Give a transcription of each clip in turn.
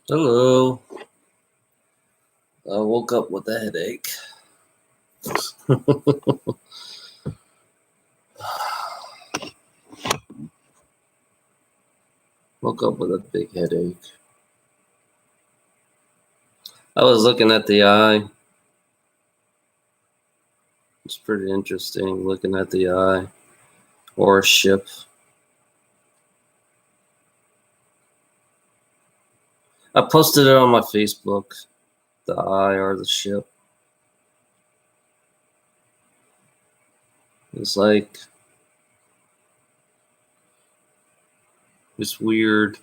Hello. I woke up with a headache. Woke up with a big headache. I was looking at the eye. It's pretty interesting looking at the eye or a ship. I posted it on my Facebook, the eye or the ship. It's like, it's weird.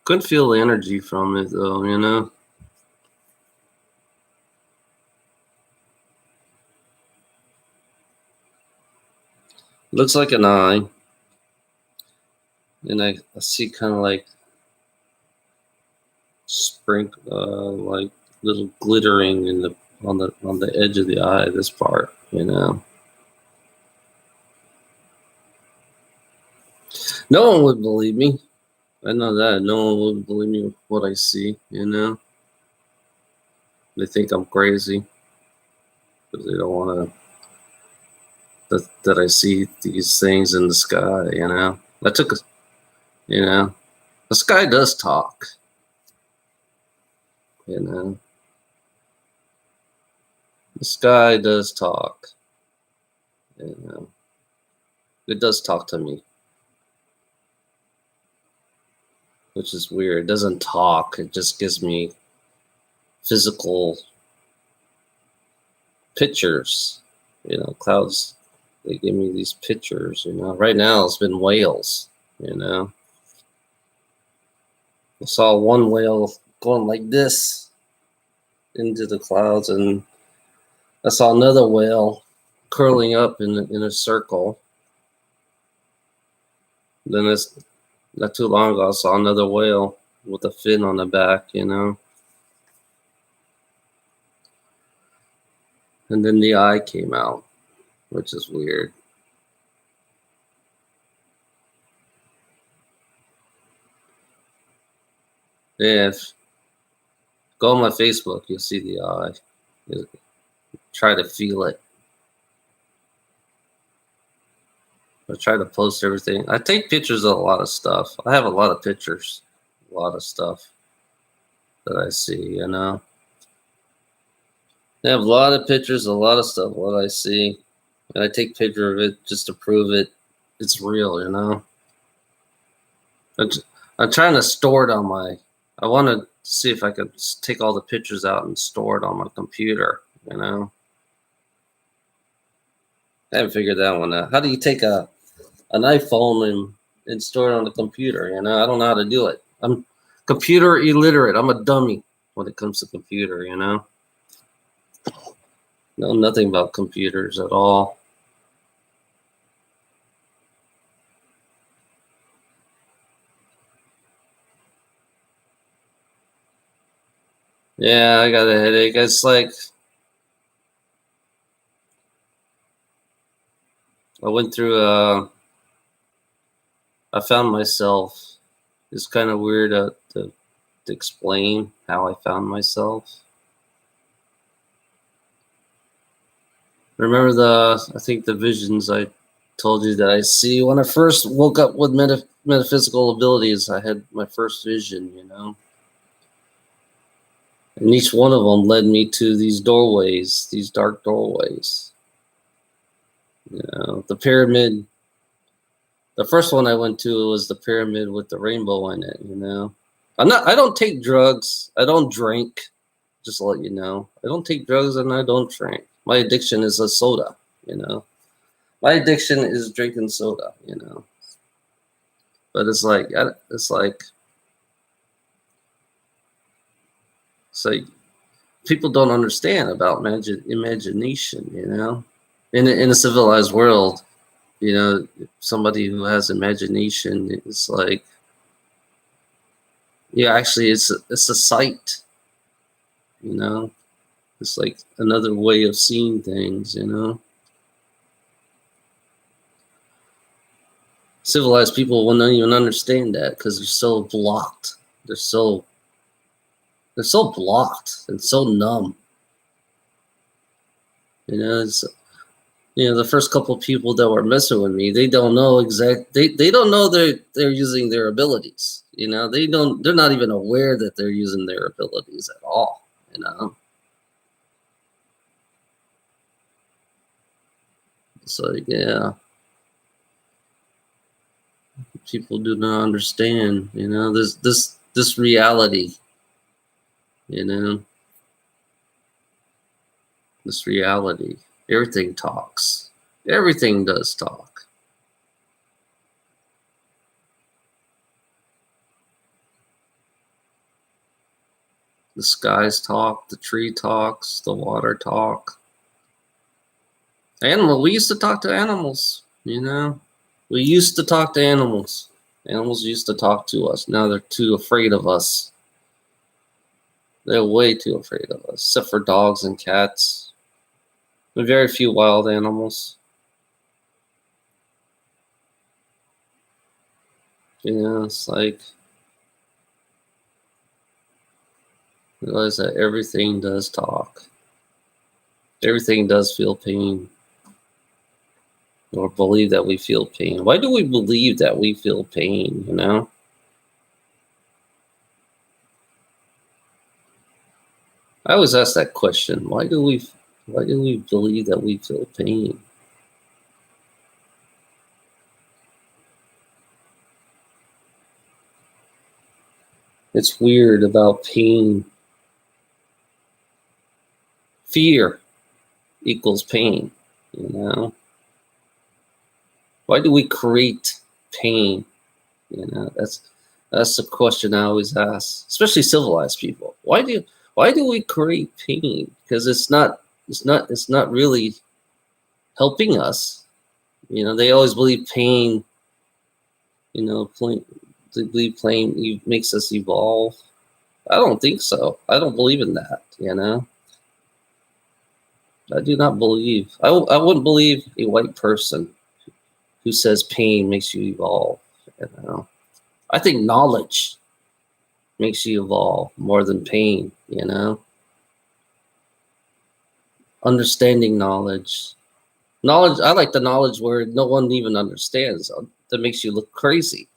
Couldn't feel the energy from it though. Looks like an eye. And I see kind of like like little glittering in the on the edge of the eye, this part. No one would believe me. I know that. No one would believe me with what I see. They think I'm crazy because they don't want that I see these things in the sky. The sky does talk. The sky does talk. It does talk to me, which is weird. It doesn't talk. It just gives me physical pictures. Clouds, they give me these pictures. Right now it's been whales. I saw one whale going like this into the clouds, and I saw another whale curling up in a circle. Then it's not too long ago, I saw another whale with a fin on the back. And then the eye came out, which is weird. Yeah, go on my Facebook, you'll see the eye. Try to feel it. I try to post everything. I take pictures of a lot of stuff. I have a lot of pictures, a lot of stuff that I see. I have a lot of pictures, a lot of stuff, what I see. And I take picture of it just to prove it's real. I'm trying to store it on I want to see if I could take all the pictures out and store it on my computer. I haven't figured that one out. How do you take an iPhone and store it on the computer? I don't know how to do it. I'm computer illiterate. I'm a dummy when it comes to computer. Know nothing about computers at all. Yeah, I got a headache. It's like I went through I found myself. It's kind of weird to explain how I found myself. Remember I think the visions I told you that I see when I first woke up with metaphysical abilities. I had my first vision. And each one of them led me to these doorways, these dark doorways. The pyramid. The first one I went to was the pyramid with the rainbow in it. I don't take drugs. I don't drink. Just to let you know. I don't take drugs and I don't drink. My addiction is a soda. My addiction is drinking soda. But it's like people don't understand about imagination. In a civilized world, somebody who has imagination is like, yeah, actually, it's a sight. It's like another way of seeing things. Civilized people will not even understand that because they're so blocked. They're so blocked and so numb. It's the first couple of people that were messing with me, they don't know they don't know they're using their abilities. They're not even aware that they're using their abilities at all. So yeah, people do not understand. This reality. This reality. Everything talks. Everything does talk. The skies talk. The tree talks. The water talk. We used to talk to animals. We used to talk to animals. Animals used to talk to us. Now they're too afraid of us. They're way too afraid of us, except for dogs and cats. Very few wild animals. It's like realize that everything does talk. Everything does feel pain. Or believe that we feel pain. Why do we believe that we feel pain, I always ask that question. Why do we believe that we feel pain? It's weird about pain. Fear equals pain, Why do we create pain? That's the question I always ask, especially civilized people. Why do we create pain? Because it's not really helping us. They always believe pain. They believe pain makes us evolve. I don't think so. I don't believe in that. I do not believe. I wouldn't believe a white person who says pain makes you evolve. I think knowledge makes you evolve more than pain. Understanding knowledge. Knowledge. I like the knowledge where no one even understands. That makes you look crazy.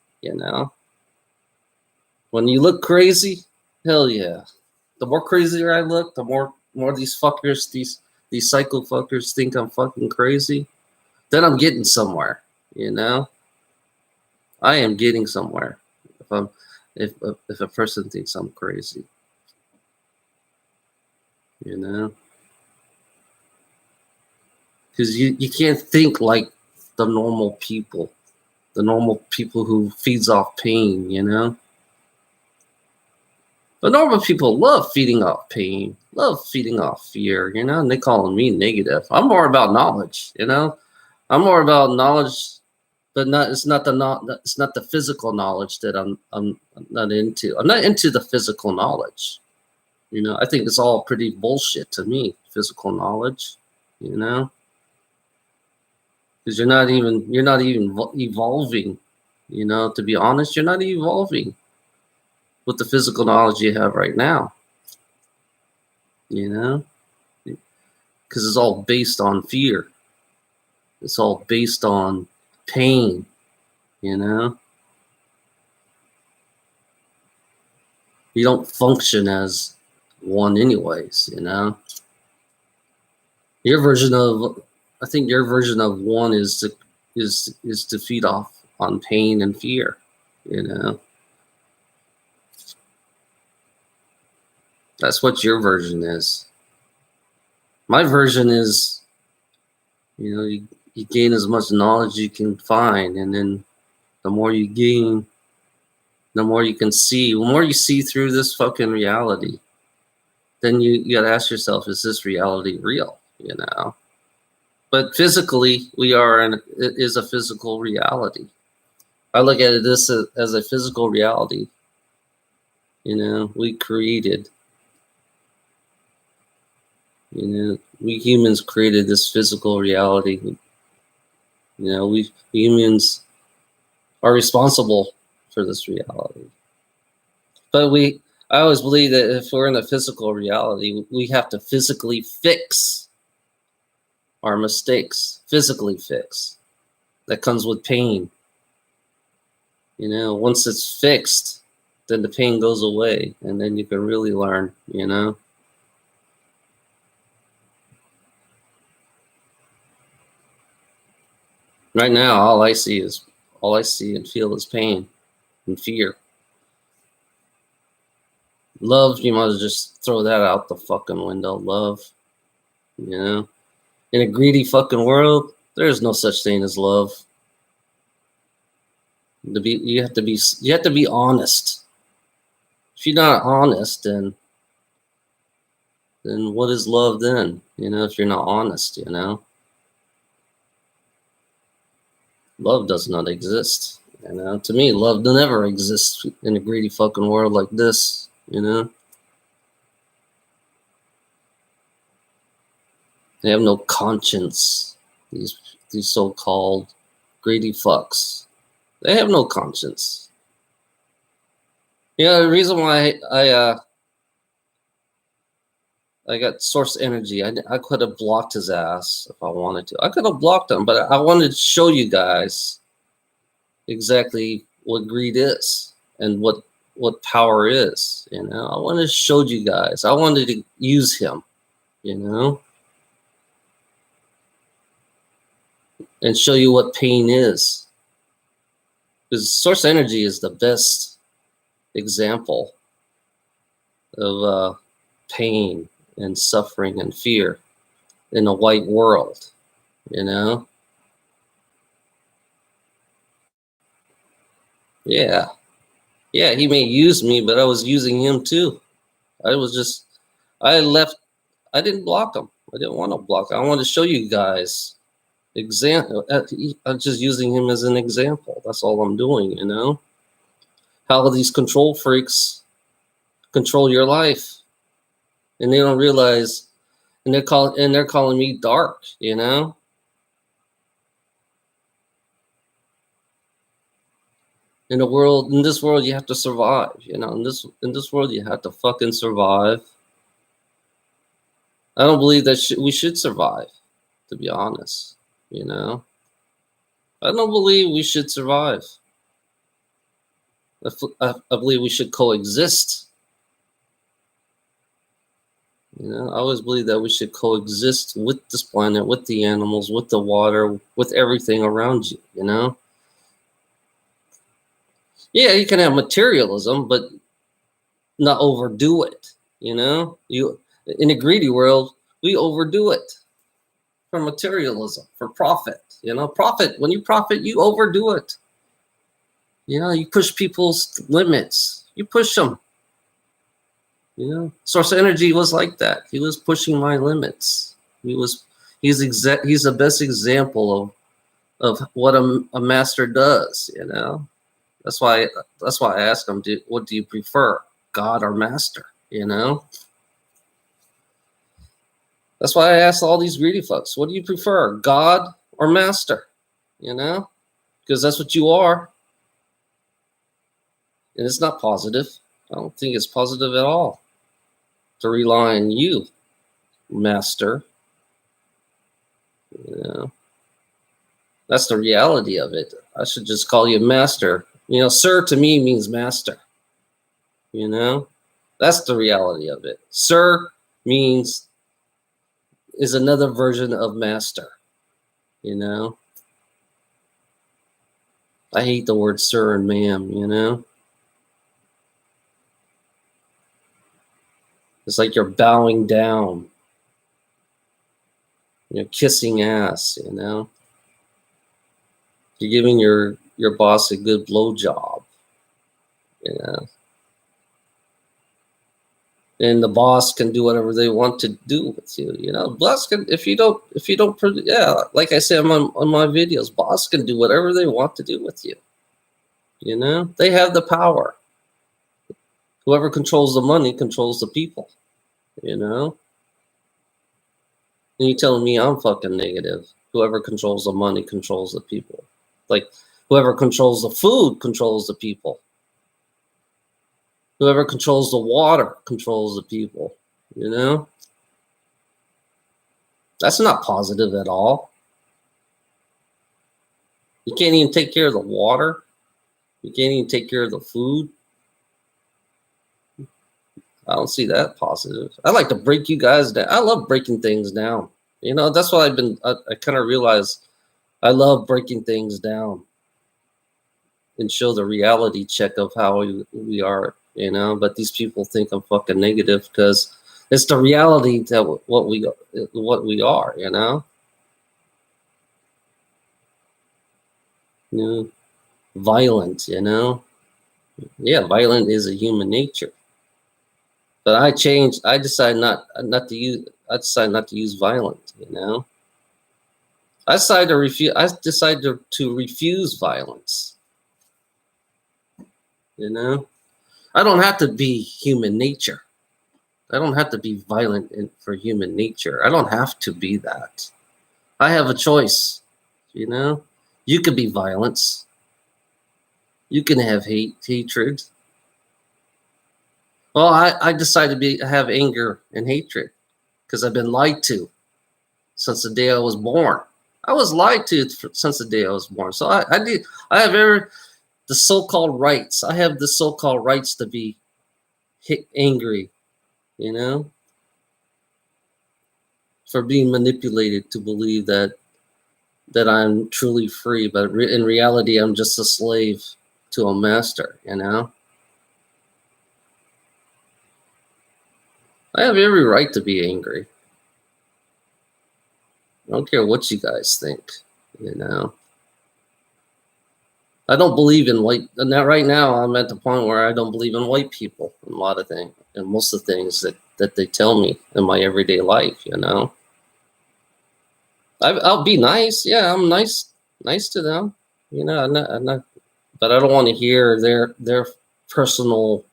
When you look crazy, hell yeah. The more crazier I look, the more these fuckers, these psycho fuckers think I'm fucking crazy. Then I'm getting somewhere. I am getting somewhere. If a person thinks I'm crazy. Because you can't think like the normal people who feeds off pain. The normal people love feeding off pain, love feeding off fear, and they calling me negative. I'm more about knowledge, I'm more about knowledge, but it's not the physical knowledge that I'm not into. I'm not into the physical knowledge. I think it's all pretty bullshit to me, physical knowledge, because you're not even evolving. To be honest, you're not evolving with the physical knowledge you have right now. Because it's all based on fear. It's all based on pain. You don't function as one, anyways. Your version of, I think your version of one is to feed off on pain and fear. That's what your version is. My version is, you gain as much knowledge you can find, and then the more you gain, the more you can see. The more you see through this fucking reality, then you gotta ask yourself, is this reality real? But physically, it is a physical reality. I look at this as a physical reality. We created. We humans created this physical reality. We humans are responsible for this reality. But I always believe that if we're in a physical reality, we have to physically fix our mistakes, physically fix. That comes with pain. You know, once it's fixed, then the pain goes away, and then you can really learn, you know. Right now, all I see and feel is pain and fear. Love, you might just throw that out the fucking window. Love, you know. In a greedy fucking world, there's no such thing as love. You have to be honest. If you're not honest, then what is love then? You know, if you're not honest, you know. Love does not exist. You know, to me, love never exists in a greedy fucking world like this, you know. They have no conscience. These so-called greedy fucks. They have no conscience. Yeah, the reason why I got Source Energy, I could have blocked his ass if I wanted to. I could have blocked him, but I wanted to show you guys exactly what greed is and what power is. You know, I wanted to show you guys. I wanted to use him, you know, and show you what pain is. Because Source Energy is the best example of pain and suffering and fear in a white world, you know? Yeah. Yeah, he may use me, but I was using him too. I didn't block him. I didn't want to block him. I wanted to show you guys I'm just using him as an example. That's all I'm doing, you know? How these control freaks control your life. And they don't realize, and they're calling me dark, you know? In this world, you have to survive, you know? In this world, you have to fucking survive. I don't believe that we should survive, to be honest, you know? I don't believe we should survive. I believe we should coexist. You know, I always believe that we should coexist with this planet, with the animals, with the water, with everything around you, you know? Yeah, you can have materialism, but not overdo it, you know? In a greedy world, we overdo it for materialism, for profit, you know? When you profit, you overdo it. You know, you push people's limits. You push them. You know, Source Energy was like that. He was pushing my limits. He's the best example of what a master does. You know, that's why I ask him, what do you prefer, God or master? You know, that's why I ask all these greedy folks, what do you prefer, God or master? You know, because that's what you are, and it's not positive. I don't think it's positive at all to rely on you, master. You know, that's the reality of it. I should just call you master. You know, sir to me means master. You know, that's the reality of it. Sir is another version of master. You know, I hate the word sir and ma'am. You know, it's like you're bowing down. You're kissing ass. You know, you're giving your boss a good blowjob. You know, and the boss can do whatever they want to do with you. You know, boss can, if you don't, yeah, like I say on my videos, boss can do whatever they want to do with you. You know, they have the power. Whoever controls the money controls the people. You know, and you telling me I'm fucking negative? Whoever controls the money controls the people. Like Whoever controls the food controls the people. Whoever controls the water controls the people. You know? That's not positive at all. You can't even take care of the water. You can't even take care of the food. I don't see that positive. I like to break you guys down. I love breaking things down. You know, that's what I kind of realized. I love breaking things down and show the reality check of how we are, you know. But these people think I'm fucking negative because it's the reality that what we are, you know. You know, violent, you know. Yeah, violent is a human nature. But I changed. I decided not to use. I decided not to use violence. You know. I decided to refuse. I decided to refuse violence. You know. I don't have to be human nature. I don't have to be violent for human nature. I don't have to be that. I have a choice. You know. You could be violence. You can have hatred. Well, I decided to have anger and hatred because I've been lied to since the day I was born. I was lied to since the day I was born. So I have the so-called rights. I have the so-called rights to be angry, you know, for being manipulated to believe that I'm truly free, but in reality, I'm just a slave to a master, you know. I have every right to be angry. I don't care what you guys think, you know. I don't believe in white. Now, right now, I'm at the point where I don't believe in white people in a lot of things, and most of the things that they tell me in my everyday life. You know, I'll be nice. Yeah, I'm nice to them. You know, I'm not, but I don't want to hear their personal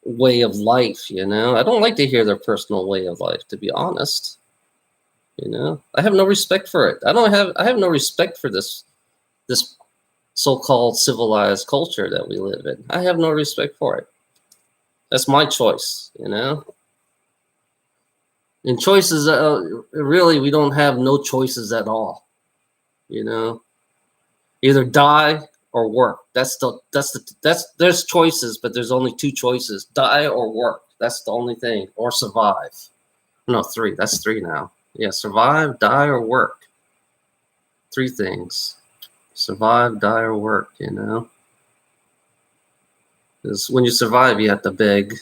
way of life. You know, I don't like to hear their personal way of life. To be honest, you know, I have no respect for it. I have no respect for this so-called civilized culture that we live in. I have no respect for it. That's my choice, you know. And choices, really, we don't have no choices at all, you know. Either die or work. There's choices, but there's only two choices: die or work. That's the only thing, or survive. No, three. That's three now. Yeah, survive, die, or work. Three things: survive, die, or work. You know. Because when you survive, you have to beg.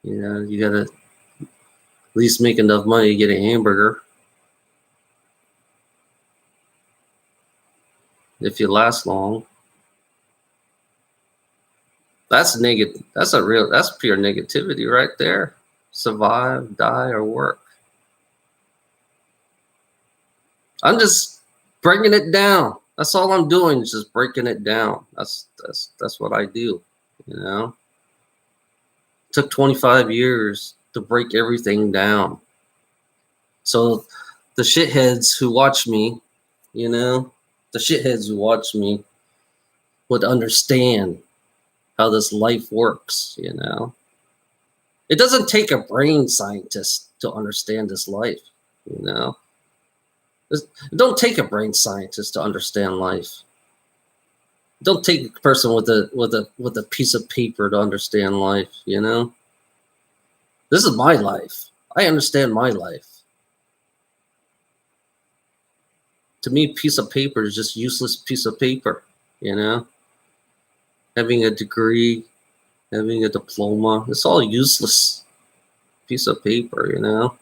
You know, you gotta at least make enough money to get a hamburger. If you last long. That's negative. That's pure negativity right there. Survive, die, or work. I'm just breaking it down. That's all I'm doing is just breaking it down. That's what I do. You know, it took 25 years to break everything down. So the shitheads who watch me, you know, the shitheads who watch me would understand how this life works. You know, it doesn't take a brain scientist to understand this life. You know, it don't take a brain scientist to understand life. Don't take a person with a piece of paper to understand life, you know? This is my life. I understand my life. To me, piece of paper is just useless piece of paper, you know? Having a degree, having a diploma, it's all useless piece of paper, you know?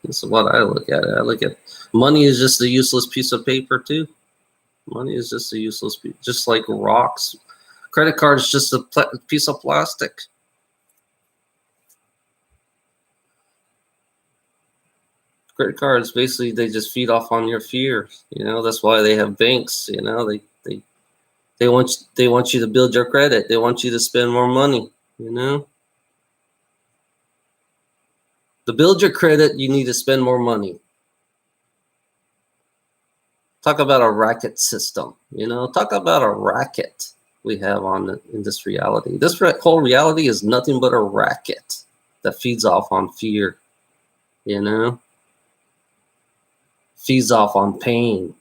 This is what I look at. I look at money is just a useless piece of paper too. Money is just a useless piece, just like rocks. Credit card is just a piece of plastic. Credit cards basically they just feed off on your fears. You know, that's why they have banks. You know, they want you to build your credit. They want you to spend more money. You know. To build your credit, you need to spend more money. Talk about a racket system, talk about a racket we have in this reality. This whole reality is nothing but a racket that feeds off on fear, feeds off on pain.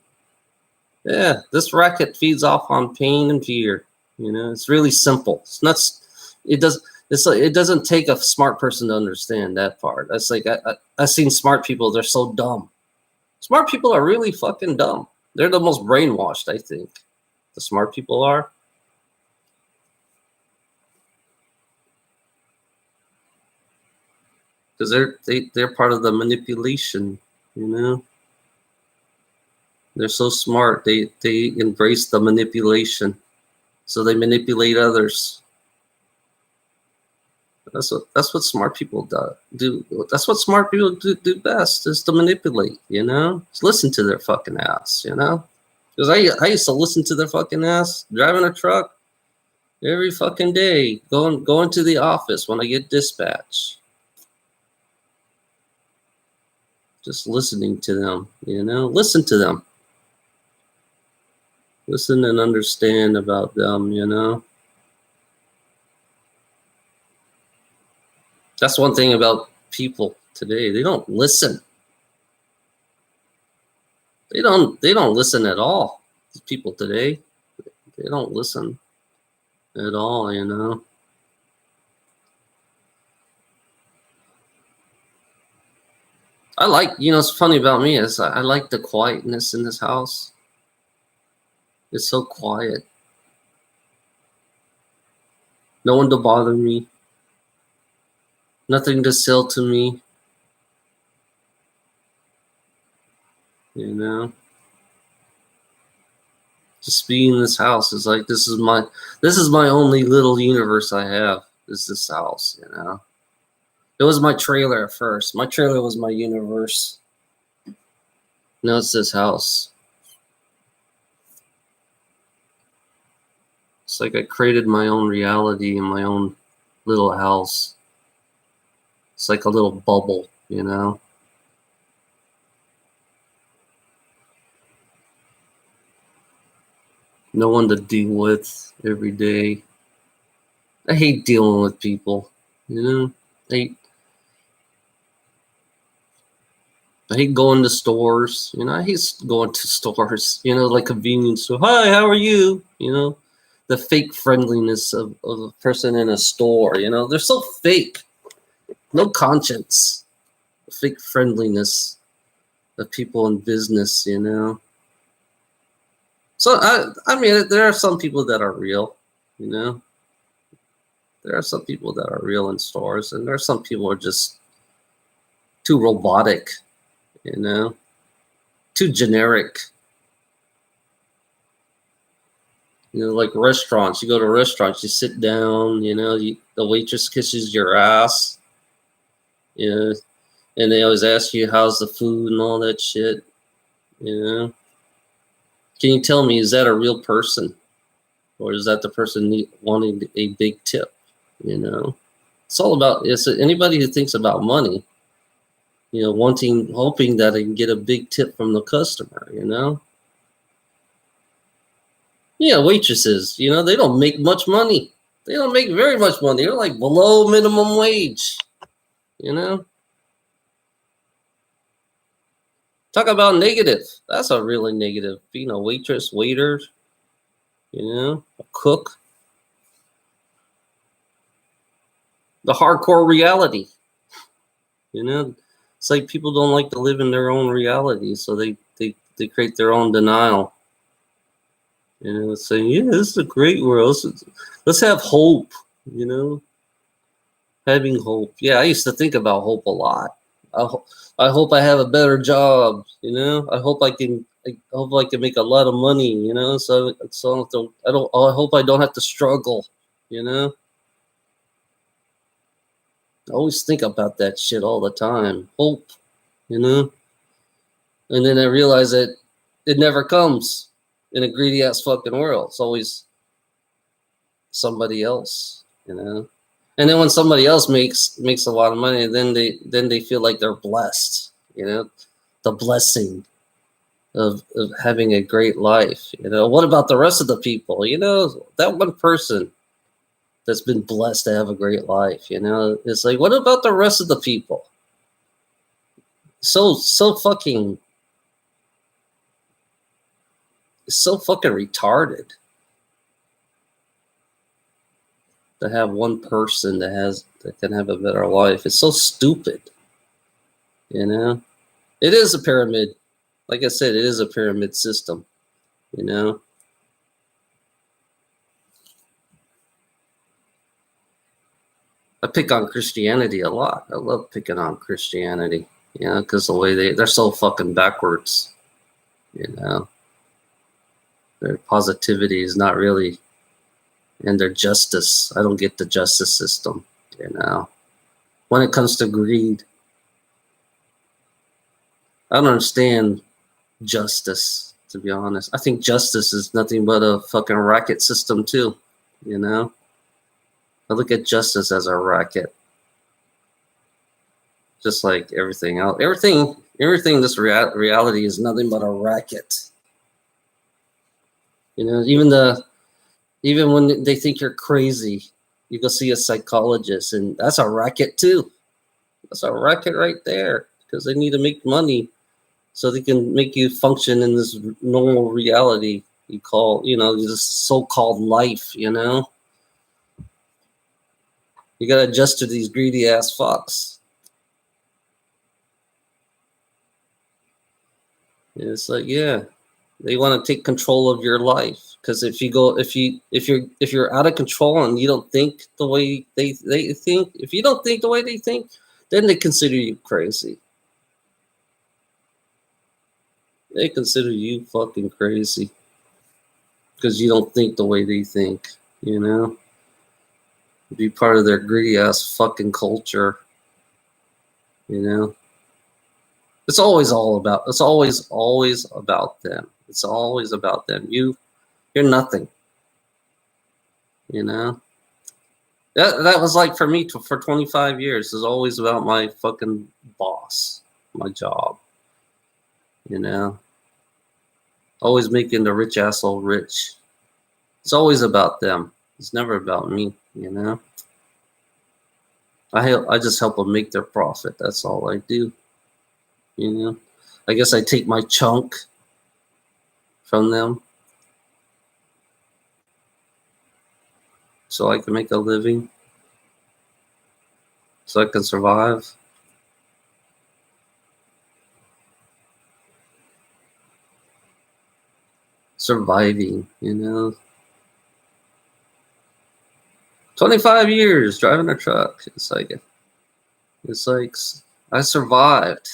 Yeah, this racket feeds off on pain and fear. It's really simple. It's not, it doesn't take a smart person to understand that part. That's like, I've seen smart people, they're so dumb. Smart people are really fucking dumb. They're the most brainwashed, I think. The smart people are. Because they're part of the manipulation, They're so smart. They embrace the manipulation. So they manipulate others. That's what smart people do. That's what smart people do best, is to manipulate, Just listen to their fucking ass, Because I used to listen to their fucking ass driving a truck every fucking day, going to the office when I get dispatch. Just listening to them, Listen to them. Listen and understand about them, That's one thing about people today. They don't listen. They don't listen at all. People today, they don't listen at all, I like, it's funny about me is I like the quietness in this house. It's so quiet. No one to bother me. Nothing to sell to me. Just being in this house is like, this is my only little universe I have, is this house, It was my trailer at first. My trailer was my universe. Now it's this house. It's like I created my own reality in my own little house. It's like a little bubble, No one to deal with every day. I hate dealing with people, I hate going to stores, I hate going to stores, like convenience store. Hi, how are you? The fake friendliness of a person in a store, they're so fake. No conscience. The fake friendliness of people in business, So, I mean, there are some people that are real, There are some people that are real in stores, and there are some people who are just too robotic, too generic. Like restaurants. You go to restaurants, you sit down, the waitress kisses your ass, and they always ask you how's the food and all that shit, Can you tell me, is that a real person? Or is that the person wanting a big tip, It's all about, it's anybody who thinks about money, hoping that they can get a big tip from the customer, Yeah, waitresses, they don't make much money. They don't make very much money. They're like below minimum wage, Talk about negative. That's a really negative. Being a waitress, waiter, a cook. The hardcore reality, It's like people don't like to live in their own reality, so they create their own denial. Saying, yeah, this is a great world. Let's have hope, Having hope. Yeah, I used to think about hope a lot. I hope I have a better job, I hope I can make a lot of money, so I hope I don't have to struggle, I always think about that shit all the time. Hope, And then I realize that it never comes in a greedy ass fucking world. It's always somebody else, And then when somebody else makes a lot of money, then they feel like they're blessed. You know, the blessing of having a great life. You know, what about the rest of the people? You know, that one person that's been blessed to have a great life. You know, it's like, what about the rest of the people? So fucking retarded to have one person that can have a better life. It's so stupid. You know, it is a pyramid. Like I said, it is a pyramid system. You know, I pick on Christianity a lot. I love picking on Christianity. You know, because the way they're so fucking backwards. You know, their positivity is not really, and their justice. I don't get the justice system. You know, when it comes to greed, I don't understand justice, to be honest. I think justice is nothing but a fucking racket system too. You know, I look at justice as a racket, just like everything else. Everything in this reality is nothing but a racket. You know, even when they think you're crazy, you go see a psychologist, and that's a racket too. That's a racket right there, because they need to make money so they can make you function in this normal reality you call, you know, this so-called life. You know, you gotta adjust to these greedy ass fucks. And it's like, yeah, they want to take control of your life. Because if you're out of control and you don't think the way they think, if you don't think the way they think, then they consider you crazy. They consider you fucking crazy because you don't think the way they think. You know, be part of their greedy ass fucking culture. You know, it's always about them. It's always about them. You're nothing. You know. That was like for me for 25 years. It's always about my fucking boss, my job. You know, always making the rich asshole rich. It's always about them. It's never about me. You know, I just help them make their profit. That's all I do. You know, I guess I take my chunk from them so I can make a living, so I can survive. Surviving, you know. 25 years driving a truck. It's like I survived.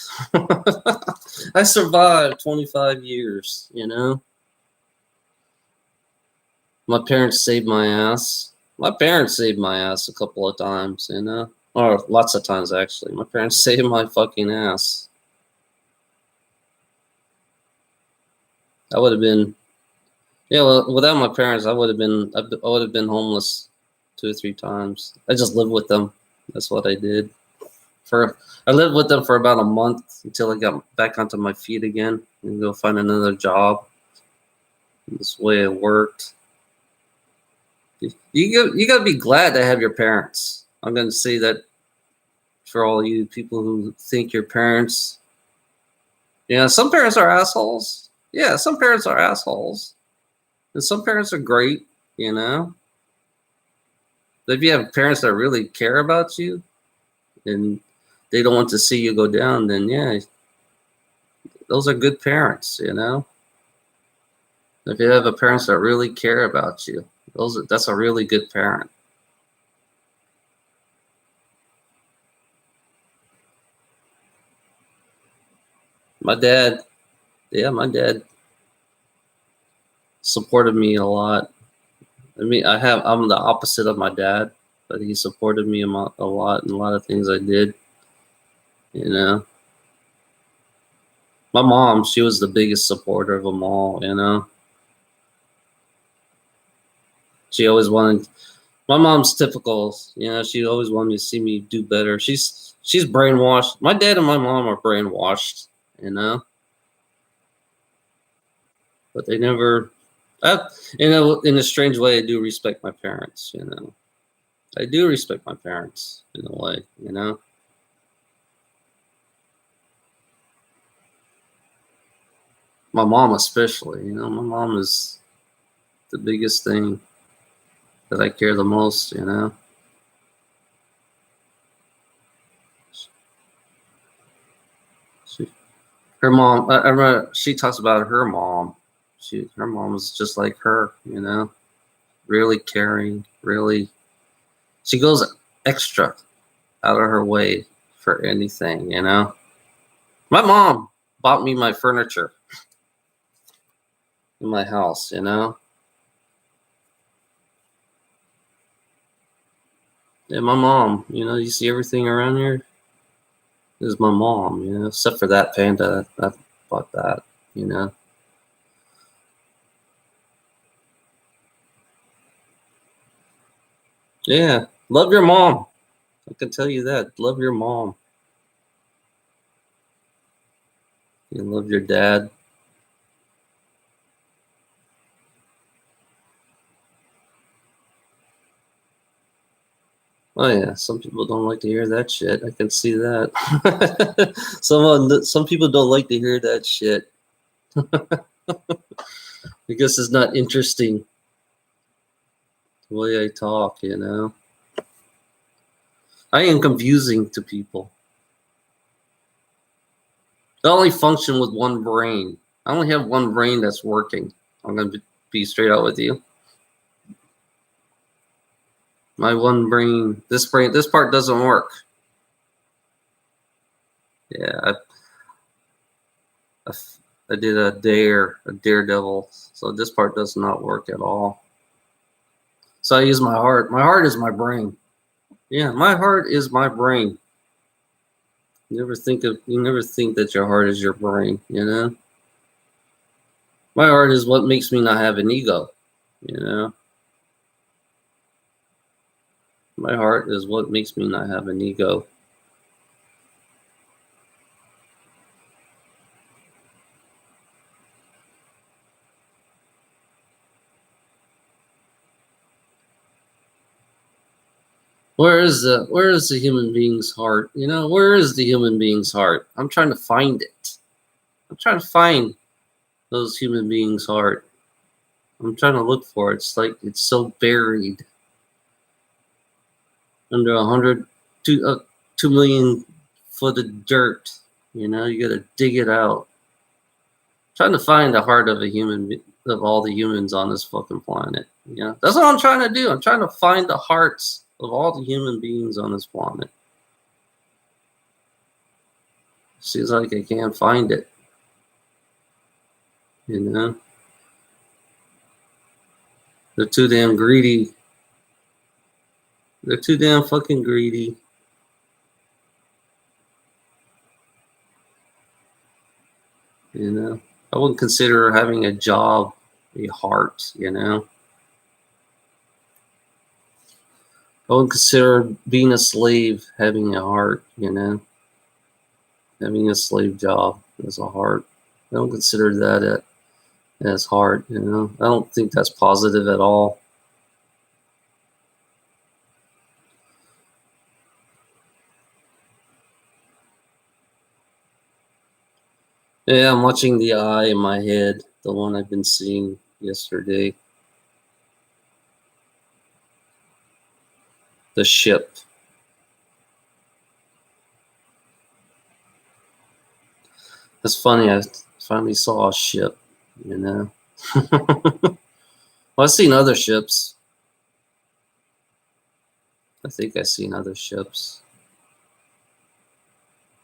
I survived 25 years, you know. My parents saved my ass. My parents saved my ass a couple of times, you know. Or lots of times actually. My parents saved my fucking ass. I would have been, yeah, well, without my parents I would have been homeless 2 or 3 times. I just lived with them. That's what I did. I lived with them for about a month until I got back onto my feet again and go find another job. This way it worked. You gotta be glad to have your parents. I'm gonna say that for all you people who think your parents. Yeah, some parents are assholes. Yeah, some parents are assholes, and some parents are great. You know, but if you have parents that really care about you and they don't want to see you go down, then yeah, those are good parents. You know. If you have a parents that really care about you, that's a really good parent. My dad, yeah, my dad supported me a lot. I mean, I'm the opposite of my dad, but he supported me a lot in a lot of things I did. You know, my mom, she was the biggest supporter of them all. You know, she always wanted. My mom's typical. You know, she always wanted to see me do better. She's brainwashed. My dad and my mom are brainwashed. You know, but they never. In a strange way, I do respect my parents. You know, I do respect my parents in a way. You know. My mom especially, you know, my mom is the biggest thing that I care the most, you know. She, her mom, I remember she talks about her mom. Her mom was just like her, you know, really caring, really. She goes extra out of her way for anything, you know. My mom bought me my furniture in my house, you know. Yeah, my mom, you know, you see everything around here is my mom, you know, except for that panda. I bought that, you know. Yeah, love your mom. I can tell you that. Love your mom. You love your dad. Oh yeah, some people don't like to hear that shit. I can see that. Some people don't like to hear that shit because it's not interesting the way I talk. You know, I am confusing to people. I only function with one brain. I only have one brain that's working. I'm gonna be straight out with you. My one brain, this part doesn't work. Yeah, I, I did a daredevil. So this part does not work at all. So I use my heart. My heart is my brain. Yeah, my heart is my brain. You never think that your heart is your brain, you know? My heart is what makes me not have an ego, you know? My heart is what makes me not have an ego. Where is the human being's heart? You know, where is the human being's heart? I'm trying to find it. I'm trying to find those human beings' heart. I'm trying to look for it. It's like it's so buried under 2 million foot of dirt. You know, you got to dig it out. Trying to find the heart of of all the humans on this fucking planet. You know, that's what I'm trying to do. I'm trying to find the hearts of all the human beings on this planet. Seems like I can't find it. You know, they're too damn greedy. They're too damn fucking greedy. You know, I wouldn't consider having a job a heart. You know, I wouldn't consider being a slave having a heart. You know, having a slave job as a heart. I don't consider that as hard, you know. I don't think that's positive at all. Yeah, I'm watching the eye in my head, the one I've been seeing yesterday. The ship. It's funny, I finally saw a ship, you know. Well, I've seen other ships. I think I've seen other ships.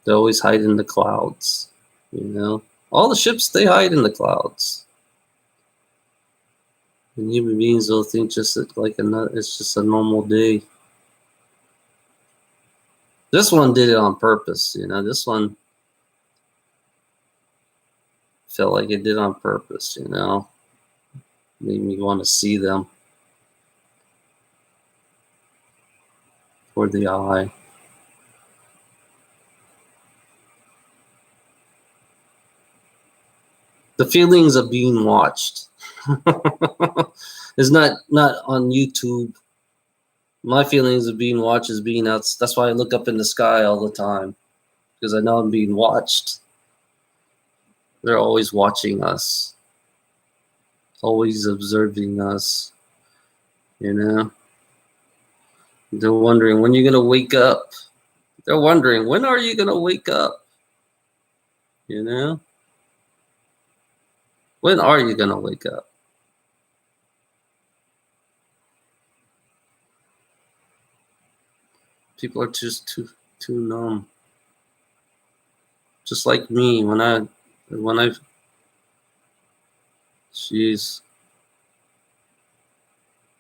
They always hide in the clouds, you know. All the ships, they hide in the clouds. And human beings will think it's just a normal day. This one did it on purpose, you know. This one felt like it did on purpose, you know. Made me want to see them. for the eye. The feelings of being watched is not on YouTube. My feelings of being watched is being out. That's why I look up in the sky all the time, because I know I'm being watched. They're always watching us, always observing us. You know, they're wondering when you're gonna wake up. They're wondering when are you gonna wake up. You know, when are you gonna wake up? People are just too numb. Just like me when I jeez,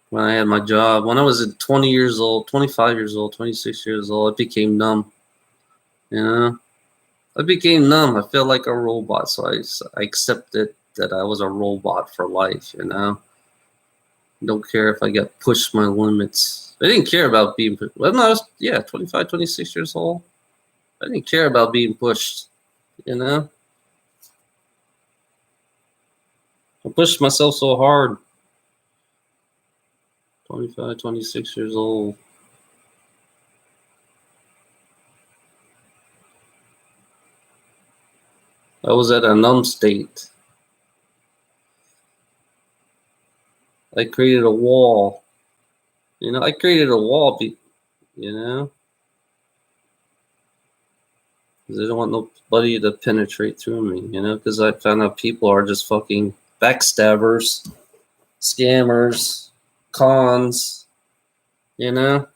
when I had my job, when I was at 20 years old, 25 years old, 26 years old, I became numb. You know, I became numb. I felt like a robot, so I accepted that I was a robot for life. You know, don't care if I get pushed my limits. I didn't care about being pushed. When I was 25, 26 years old, I didn't care about being pushed. You know, I pushed myself so hard. 25, 26 years old. I was at a numb state. I created a wall. You know, I created a wall, you know, because I don't want nobody to penetrate through me, you know, because I found out people are just fucking backstabbers, scammers, cons, you know.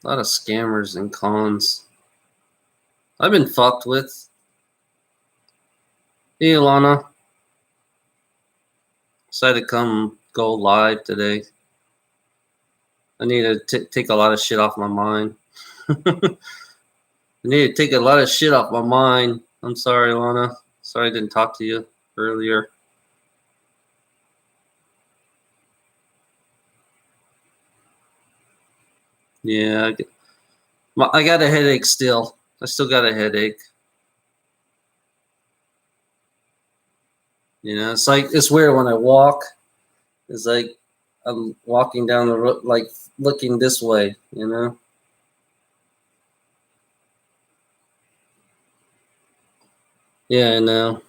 A lot of scammers and cons. I've been fucked with. Hey, Ilana, decided to come go live today. I need to take a lot of shit off my mind. I need to take a lot of shit off my mind. I'm sorry, Ilana. Sorry I didn't talk to you earlier. Yeah, I got a headache still. I still got a headache. You know, it's like it's weird when I walk. It's like I'm walking down the road, like looking this way. You know. Yeah, I know.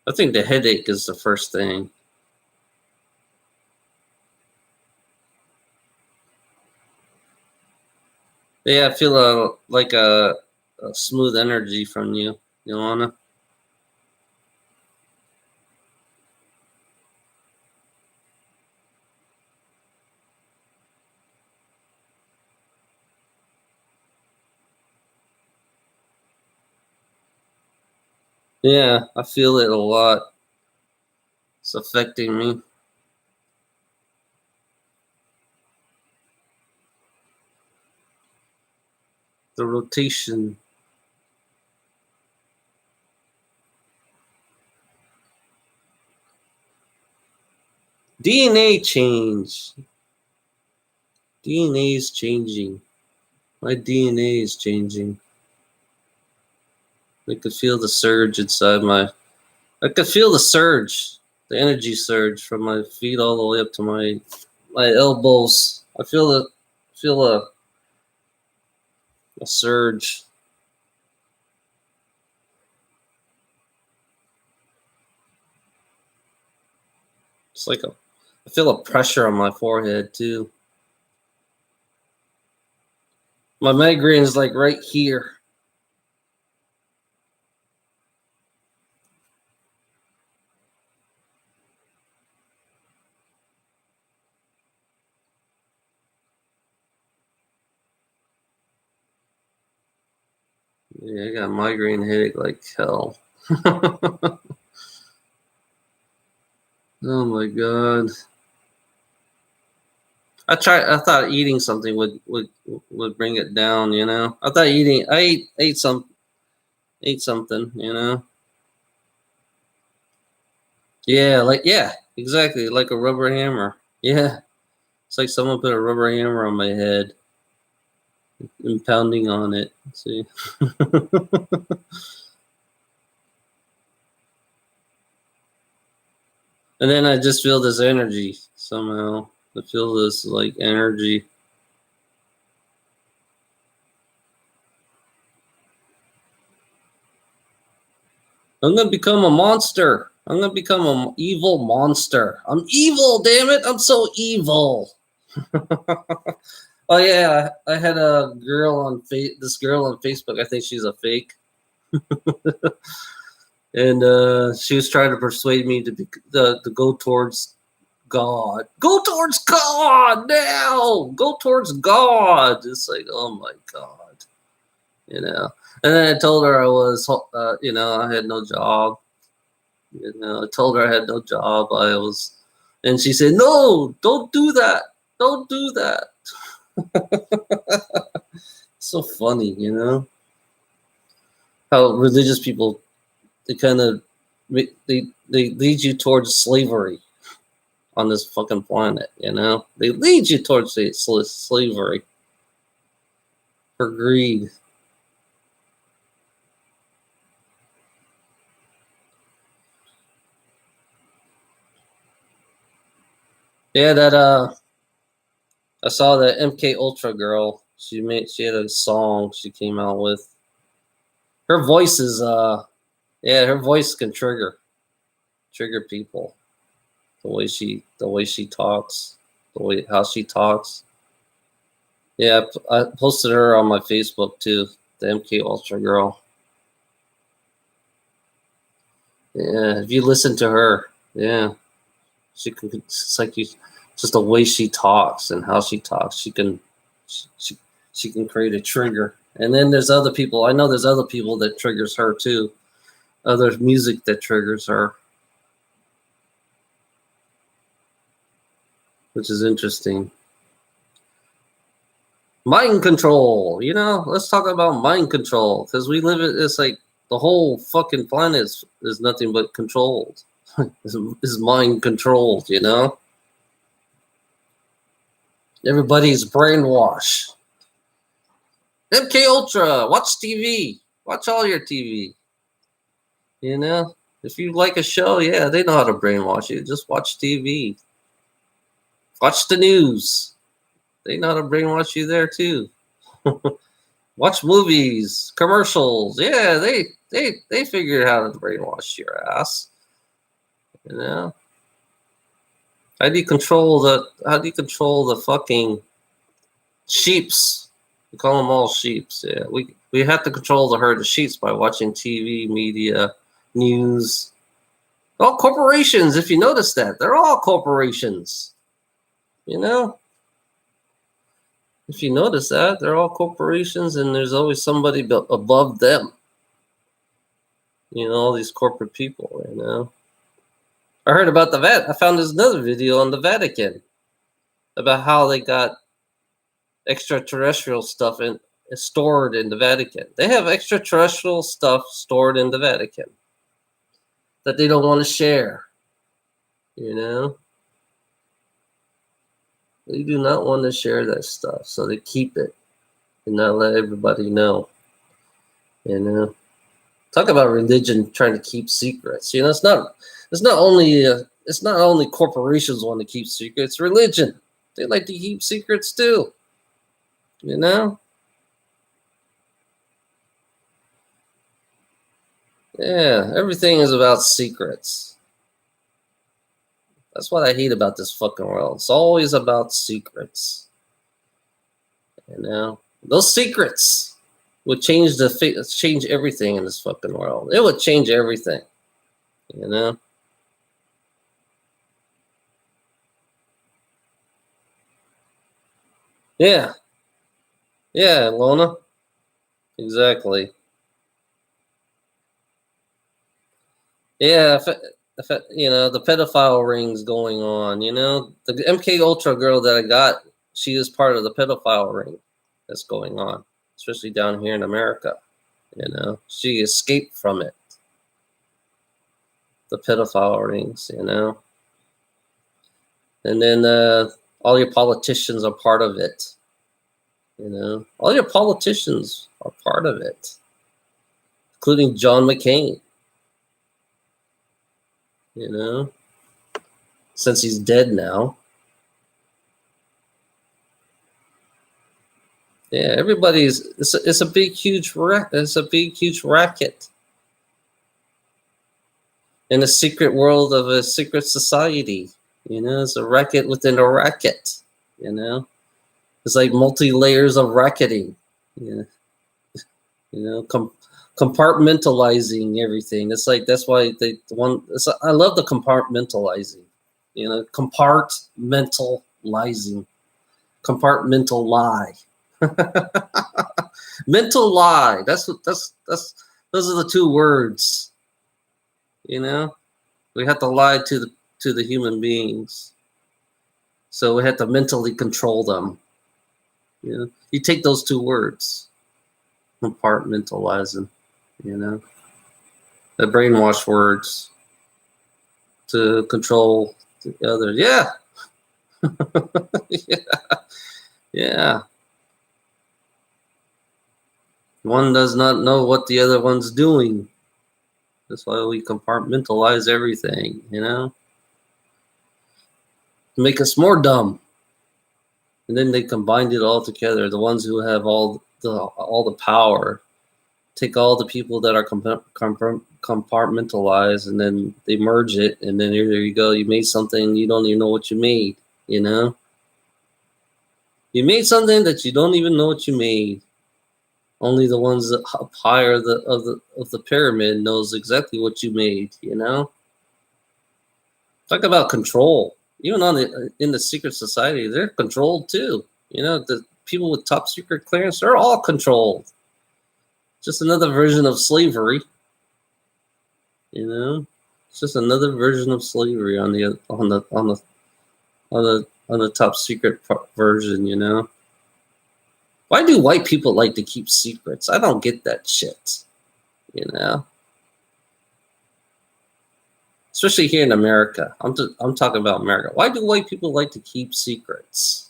I think the headache is the first thing. Yeah, I feel like a smooth energy from you, Ilana. Yeah, I feel it a lot. It's affecting me. The rotation. DNA change. DNA is changing. My DNA is changing. I could feel the surge inside my. I could feel the surge, the energy surge from my feet all the way up to my elbows. I feel a surge. It's like I feel a pressure on my forehead too. My migraine is like right here. Yeah, I got migraine headache like hell. Oh my god. I thought eating something would bring it down. You know, I thought eating. I ate something. You know. Yeah, exactly, like a rubber hammer. Yeah, it's like someone put a rubber hammer on my head and pounding on it. See. And then I just feel this energy somehow. I feel this like energy. I'm gonna become a monster. I'm gonna become an evil monster. I'm evil, damn it! I'm so evil. Oh yeah, I had a girl on this girl on Facebook. I think she's a fake, and she was trying to persuade me to go towards God. Go towards God now. Go towards God. It's like, oh my God, you know. And then I told her I was, I had no job. You know, I told her I had no job. And she said, "No, don't do that. Don't do that." So funny, you know, how religious people they kind of they lead you towards slavery on this fucking planet. You know, they lead you towards slavery for greed. Yeah, that I saw the MK Ultra girl. She had a song she came out with. Her voice is yeah, her voice can trigger people. The way she talks, the way how she talks. Yeah, I posted her on my Facebook too. The MK Ultra girl. Yeah, if you listen to her, yeah, she can. It's like just the way she talks and how she talks. She, she can create a trigger. And then there's other people. I know there's other people that triggers her too. Other music that triggers her, which is interesting. Mind control, let's talk about mind control because we live it. It's like the whole fucking planet is nothing but controlled. is mind controlled, everybody's brainwashed. MK Ultra, watch TV, watch all your TV. If you like a show, yeah, they know how to brainwash you. Just watch TV, watch the news. They know how to brainwash you there too. Watch movies, commercials. Yeah, they figured out how to brainwash your ass. You know. How do you control the fucking sheeps? We call them all sheeps. Yeah. We have to control the herd of sheeps by watching TV, media, news. All corporations, if you notice that. They're all corporations. You know? If you notice that, they're all corporations and there's always somebody above them. All these corporate people, I heard about the I found there's another video on the Vatican about how they got extraterrestrial stuff stored in the Vatican. They have extraterrestrial stuff stored in the Vatican that they don't want to share. They do not want to share that stuff, so they keep it and not let everybody know. Talk about religion trying to keep secrets. It's not only corporations want to keep secrets. Religion, they like to keep secrets too. Yeah, everything is about secrets. That's what I hate about this fucking world. It's always about secrets. Those secrets would change everything in this fucking world. It would change everything. Yeah. Yeah, Lona. Exactly. Yeah, the pedophile rings going on. The MK Ultra girl that I got she is part of the pedophile ring that's going on, especially down here in America. You know, she escaped from it. The pedophile rings, you know. And then all your politicians are part of it. You know, all your politicians are part of it, including John McCain. You know, since he's dead now. Yeah, everybody's. It's a big, huge racket. In a secret world of a secret society. You know, it's a racket within a racket. You know, it's like multi-layers of racketing. Yeah, you know, compartmentalizing everything. It's like that's why I love the compartmentalizing. You know, compartmentalizing, compartmental lie, mental lie. That's those are the two words. You know, we have to lie to the human beings, so we have to mentally control them. You know, you take those two words, compartmentalizing. You know, the brainwash words to control the other. Yeah, yeah, yeah. One does not know what the other one's doing. That's why we compartmentalize everything. You know, to make us more dumb. And then they combined it all together. The ones who have all the power take all the people that are compartmentalized, and then they merge it, and then here you go. You made something you don't even know what you made. You know, you made something that you don't even know what you made. Only the ones that up higher of the pyramid knows exactly what you made. You know, talk about control. Even in the secret society, they're controlled too. You know, the people with top secret clearance, they're all controlled. Just another version of slavery. You know, it's just another version of slavery on the top secret version. You know, why do white people like to keep secrets? I don't get that shit. You know, especially here in America. I'm talking about America. Why do white people like to keep secrets?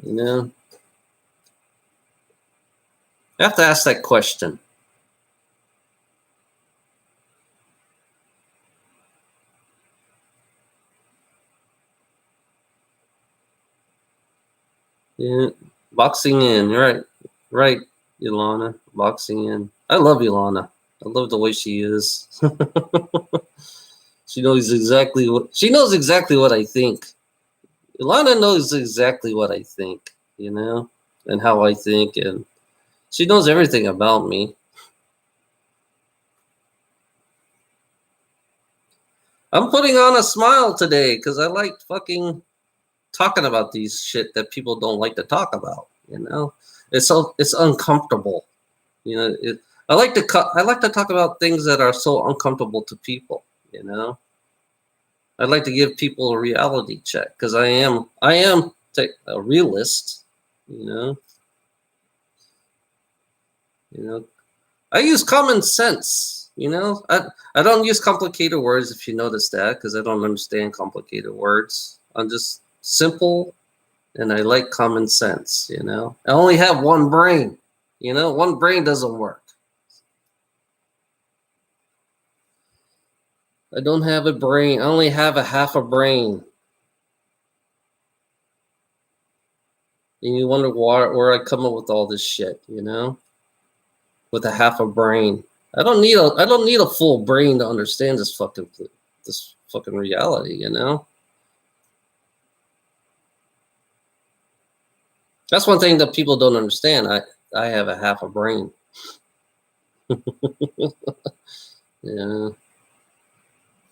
You know, I have to ask that question. Yeah, boxing in, right, Ilana, boxing in. I love Ilana. I love the way she is. She knows exactly what I think. Ilana knows exactly what I think, you know, and how I think, and she knows everything about me. I'm putting on a smile today because I like fucking talking about these shit that people don't like to talk about. You know, it's uncomfortable. You know, I like to talk about things that are so uncomfortable to people. You know, I'd like to give people a reality check because I am a realist. You know, I use common sense. You know, I don't use complicated words if you notice that because I don't understand complicated words. I'm just simple, and I like common sense. You know, I only have one brain. You know, one brain doesn't work. I don't have a brain. I only have a half a brain. And you wonder where I come up with all this shit, you know? With a half a brain. I don't need a full brain to understand this fucking reality, you know? That's one thing that people don't understand. I have a half a brain. Yeah.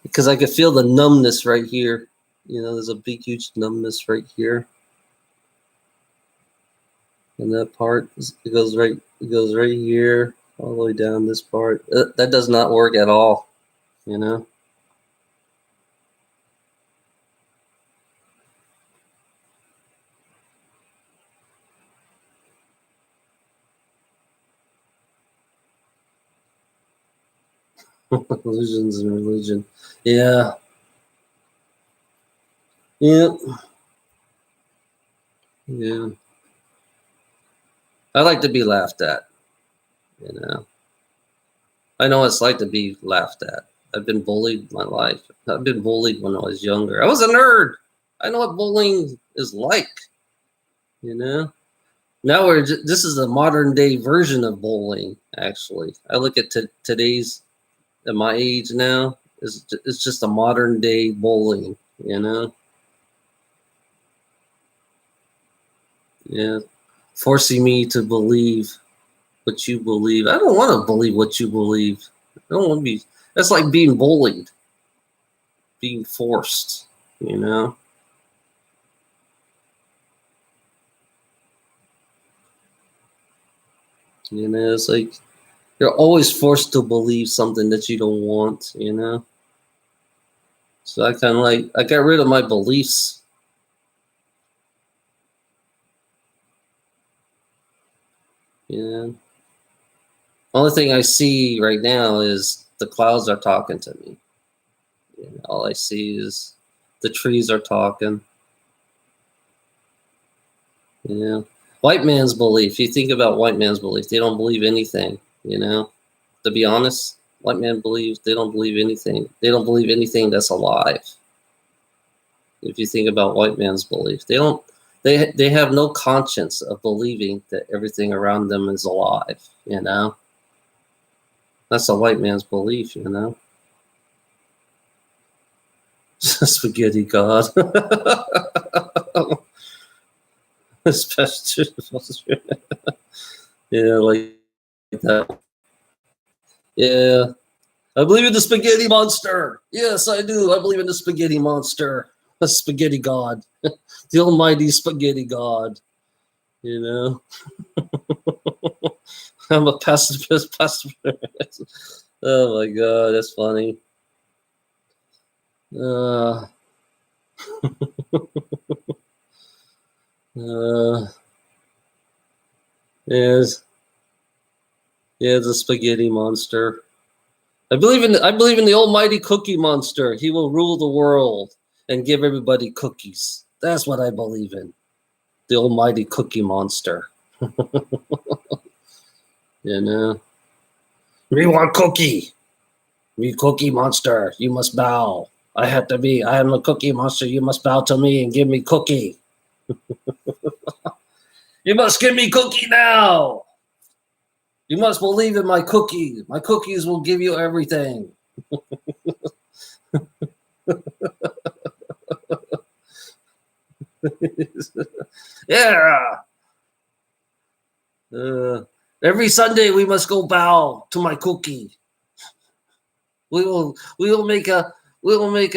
Because I could feel the numbness right here. You know, there's a big huge numbness right here. And that part it goes right here all the way down this part. That does not work at all, you know? Illusions and religion. Yeah. Yeah. Yeah. I like to be laughed at, you know. I know what it's like to be laughed at. I've been bullied my life. I've been bullied when I was younger. I was a nerd. I know what bullying is like, you know. Now this is the modern day version of bullying. Actually, I look at today's at my age now. It's just a modern day bullying, you know. Yeah, forcing me to believe what you believe. I don't want to believe what you believe. I don't want to be. That's like being bullied, being forced, you know. You know, it's like you're always forced to believe something that you don't want, you know. So I kind of like I got rid of my beliefs. You know, only thing I see right now is the clouds are talking to me. You know, all I see is the trees are talking. You know, white man's belief. You think about white man's belief; they don't believe anything. You know, to be honest, white man believes they don't believe anything. They don't believe anything that's alive. If you think about white man's belief, they don't. They have no conscience of believing that everything around them is alive. You know, that's a white man's belief. You know, spaghetti god. Especially, yeah, like that. Yeah, I believe in the spaghetti monster. Yes, I do. I believe in the spaghetti monster, the spaghetti god, the almighty spaghetti god. You know, I'm a pacifist. Pacifist. Oh my god, that's funny. Uh, uh, yes, yeah, the spaghetti monster. I believe in the almighty cookie monster. He will rule the world and give everybody cookies. That's what I believe in. The almighty cookie monster. You know. We want cookie. Me cookie monster. You must bow. I am a cookie monster. You must bow to me and give me cookie. You must give me cookie now. You must believe in my cookie. My cookies will give you everything. Yeah. Uh, every Sunday we must go bow to my cookie. We will make a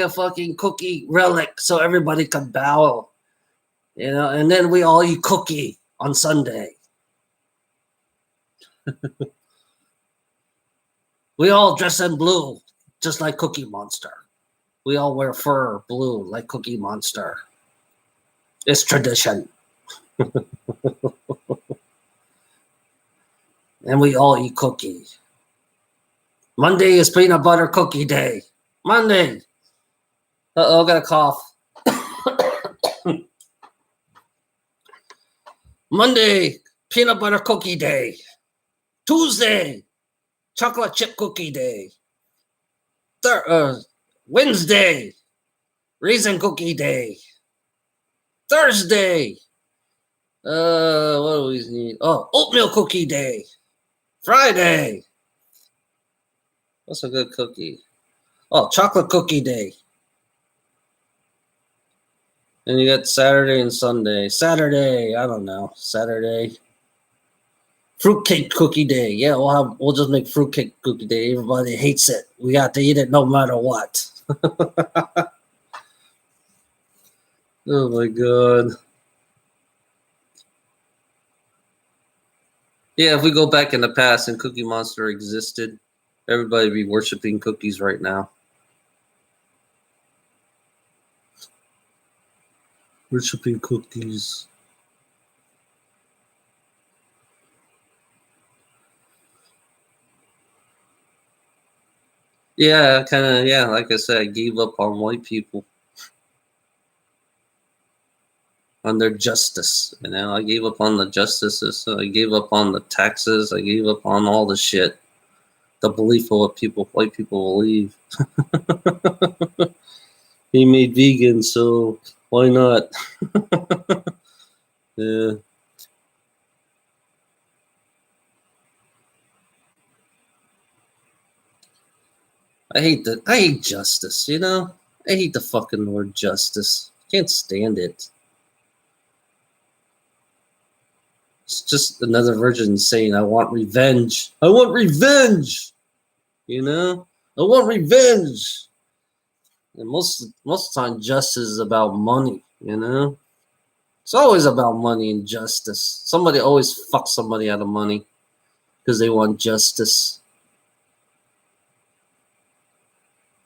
fucking cookie relic so everybody can bow. You know, and then we all eat cookie on Sunday. We all dress in blue, just like Cookie Monster. We all wear fur blue like Cookie Monster. It's tradition. And we all eat cookie. Monday is peanut butter cookie day. Monday. Uh-oh, I got a cough. Monday, peanut butter cookie day. Tuesday, chocolate chip cookie day. Wednesday, raisin cookie day. Thursday, what do we need? Oh, oatmeal cookie day. Friday, what's a good cookie? Oh, chocolate cookie day. And you got Saturday and Sunday. Saturday, I don't know. Saturday, fruitcake cookie day. Yeah, we'll just make fruitcake cookie day. Everybody hates it. We got to eat it no matter what. Oh my god. Yeah, if we go back in the past and Cookie Monster existed, everybody would be worshiping cookies right now. Worshiping cookies. Yeah, kind of. Yeah, like I said, I gave up on white people, on their justice. You know, I gave up on the justices. I gave up on the taxes. I gave up on all the shit. The belief of what white people believe. He made vegan, so why not? Yeah. I hate justice, you know? I hate the fucking word justice. Can't stand it. It's just another version saying I want revenge. I want revenge. You know? I want revenge. And most of the time justice is about money, you know? It's always about money and justice. Somebody always fucks somebody out of money because they want justice.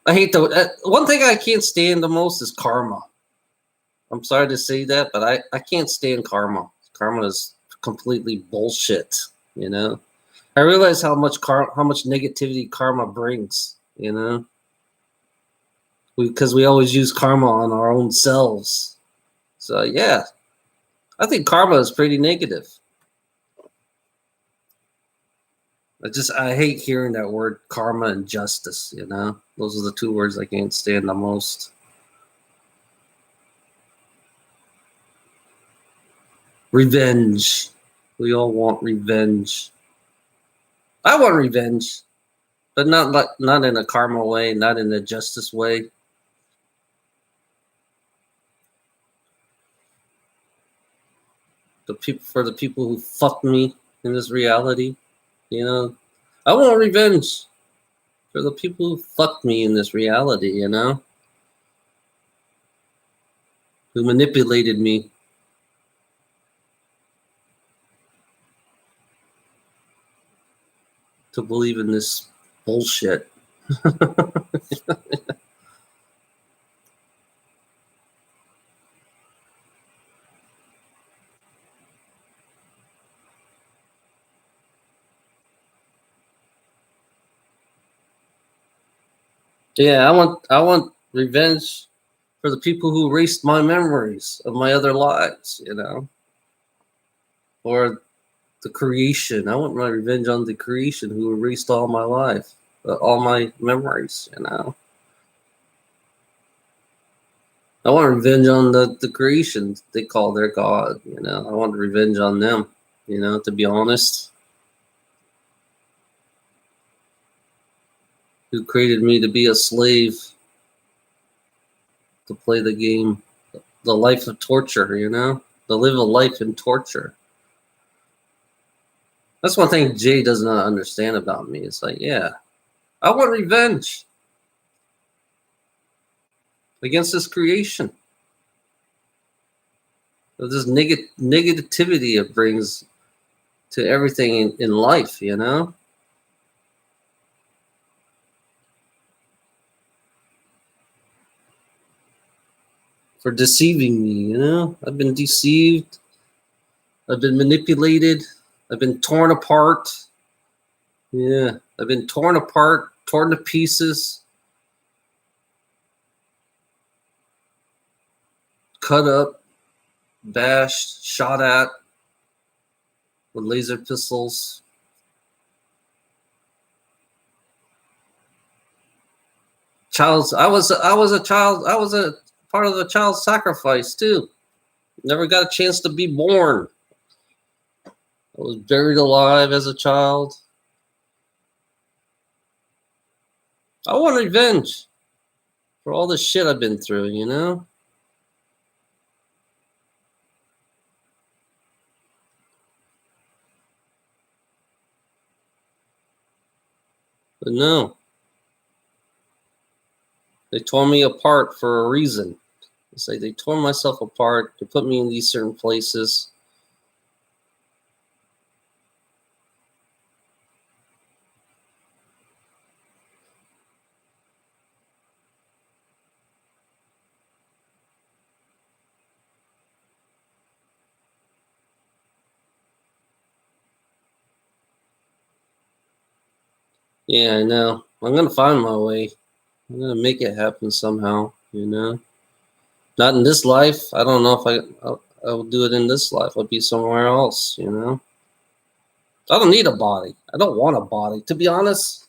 I hate the one thing I can't stand the most is karma. I'm sorry to say that, but I can't stand karma. Karma is completely bullshit. You know, I realize how much how much negativity karma brings. You know, because we always use karma on our own selves. So yeah, I think karma is pretty negative. I hate hearing that word karma and justice. You know, those are the two words I can't stand the most. Revenge. We all want revenge. I want revenge, but not in a karma way, not in a justice way. The people who fucked me in this reality, you know. I want revenge for the people who fucked me in this reality, you know, who manipulated me to believe in this bullshit. Yeah, I want revenge for the people who erased my memories of my other lives, you know, or the creation. I want my revenge on the creation who erased all my life, all my memories, you know. I want revenge on the creation they call their god, you know. I want revenge on them, you know, to be honest. Who created me to be a slave, to play the game, the life of torture, you know? To live a life in torture. That's one thing Jay does not understand about me. It's like, yeah, I want revenge against this creation. Of this negativity it brings to everything in life, you know? For deceiving me, you know? I've been deceived. I've been manipulated. I've been torn apart. Yeah, I've been torn apart, torn to pieces, cut up, bashed, shot at with laser pistols. I was a child. I was a part of the child sacrifice too. Never got a chance to be born. I was buried alive as a child. I want revenge for all the shit I've been through, you know? But no, they tore me apart for a reason. It's like they tore myself apart. They put me in these certain places. Yeah, I know. I'm gonna find my way. I'm gonna make it happen somehow. You know, not in this life. I don't know if I will do it in this life. I'll be somewhere else. You know, I don't need a body. I don't want a body. To be honest,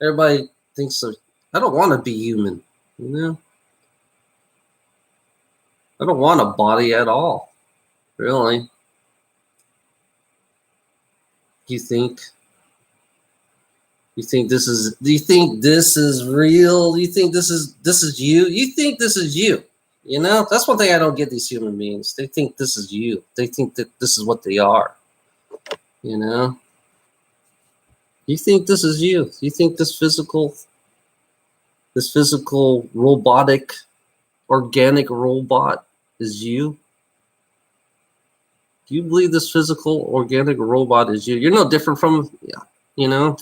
everybody thinks of. I don't want to be human. You know, I don't want a body at all. Really, you think? You think this is? Do you think this is real? You think this is you? You think this is you? You know, that's one thing I don't get these human beings. They think this is you. They think that this is what they are. You know, you think this is you. You think this physical robotic, organic robot is you. Do you believe this physical organic robot is you? You're no different from, yeah, you know,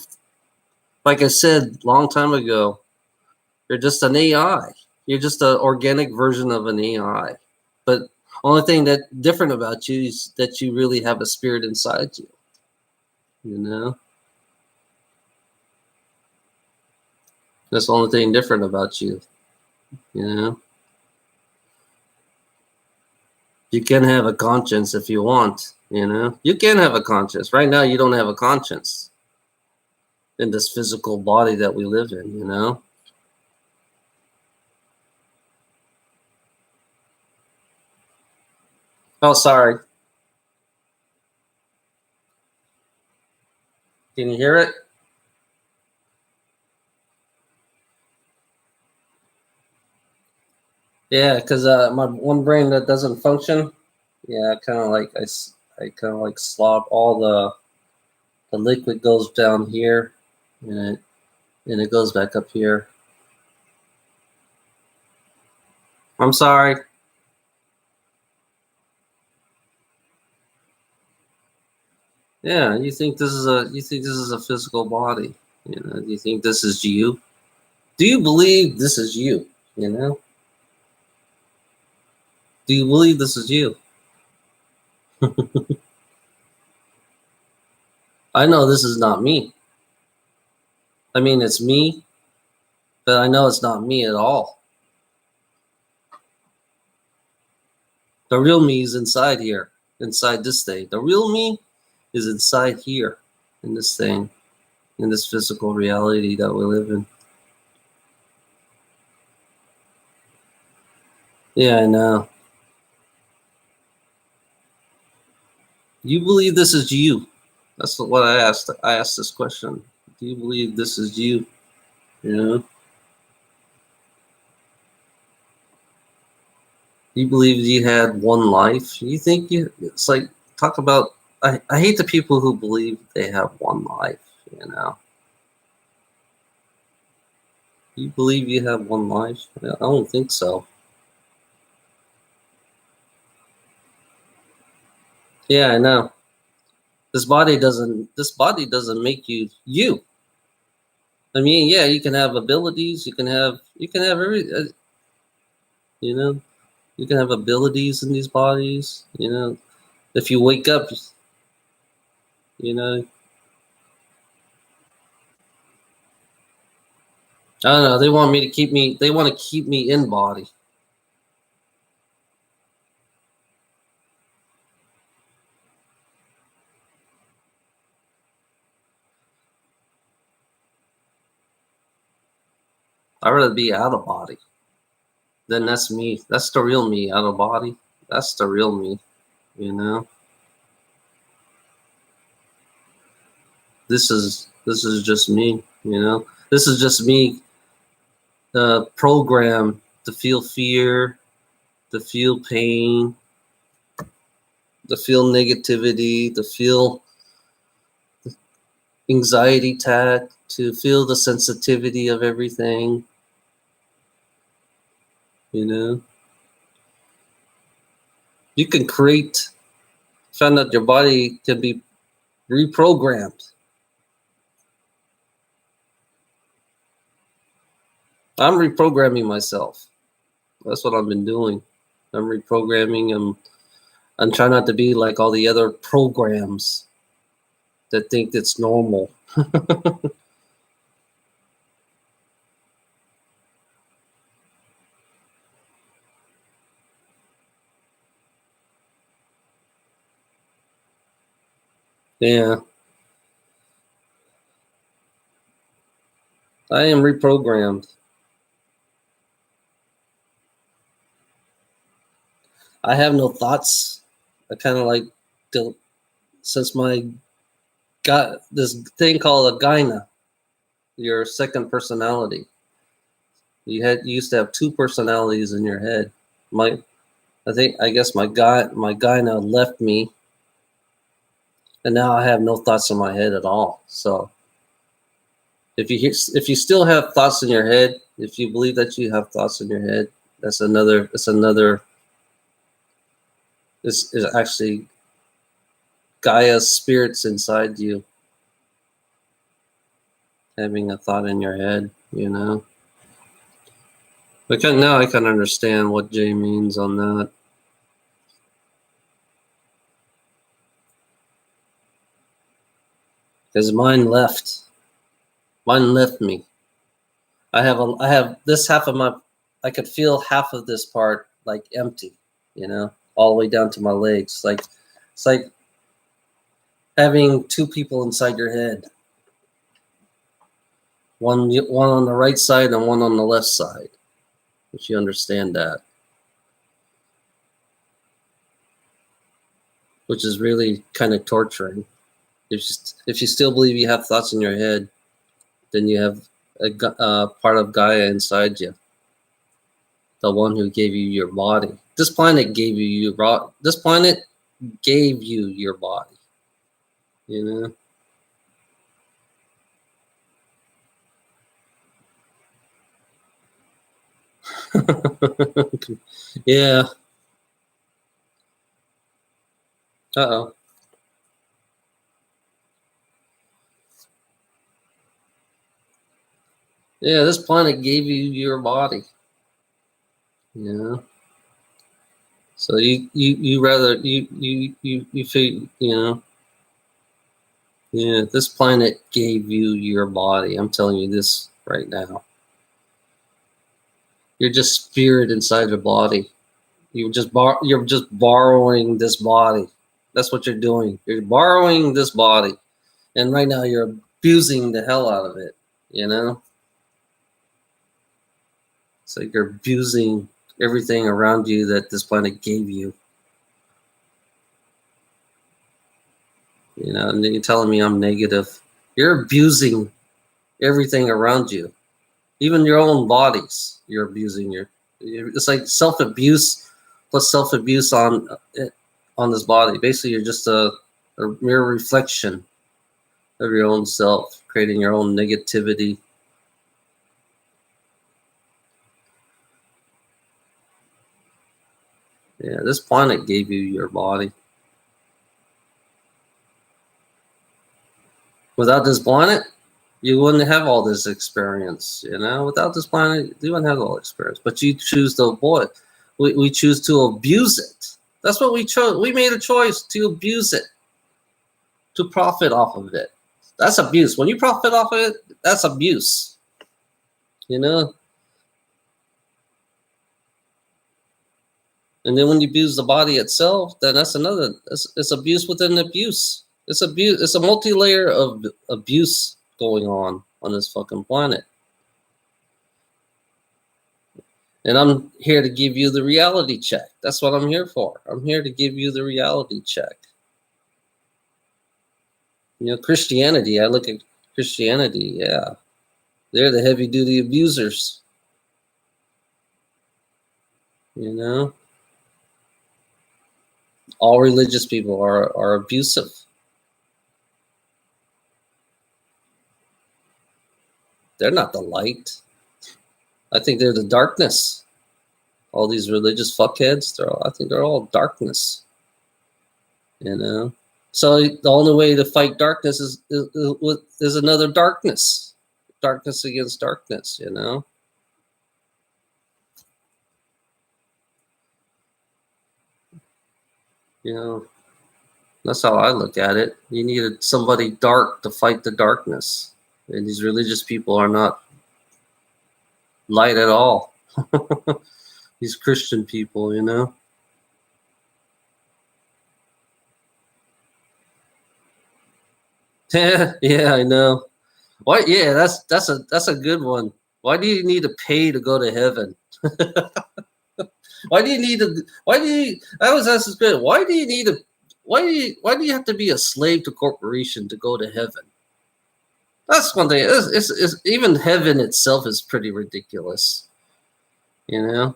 like I said long time ago, you're just an AI. You're just an organic version of an AI. But only thing that different about you is that you really have a spirit inside you. You know, that's the only thing different about you. You know, you can have a conscience if you want. You know, you can have a conscience. Right now, you don't have a conscience in this physical body that we live in. You know. Oh, sorry. Can you hear it? Yeah, because my one brain that doesn't function. Yeah, kind of like I kind of like slop all the liquid goes down here, and it goes back up here. I'm sorry. Yeah, you think this is a physical body. You know, you think this is you? Do you believe this is you? You know? Do you believe this is you? I know this is not me. I mean, it's me, but I know it's not me at all. The real me is inside here, inside this thing. The real me is inside here, in this thing, in this physical reality that we live in. Yeah, I know. You believe this is you? That's what I asked. I asked this question. Do you believe this is you? You know? You believe you had one life? You think you? It's like talk about. I hate the people who believe they have one life. You know. You believe you have one life? I don't think so. Yeah, I know. This body doesn't make you you. I mean, yeah, you can have abilities. You can have every. You know, you can have abilities in these bodies. You know, if you wake up, you know, I don't know. They want me to keep me. They want to keep me in body. I'd rather be out of body. Then that's me. That's the real me. Out of body. That's the real me. You know. This is just me. You know. This is just me. Programmed to feel fear, to feel pain, to feel negativity, to feel anxiety attack, to feel the sensitivity of everything. You know. You can create. Find out your body can be reprogrammed. I'm reprogramming myself. That's what I've been doing. I'm reprogramming. I'm trying not to be like all the other programs that think it's normal. Yeah. I am reprogrammed. I have no thoughts. I kind of like don't, since my got this thing called a gyna, your second personality. You used to have two personalities in your head. I guess my gyna left me, and now I have no thoughts in my head at all. So if you still have thoughts in your head, if you believe that you have thoughts in your head, this is actually Gaia's spirits inside you having a thought in your head, you know. Now I can understand what Jay means on that. Because mine left me. I have this half of my, I could feel half of this part like empty, you know, all the way down to my legs. It's like having two people inside your head. One on the right side and one on the left side. If you understand that, which is really kind of torturing. If you still believe you have thoughts in your head, then you have a part of Gaia inside you, the one who gave you your body. This planet gave you This planet gave you your body. You know. Yeah. Uh-oh. Yeah, this planet gave you your body. You know. So you rather you feel, you know. Yeah, this planet gave you your body. I'm telling you this right now. You're just spirit inside your body. You're just borrowing this body. That's what you're doing. You're borrowing this body, and right now you're abusing the hell out of it. You know, it's like you're abusing everything around you that this planet gave you. You know, and you're telling me I'm negative. You're abusing everything around you, even your own bodies. You're abusing your. It's like self abuse plus self abuse on this body. Basically, you're just a mere reflection of your own self, creating your own negativity. Yeah, this planet gave you your body. Without this planet, you wouldn't have all this experience. You know, without this planet, you wouldn't have all experience. But you choose to avoid. We choose to abuse it. That's what we chose. We made a choice to abuse it, to profit off of it. That's abuse. When you profit off of it, that's abuse. You know, and then when you abuse the body itself, then that's another. It's abuse within abuse. It's abuse. It's a multi-layer of abuse going on this fucking planet. And I'm here to give you the reality check. That's what I'm here for. I'm here to give you the reality check. You know, Christianity. I look at Christianity. Yeah, they're the heavy-duty abusers. You know, all religious people are abusive. They're not the light. I think they're the darkness. All these religious fuckheads, I think they're all darkness. You know, so the only way to fight darkness is another darkness, darkness against darkness. You know, you know that's how I look at it. You needed somebody dark to fight the darkness, and these religious people are not light at all. These Christian people, you know. Yeah, yeah, I know. Why? Yeah, that's a good one. Why do you need to pay to go to heaven? Why do you need to? Why do you? I was asked this question. Why do you need to? Why do you have to be a slave to corporation to go to heaven? That's one thing. Even heaven itself is pretty ridiculous. You know.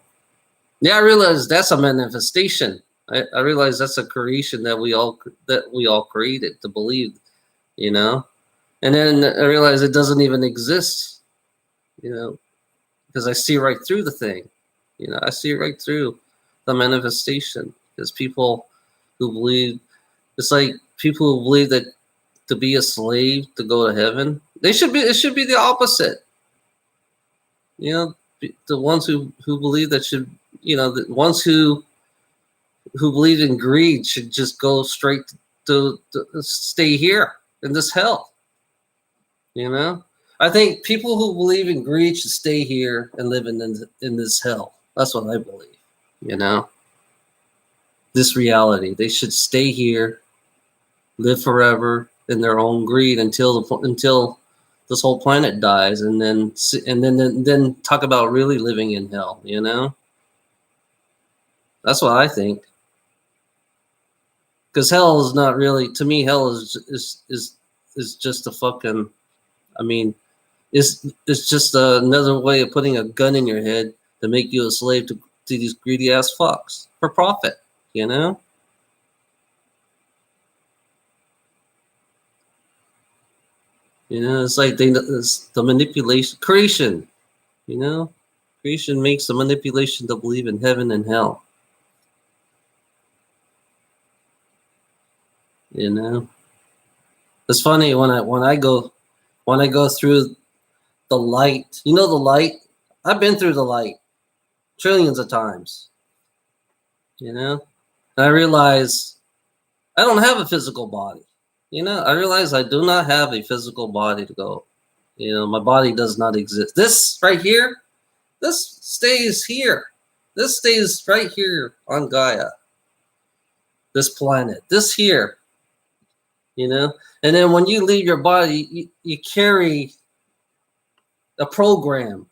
Yeah, I realize that's a manifestation. I realize that's a creation that we all created to believe. You know. And then I realize it doesn't even exist. You know, because I see right through the thing. I see right through the manifestation. Because people who believe it's like people who believe that to be a slave to go to heaven, it should be the opposite. The ones who believe that should the ones who believe in greed should just go straight to stay here in this hell. I think people who believe in greed should stay here and live in this hell. That's what I believe. You know, this reality. They should stay here, live forever in their own greed until this whole planet dies, and then talk about really living in hell. That's what I think. Because hell is not really, to me. Hell is just a fucking. I mean, it's just another way of putting a gun in your head to make you a slave to these greedy ass fucks for profit. You know. It's like it's the manipulation creation. Creation makes the manipulation to believe in heaven and hell. It's funny when I go through the light. The light. I've been through the light trillions of times. And I realize I don't have a physical body. I realize I do not have a physical body to go. My body does not exist. This right here, this stays here. This stays right here on Gaia. This planet. This here. And then when you leave your body, you carry a program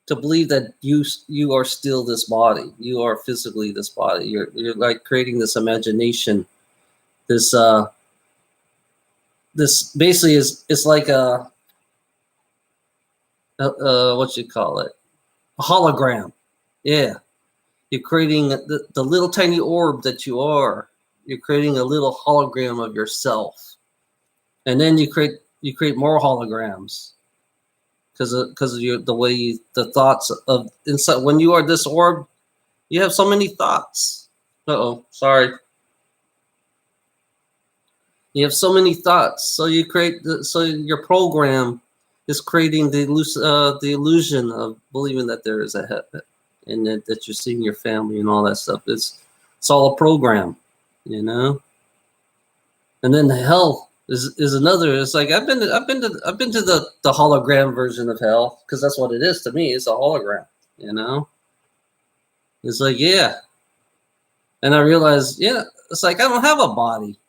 to believe that you are still this body. You are physically this body. You're like creating this imagination. This basically it's like a what you call it, a hologram. Yeah, you're creating the little tiny orb that you are. You're creating a little hologram of yourself, and then you create more holograms because of the thoughts of inside. When you are this orb, you have so many thoughts. Sorry. You have so many thoughts, so you so your program is creating the illusion of believing that there is a heaven and that you're seeing your family and all that stuff. It's all a program, And then the hell is another. It's like I've been to the hologram version of hell, because that's what it is to me. It's a hologram, It's like, yeah, and I realized, yeah, it's like I don't have a body.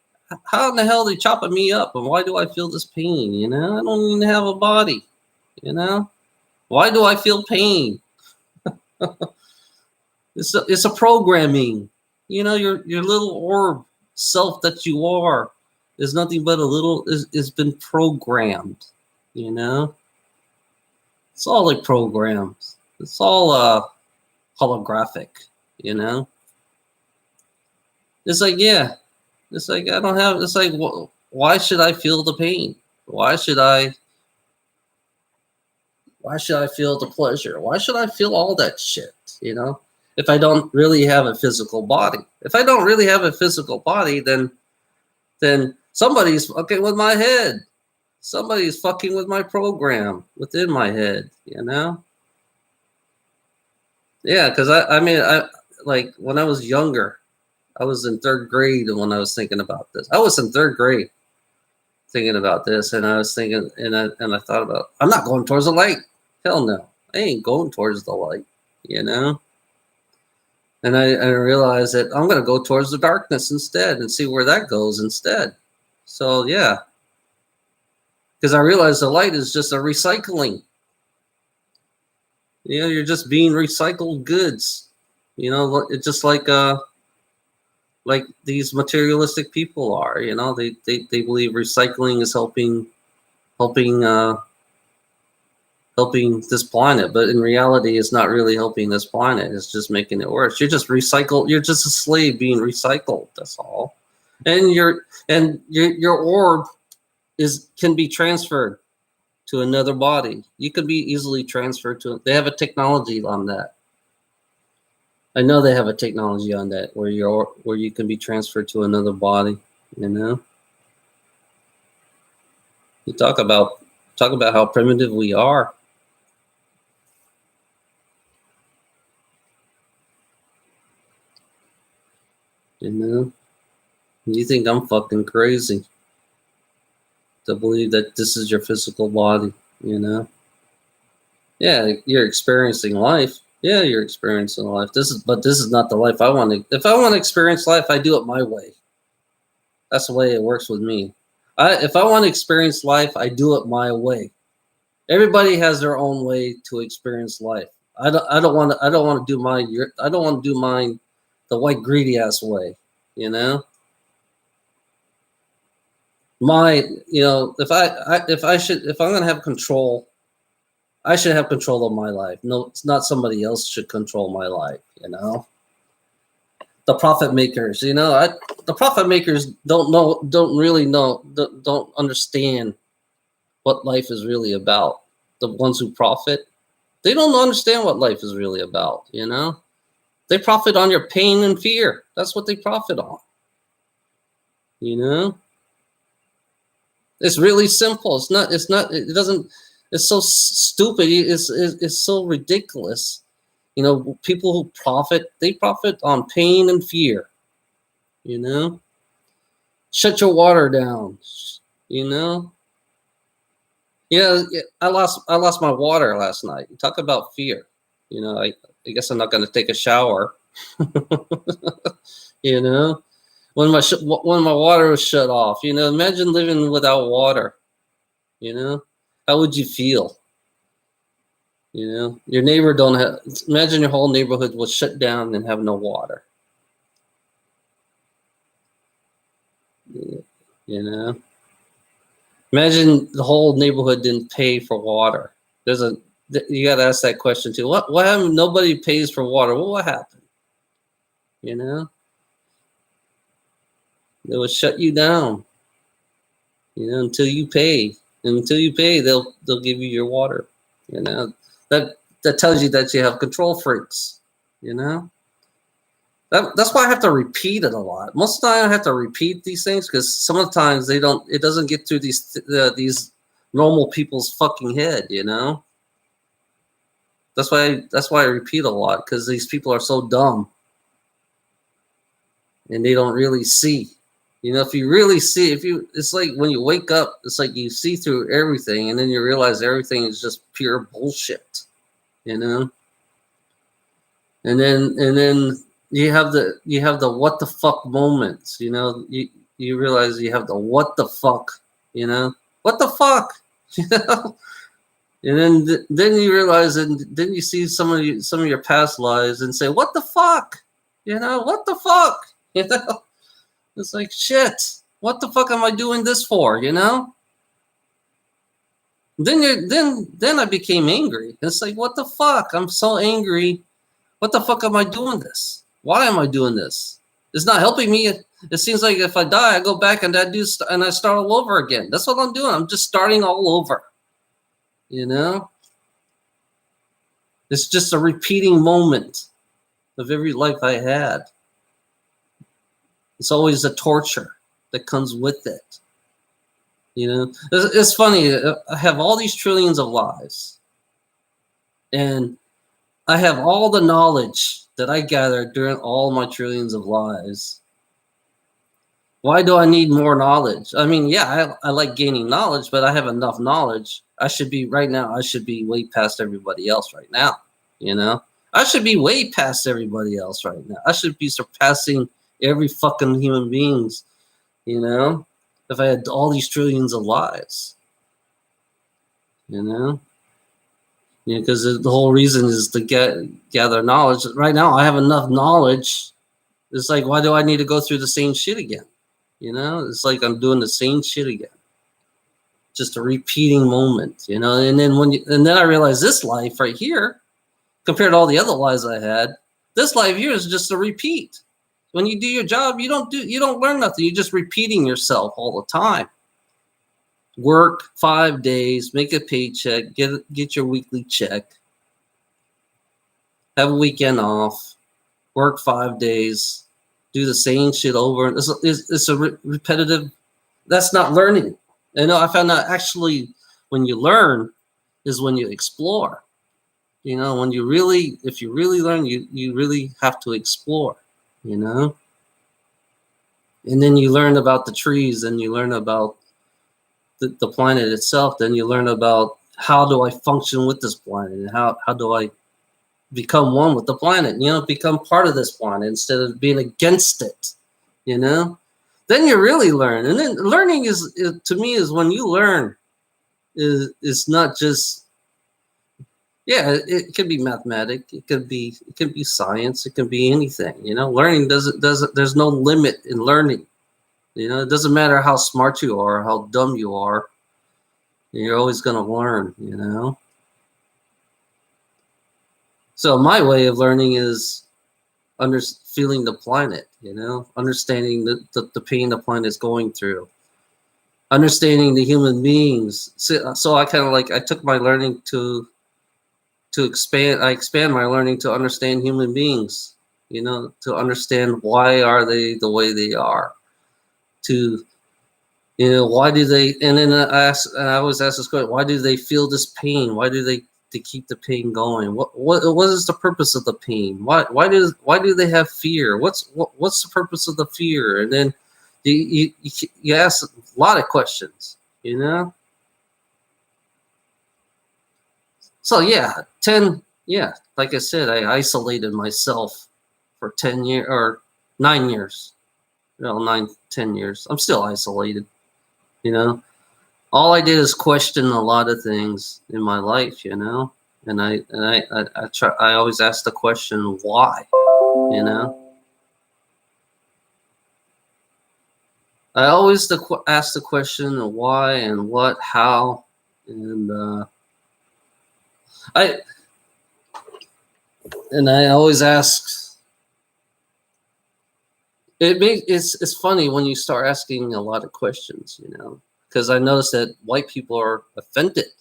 How in the hell are they chopping me up, and why do I feel this pain? I don't even have a body. Why do I feel pain? It's a programming. Your little orb self that you are is nothing but is been programmed. It's all like programs. It's all holographic. It's like, yeah. It's like I don't have. It's like, why should I feel the pain? Why should I feel the pleasure? Why should I feel all that shit? If I don't really have a physical body. If I don't really have a physical body, then somebody's fucking with my head. Somebody's fucking with my program within my head. Yeah, because I mean, like when I was younger. I was in third grade when I was thinking about this. I was in third grade thinking about this, and I was thinking, and I thought about, I'm not going towards the light. Hell no, I ain't going towards the light. And I realized that I'm going to go towards the darkness instead and see where that goes instead. So yeah, Because I realized the light is just a recycling. You know, you're just being recycled goods. You know, it's just like these materialistic people are. You know, they believe recycling is helping helping this planet, but in reality, it's not really helping this planet. It's just making it worse. You're just recycled. You're just a slave being recycled. That's all. And your orb can be transferred to another body. You could be easily transferred to it. They have a technology on that. I know they have a technology on that where you can be transferred to another body. You know. You talk about how primitive we are. You know. You think I'm fucking crazy to believe that this is your physical body, you know? Yeah, you're experiencing life. Yeah, you're experiencing life. But this is not the life I want to. If I want to experience life, I do it my way. That's the way it works with me. If I want to experience life, I do it my way. Everybody has their own way to experience life. I don't want to do mine the white greedy ass way, you know? If I'm gonna have control, I should have control of my life. No, it's not somebody else should control my life. You know, the profit makers. The profit makers don't really know, don't understand what life is really about. The ones who profit, they don't understand what life is really about. You know, they profit on your pain and fear. That's what they profit on. You know. It's really simple. It's not. It doesn't. It's so stupid. It's so ridiculous. You know, people who profit, they profit on pain and fear. You know, shut your water down. You know. Yeah, I lost my water last night. Talk about fear. You know, I guess I'm not going to take a shower. You know. When my water was shut off, you know, imagine living without water. You know, how would you feel? You know, your neighbor don't have. Imagine your whole neighborhood was shut down and have no water. You know, imagine the whole neighborhood didn't pay for water. You got to ask that question too. What happened? Nobody pays for water. Well, what happened? You know, they would shut you down. You know, until you pay. And until you pay, they'll give you your water. You know, that tells you that you have control freaks. You know, that's why I have to repeat it a lot. Most of the time, I have to repeat these things because some of the times it doesn't get through these normal people's fucking head. You know, that's why I repeat a lot because these people are so dumb and they don't really see. You know, if you really see, it's like when you wake up, it's like you see through everything, and then you realize everything is just pure bullshit. You know, and then you have the what the fuck moments. You know, you realize you have the what the fuck. You know, what the fuck. You know, and then you realize, and then you see some of your past lives and say, what the fuck. You know, what the fuck. You know. It's like, shit, what the fuck am I doing this for, you know? Then I became angry. It's like, what the fuck? I'm so angry. What the fuck am I doing this? Why am I doing this? It's not helping me. It seems like if I die, I go back and I start all over again. That's what I'm doing. I'm just starting all over. You know? It's just a repeating moment of every life I had. It's always a torture that comes with it. You know, it's funny. I have all these trillions of lives, and I have all the knowledge that I gathered during all my trillions of lives. Why do I need more knowledge? I mean, yeah, I like gaining knowledge, but I have enough knowledge. I should be way past everybody else right now. You know, I should be way past everybody else right now. I should be surpassing every fucking human beings, you know, if I had all these trillions of lives. you know? Yeah, because the whole reason is to gather knowledge. Right now, I have enough knowledge. It's like, why do I need to go through the same shit again? You know, it's like I'm doing the same shit again. Just a repeating moment, you know. And then and then I realized this life right here, compared to all the other lives I had, this life here is just a repeat. When you do your job, you don't learn nothing. You're just repeating yourself all the time. Work 5 days, make a paycheck, get your weekly check, have a weekend off, work 5 days, do the same shit over. It's a repetitive. That's not learning. You know, I found out actually when you learn is when you explore. You know, if you really learn, you really have to explore. You know, and then you learn about the trees, and you learn about the planet itself. Then you learn about how do I function with this planet, and how do I become one with the planet, you know, become part of this planet instead of being against it, you know. Then you really learn. And then learning is to me is when you learn is not just, yeah, it could be mathematics, it can be science, it can be anything, you know. Learning doesn't there's no limit in learning, you know. It doesn't matter how smart you are, how dumb you are, you're always going to learn, you know. So my way of learning is feeling the planet, you know, understanding the pain the planet is going through, understanding the human beings. So I kind of like, I took my learning to expand. I expand my learning to understand human beings, you know, to understand why are they the way they are, to, you know, why do they, and then I always ask this question, why do they feel this pain? Why do they keep the pain going? What is the purpose of the pain? Why do they have fear? What's the purpose of the fear? And then you ask a lot of questions, you know. So yeah, like I said, I isolated myself for 10 years or 9 years. Well, 9, 10 years. I'm still isolated, you know. All I did is question a lot of things in my life, you know. And I always ask the question why, you know. I always ask the question why and what, how, and I I always ask. It's funny when you start asking a lot of questions, you know, because I notice that white people are offended,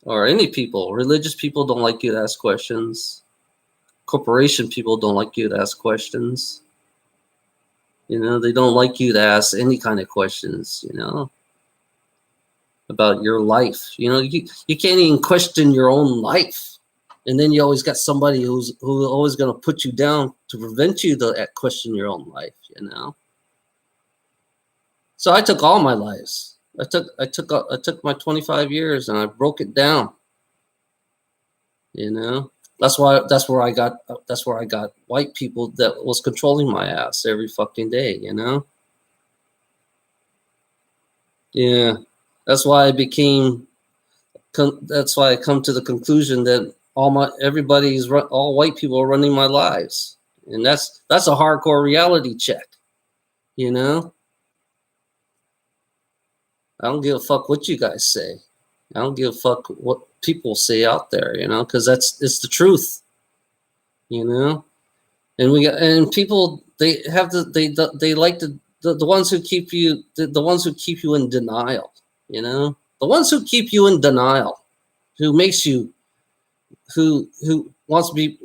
or any people, religious people don't like you to ask questions. Corporation people don't like you to ask questions. You know, they don't like you to ask any kind of questions, you know, about your life. You know, you can't even question your own life. And then you always got somebody who's always going to put you down to prevent you to question your own life, you know. So I took all my lives. I took my 25 years and I broke it down, you know. That's where I got white people that was controlling my ass every fucking day, you know. Yeah. That's why I became that's why I come to the conclusion that all white people are running my lives, and that's a hardcore reality check. You know, I don't give a fuck what you guys say. I don't give a fuck what people say out there. You know, because it's the truth. You know, and people they like the ones who keep you the ones who keep you in denial. You know, the ones who keep you in denial, who makes you who wants to be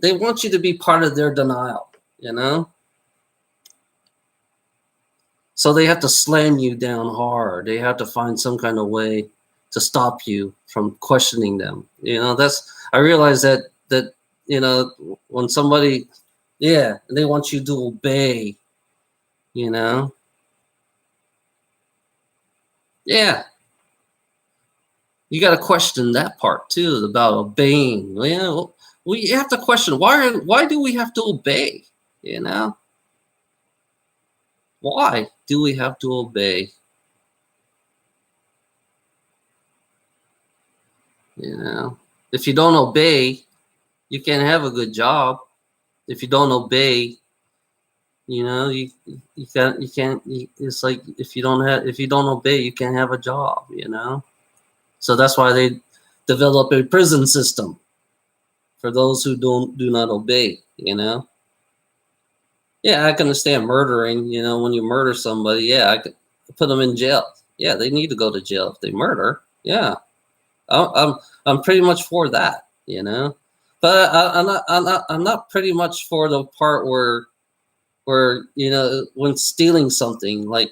they want you to be part of their denial, you know. So they have to slam you down hard. They have to find some kind of way to stop you from questioning them, you know. That's I realize that you know, when somebody, yeah, they want you to obey, you know. Yeah, you got to question that part too about obeying. Yeah, well, we have to question why do we have to obey, you know. Why do we have to obey? You know, if you don't obey, you can't have a good job. If you don't obey, you know, it's like if you don't obey, you can't have a job, you know. So that's why they develop a prison system for those who do not obey, you know. Yeah, I can understand murdering, you know, when you murder somebody, yeah, I could put them in jail. Yeah, they need to go to jail if they murder. Yeah. I'm pretty much for that, you know. But I'm not pretty much for the part where you know, when stealing something like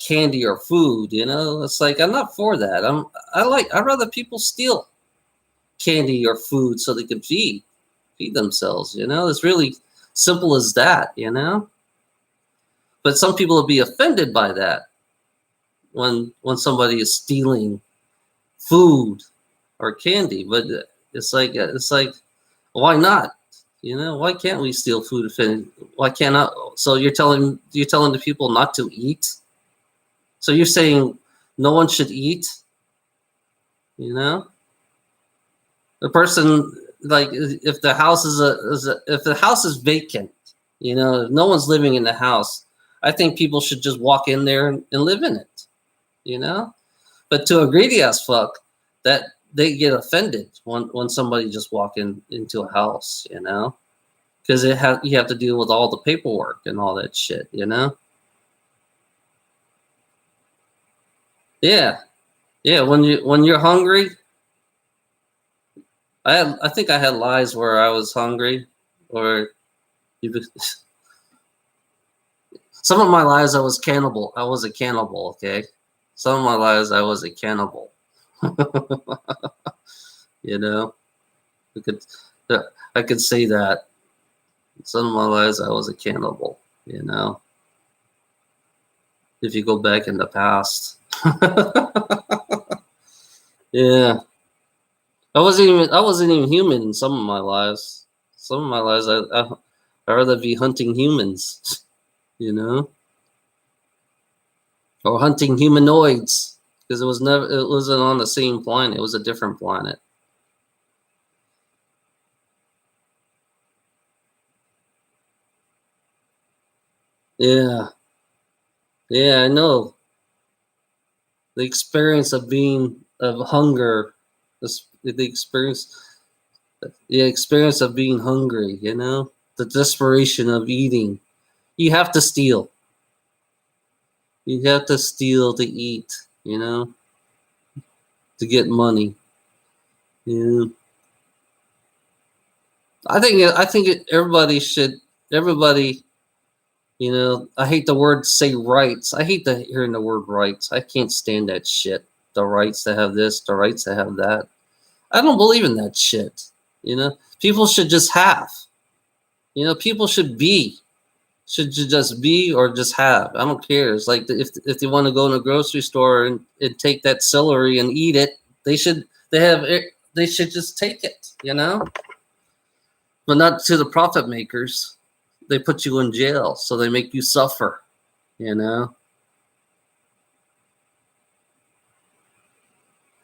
candy or food, you know, it's like I'm not for that. I'd rather people steal candy or food so they can feed themselves, you know. It's really simple as that, you know. But some people will be offended by that when somebody is stealing food or candy. But it's like why not? You know, why can't we steal food? Why can't I? So you're telling the people not to eat? So you're saying no one should eat? You know, the person, like, if the house if the house is vacant, you know, if no one's living in the house, I think people should just walk in there and live in it. You know, but to a greedy ass fuck, that they get offended when somebody just walk into a house. You know, because you have to deal with all the paperwork and all that shit. You know. Yeah, yeah. When you're hungry, I think I had lies where I was hungry, or some of my lies I was cannibal. I was a cannibal. Okay, some of my lies I was a cannibal. You know, I could I could say that some of my lies I was a cannibal. You know, if you go back in the past. Yeah, I wasn't even human in some of my lives. Some of my lives I'd rather be hunting humans. You know, or hunting humanoids, because it wasn't on the same planet. It was a different planet. Yeah, yeah, I know. The experience of hunger, the experience of being hungry. You know, the desperation of eating. You have to steal. You have to steal to eat. You know, to get money. Yeah, everybody. You know, I hate the word say rights. I hate hearing the word rights. I can't stand that shit. The rights to have this, the rights to have that. I don't believe in that shit. You know, people should just have. You know, people should just be or just have. I don't care. It's like if they want to go in a grocery store and take that celery and eat it, they should just take it. You know, but not to the profit makers. They put you in jail, so they make you suffer. You know.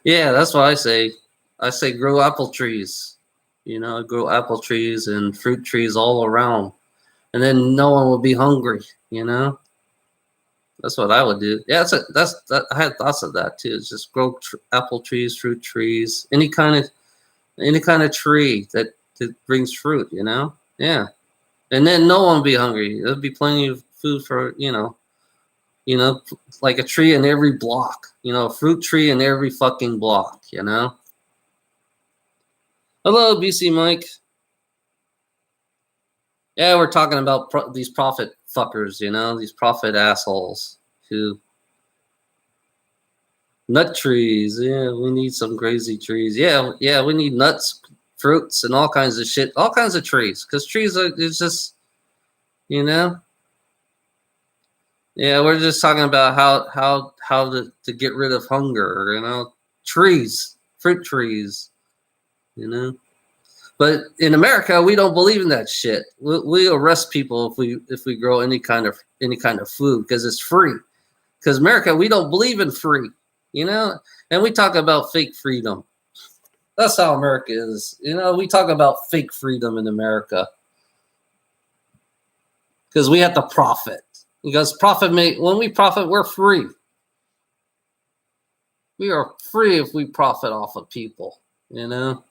Yeah, that's what I say. I say grow apple trees. You know, grow apple trees and fruit trees all around, and then no one will be hungry. You know, that's what I would do. Yeah, I had thoughts of that too. It's just grow apple trees, fruit trees, any kind of tree that brings fruit. You know, yeah, and then no one will be hungry. There'll be plenty of food for like a tree in every block. You know, a fruit tree in every fucking block. You know. Hello, BC Mike. Yeah, we're talking about these profit fuckers, you know, these profit assholes who nut trees. Yeah, we need some crazy trees. Yeah, yeah, we need nuts, fruits, and all kinds of shit, all kinds of trees, because trees are it's just you know. Yeah, we're just talking about how to get rid of hunger, you know, trees, fruit trees, you know. But in America, we don't believe in that shit. We arrest people if we grow any kind of food because it's free. Because America, we don't believe in free, you know. And we talk about fake freedom. That's how America is. You know, we talk about fake freedom in America because we have to profit. Because when we profit, we're free. We are free if we profit off of people. You know,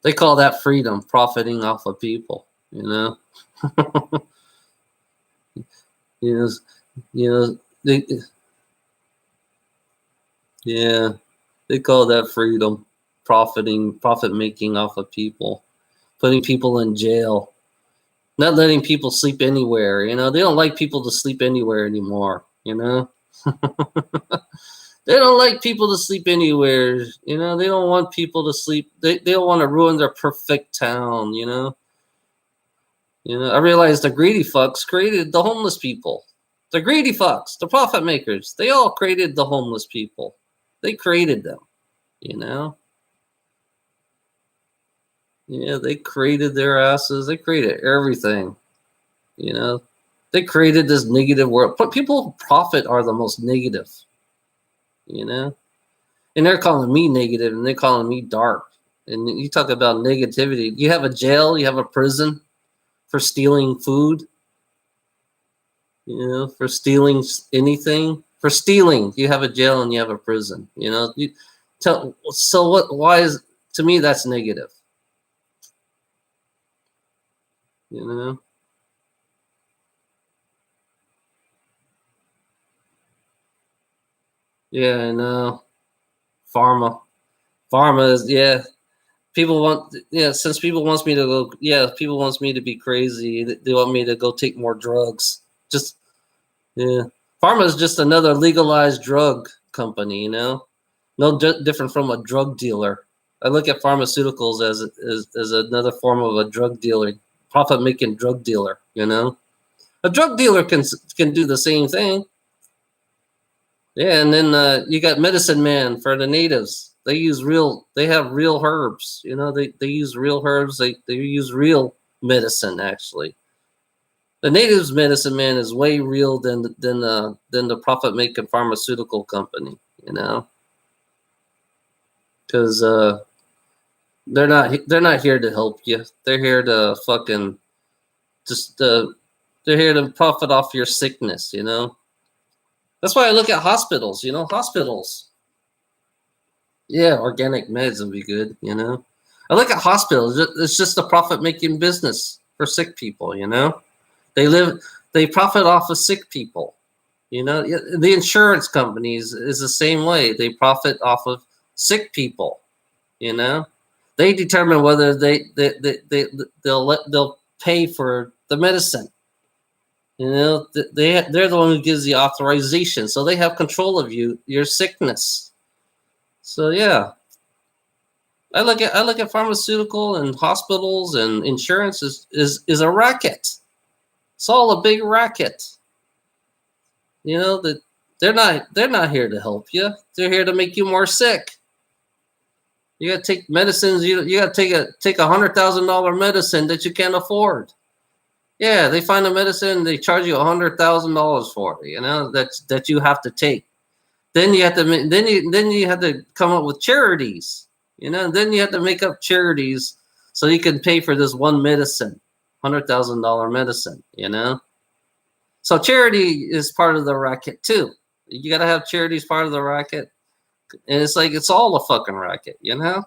they call that freedom, profiting off of people. You know, you know, you know, yeah, they call that freedom, profit making off of people, putting people in jail, not letting people sleep anywhere. You know, they don't like people to sleep anywhere anymore. You know, they don't like people to sleep anywhere. You know, they don't want people to sleep. They don't want to ruin their perfect town. You know, I realized the greedy fucks created the homeless people. The greedy fucks, the profit makers, they all created the homeless people. They created them, you know? Yeah, they created their asses. They created everything, you know? They created this negative world. But people who profit are the most negative, you know? And they're calling me negative and they're calling me dark. And you talk about negativity. You have a jail, you have a prison for stealing food, you know, for stealing anything. For stealing, you have a jail and you have a prison, you know? So what? Why is, to me, that's negative, you know? Yeah, I know. Pharma. Pharma is, yeah. People want, yeah, since people wants me to go, yeah, people wants me to be crazy. They want me to go take more drugs. Just, yeah. Pharma is just another legalized drug company, you know? No different from a drug dealer. I look at pharmaceuticals as another form of a drug dealer, profit making drug dealer, you know? A drug dealer can do the same thing. Yeah, and then you got medicine man for the natives. They have real herbs. You know, they use real herbs. They use real medicine actually. The natives medicine man is way real than the profit making pharmaceutical company. You know, because they're not here to help you. They're here to fucking just they're here to profit off your sickness. You know, that's why I look at hospitals. You know, hospitals. Yeah, organic meds would be good, you know. I look at hospitals. It's just a profit-making business for sick people, you know. They profit off of sick people, you know. The insurance companies is the same way. They profit off of sick people, you know. They determine whether they'll pay for the medicine. You know, they're the one who gives the authorization, so they have control of your sickness. So yeah, I look at pharmaceutical and hospitals and insurance is a racket. It's all a big racket. You know that they're not here to help you. They're here to make you more sick. You got to take medicines. You got to take $100,000 medicine that you can't afford. Yeah, they find a medicine. They charge you $100,000 for it. You know that you have to take. Then you have to then you have to come up with charities. You know, then you have to make up charities so you can pay for this one medicine, $100,000 medicine. You know, so charity is part of the racket too. You got to have charities part of the racket, and it's like it's all a fucking racket. You know?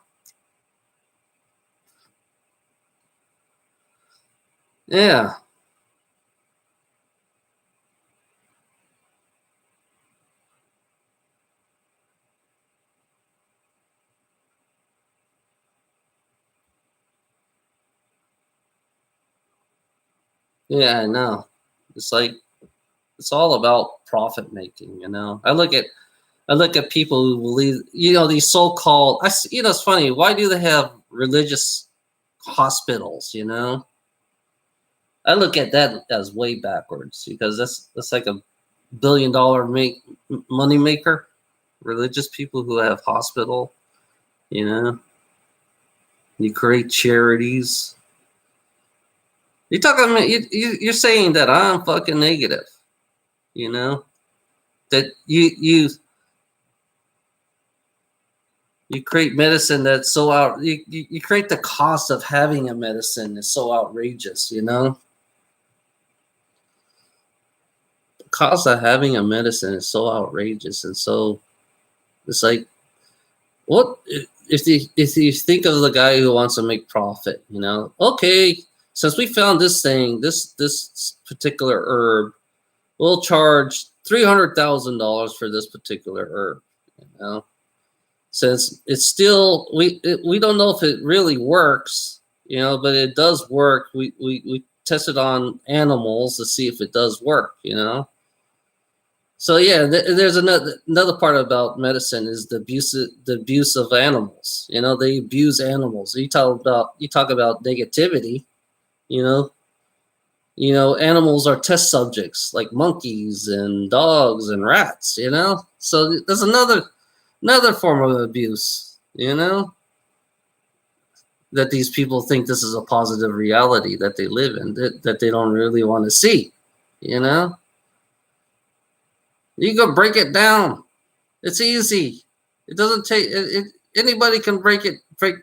Yeah, yeah, I know. It's like it's all about profit making. You know, I look at people who believe, you know, these so-called. You know, it's funny. Why do they have religious hospitals? You know, I look at that as way backwards because that's like a $1 billion money maker. Religious people who have hospital. You know, you create charities. You're saying that I'm fucking negative. You know that you You create medicine that's so out. You create the cost of having a medicine is so outrageous. You know, the cost of having a medicine is so outrageous, and so it's like, what if you think of the guy who wants to make profit? You know, okay, since we found this thing, this particular herb, we'll charge $300,000 for this particular herb. You know, since it's still we don't know if it really works, you know, but it does work. We tested on animals to see if it does work, you know. So yeah, there's another part about medicine is the abuse of animals. You know, they abuse animals. You talk about negativity, you know. You know, animals are test subjects like monkeys and dogs and rats, you know. So there's another form of abuse, you know, that these people think this is a positive reality that they live in, that they don't really want to see, you know. You can break it down. It's easy. It doesn't take anybody can break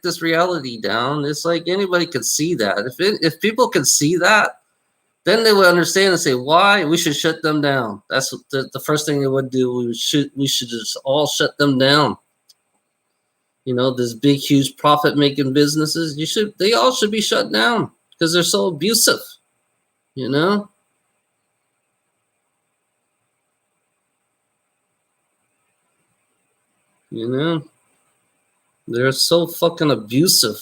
this reality down. It's like anybody can see that. If people can see that, then they would understand and say why we should shut them down. That's the first thing they would do. We should just all shut them down. You know, this big, huge profit-making businesses, they all should be shut down because they're so abusive. You know, they're so fucking abusive.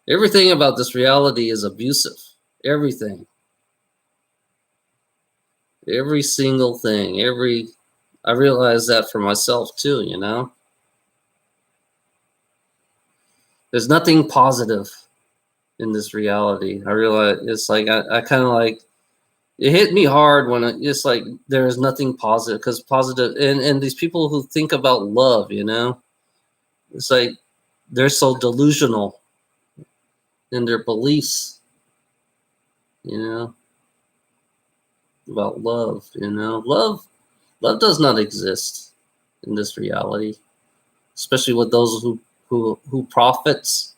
Everything about this reality is abusive. Everything, every single thing, I realize that for myself too. You know, there's nothing positive in this reality. I realize it's like I kind of like it hit me hard when it's like there is nothing positive because positive and these people who think about love, you know, it's like they're so delusional in their beliefs, you know, about love. You know, love does not exist in this reality, especially with those who profits.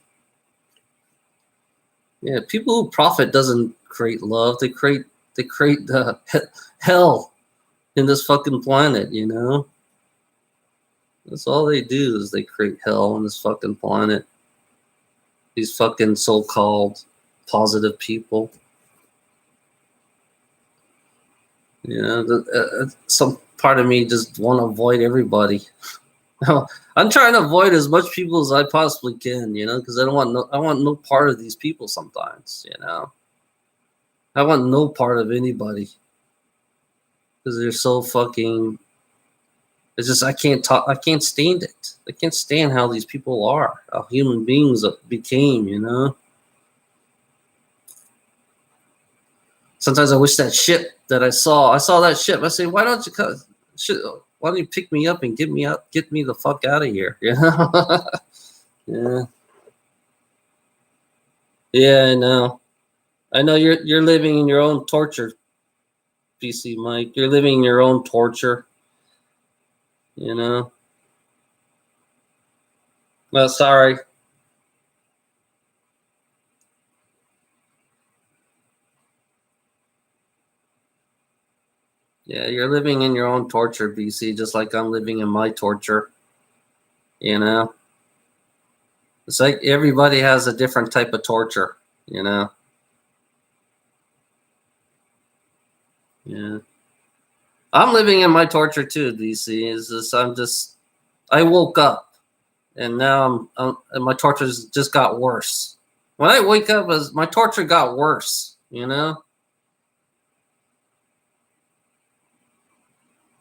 Yeah, people who profit doesn't create love. They create hell in this fucking planet, you know? That's all they do is they create hell on this fucking planet. These fucking so-called positive people. You know, some part of me just want to avoid everybody. I'm trying to avoid as much people as I possibly can, you know, because I want no part of these people sometimes, you know. I want no part of anybody because they're so fucking. It's just I can't stand it. I can't stand how these people are, how human beings became. You know. Sometimes I wish that shit that I saw that ship. I say, why don't you pick me up and get me the fuck out of here? You know. Yeah. Yeah, I know. I know you're living in your own torture, PC Mike. You're living in your own torture. You know. Well, sorry. Yeah, you're living in your own torture, BC, just like I'm living in my torture. You know? It's like everybody has a different type of torture, you know? Yeah. I'm living in my torture too, BC. Is this I woke up and now and my torture's just got worse. When I wake up, my torture got worse, you know?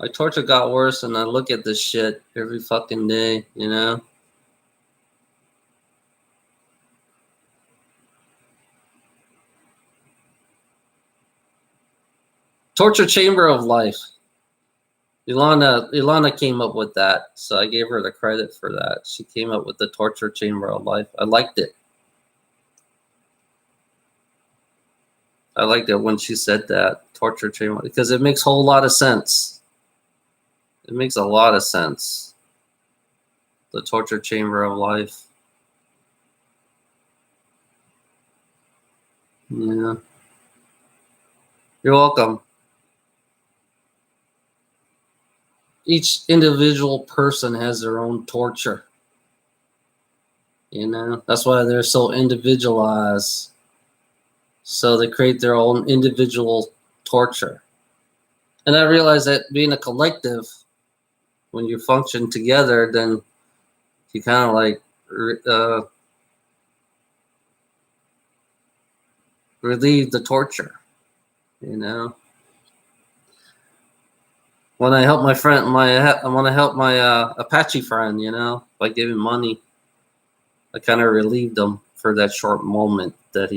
My torture got worse and I look at this shit every fucking day, you know? Torture chamber of life. Ilana came up with that, so I gave her the credit for that. She came up with the torture chamber of life. I liked it. I liked it when she said that, torture chamber, because it makes a whole lot of sense. It makes a lot of sense. The torture chamber of life. Yeah. You're welcome. Each individual person has their own torture. You know, that's why they're so individualized. So they create their own individual torture. And I realize that being a collective, when you function together, then you kind of like relieve the torture. You know, when I help my friend, I want to help my Apache friend. You know, by giving money, I kind of relieved him for that short moment that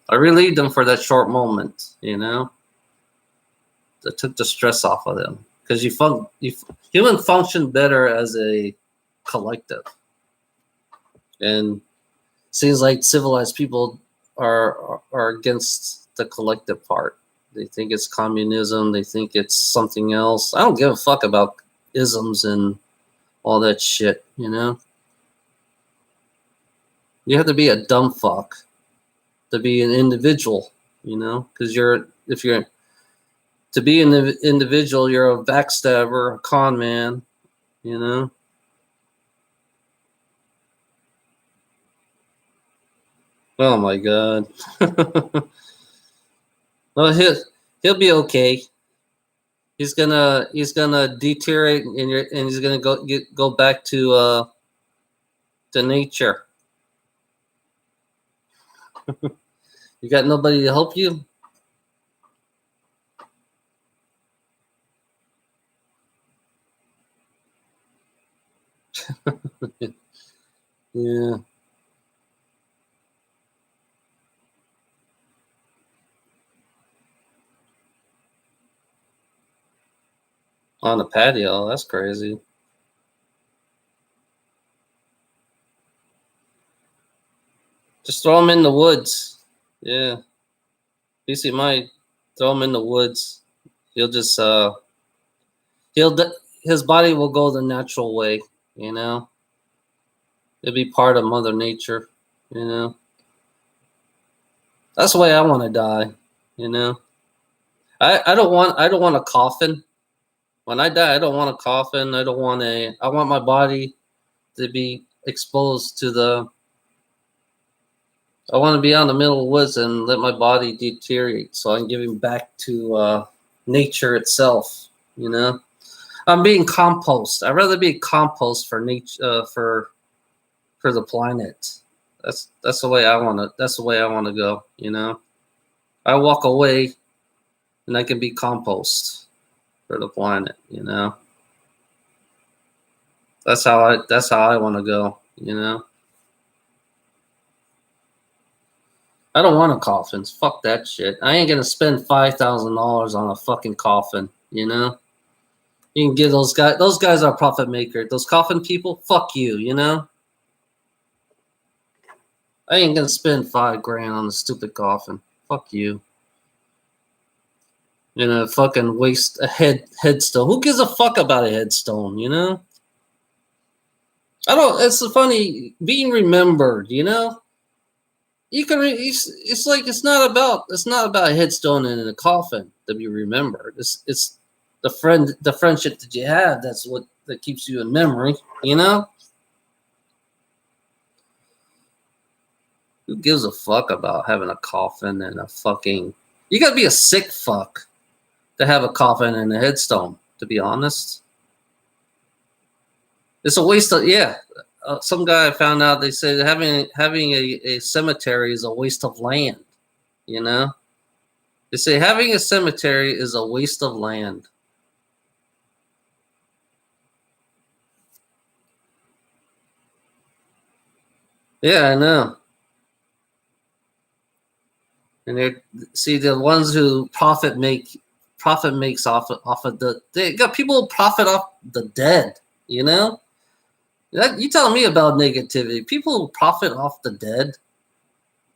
I relieved him for that short moment. You know, that took the stress off of them because human function better as a collective, and seems like civilized people are against the collective part. They think it's communism. They think it's something else. I don't give a fuck about isms and all that shit. You know, you have to be a dumb fuck to be an individual. You know, because if you're to be an individual, you're a backstabber, a con man. You know. Oh my god. Well, he'll be okay. He's gonna deteriorate, and he's gonna go back to nature. You got nobody to help you. Yeah. On the patio. That's crazy. Just throw him in the woods. Yeah. PC might throw him in the woods. He'll just he'll his body will go the natural way. You know, it'll be part of Mother Nature. You know, that's the way I want to die. You know, I don't want a coffin. When I die, I don't want a coffin. I want my body to be exposed to I want to be out in the middle of the woods and let my body deteriorate so I can give him back to nature itself. You know, I'm being compost. I'd rather be compost for nature, for the planet. That's the way I want to. That's the way I want to go. You know, I walk away, and I can be compost for the planet. You know, that's how I want to go. You know. I don't want a coffin. Fuck that shit. I ain't gonna spend $5,000 on a fucking coffin. You know, you can give those guys. Those guys are profit maker. Those coffin people. Fuck you. You know, I ain't gonna spend $5,000 on a stupid coffin. Fuck you. You know, fucking waste a headstone. Who gives a fuck about a headstone? You know, I don't. It's funny being remembered. You know, you can. It's like it's not about a headstone and a coffin to be remembered. It's the friendship that you have. That's what that keeps you in memory. You know, who gives a fuck about having a coffin and a fucking? You gotta be a sick fuck to have a coffin and a headstone. To be honest, it's a waste of some guy found out. They said having a cemetery is a waste of land. You know, they say having a cemetery is a waste of land. Yeah, I know. And they see the ones who profit makes off of they got people who profit off the dead. You know, you telling me about negativity? People who profit off the dead.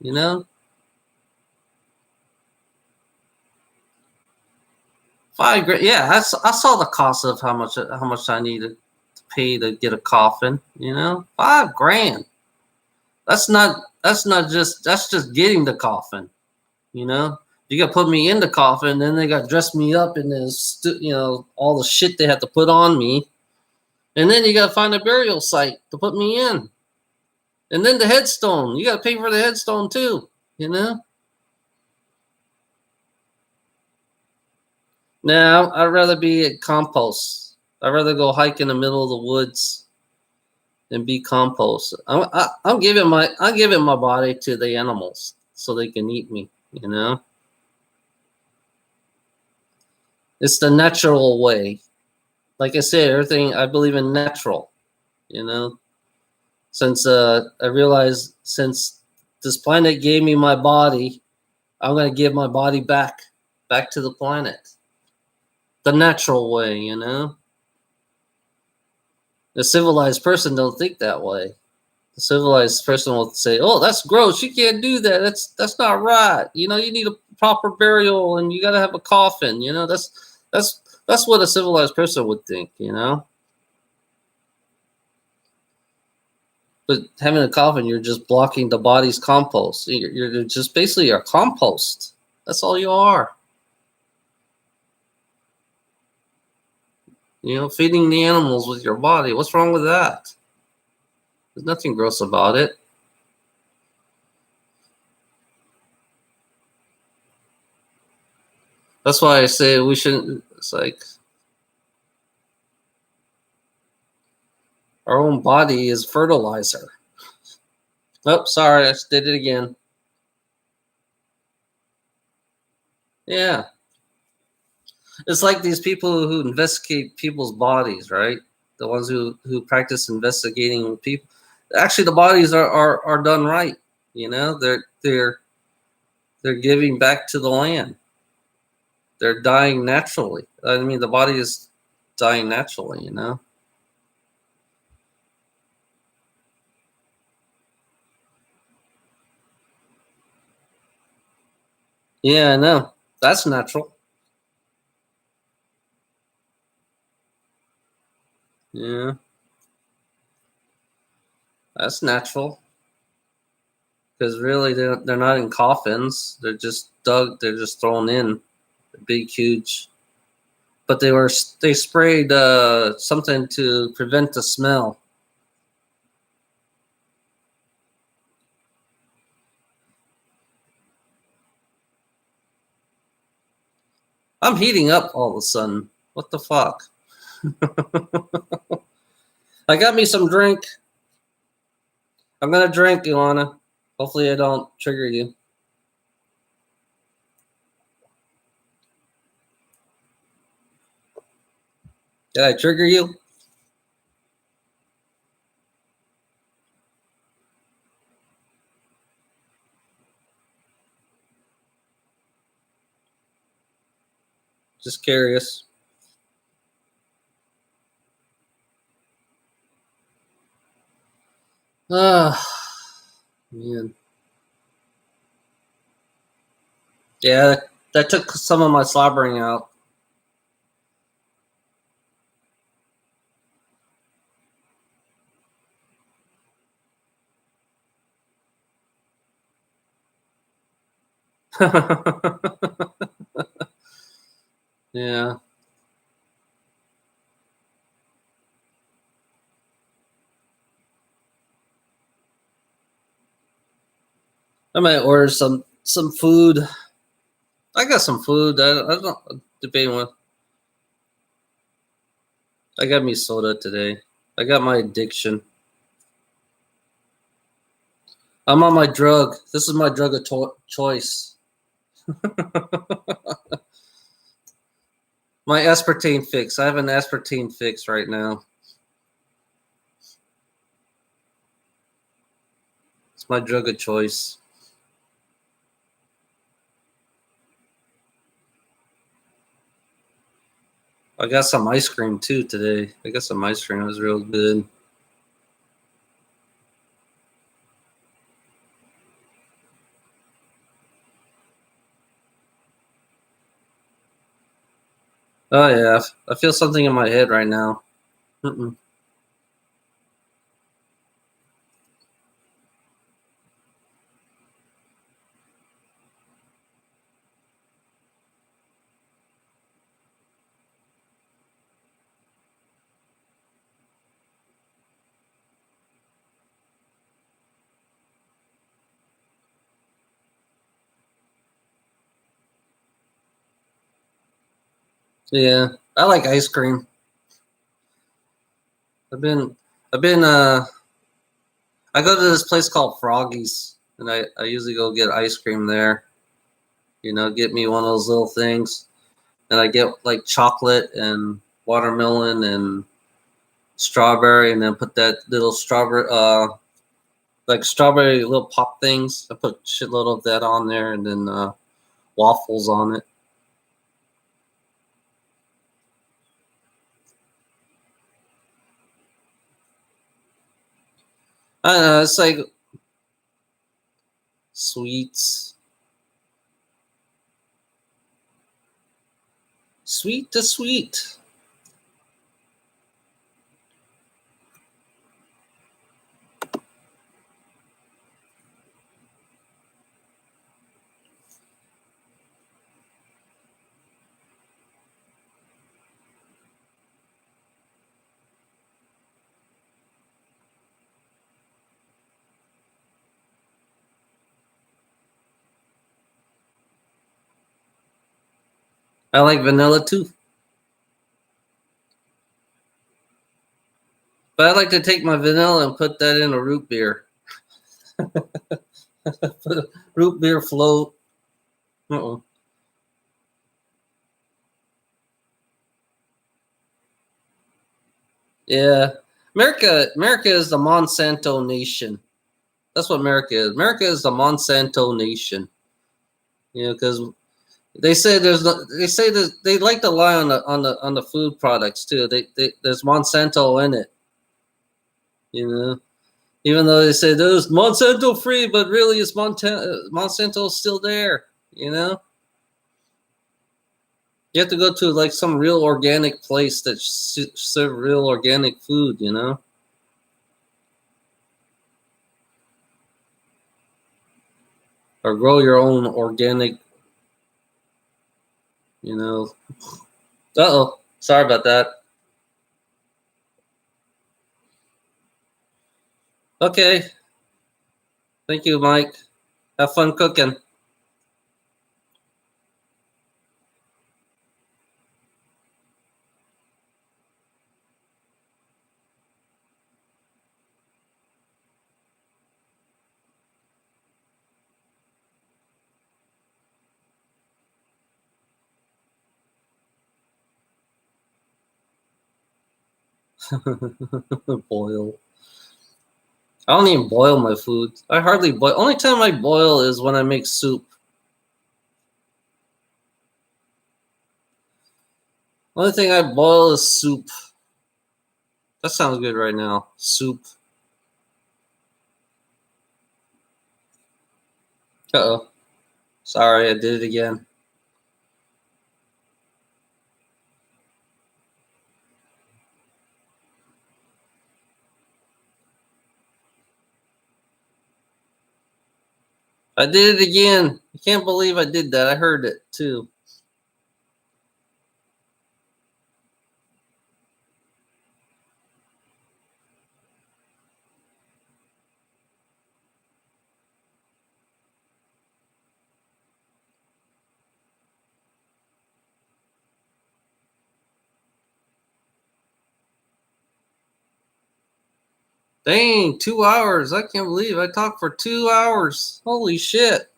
You know, $5 grand. Yeah, I saw the cost of how much I needed to pay to get a coffin. $5,000. That's just getting the coffin. You got to put me in the coffin, then they got to dress me up in this, all the shit they have to put on me, and then you got to find a burial site to put me in, and then the headstone. You got to pay for the headstone too. Now I'd rather be at compost. I'd rather go hike in the middle of the woods than be compost. I'm giving my body to the animals so they can eat me. It's the natural way. Like I said, everything I believe in natural. Since I realized since this planet gave me my body, I'm gonna give my body back to the planet. The natural way. The civilized person don't think that way. The civilized person will say, "Oh, that's gross. You can't do that. That's not right. You need a proper burial, and you got to have a coffin. That's what a civilized person would think. But having a coffin, you're just blocking the body's compost. You're just basically a compost. That's all you are. Feeding the animals with your body. What's wrong with that? There's nothing gross about it. That's why I say we shouldn't. It's like our own body is fertilizer. Oh, sorry, I did it again. Yeah. It's like these people who investigate people's bodies, right? The ones who practice investigating people. Actually, the bodies are done right. They're giving back to the land. They're dying naturally. I mean, the body is dying naturally. Yeah, I know. That's natural. Yeah, that's natural. Because really, they're not in coffins. They're just dug. They're just thrown in. They're big, huge. But they sprayed something to prevent the smell. I'm heating up all of a sudden. What the fuck? I got me some drink. I'm gonna drink, Ilana. Hopefully, I don't trigger you. Did I trigger you? Just curious. Ah, man. Yeah, that took some of my slobbering out. Yeah. I might order some food. I got some food. I don't debate one. I got me soda today. I got my addiction. I'm on my drug. This is my drug of choice. My aspartame fix. I have an aspartame fix right now. It's my drug of choice. I got some ice cream too today. I got some ice cream. It was real good. Oh yeah, I feel something in my head right now. Mm-mm. Yeah, I like ice cream. I've been, I've been, I go to this place called Froggy's, and I usually go get ice cream there. You know, get me one of those little things, and I get like chocolate and watermelon and strawberry, and then put that little strawberry, like strawberry little pop things. I put a shitload of that on there, and then waffles on it. I don't know. It's like sweets, sweet to sweet. I like vanilla too, but I like to take my vanilla and put that in a root beer. Put a root beer float. Uh-uh. Yeah, America is the Monsanto nation. That's what America is. America is the Monsanto nation. You know, because they say that they like to lie on the food products too. There's Monsanto in it. You know, even though they say there's Monsanto free, but really it's Monsanto still there. You know, you have to go to like some real organic place that serve real organic food. You know, or grow your own organic. You know. Uh oh, sorry about that. Okay, thank you, Mike. Have fun cooking. Boil. I don't even boil my food. I hardly boil. Only time I boil is when I make soup. Only thing I boil is soup. That sounds good right now. Soup. Uh oh. Sorry, I did it again. I did it again. I can't believe I did that. I heard it too. Dang, 2 hours. I can't believe I talked for 2 hours. Holy shit.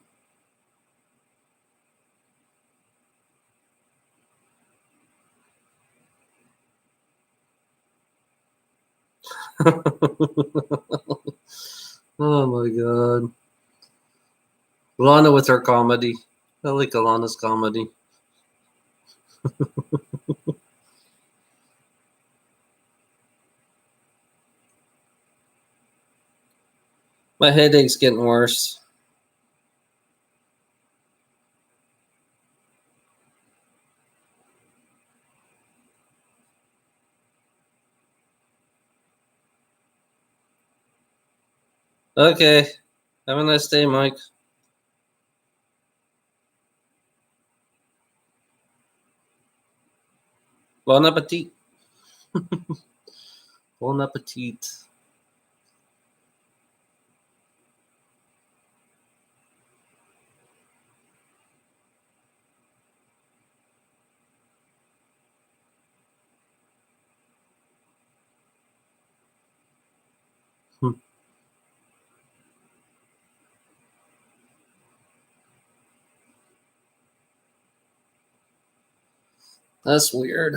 Oh my god. Alana with her comedy. I like Alana's comedy. My headache's getting worse. Okay. Have a nice day, Mike. Bon appetit. Bon appetit. Hmm. That's weird.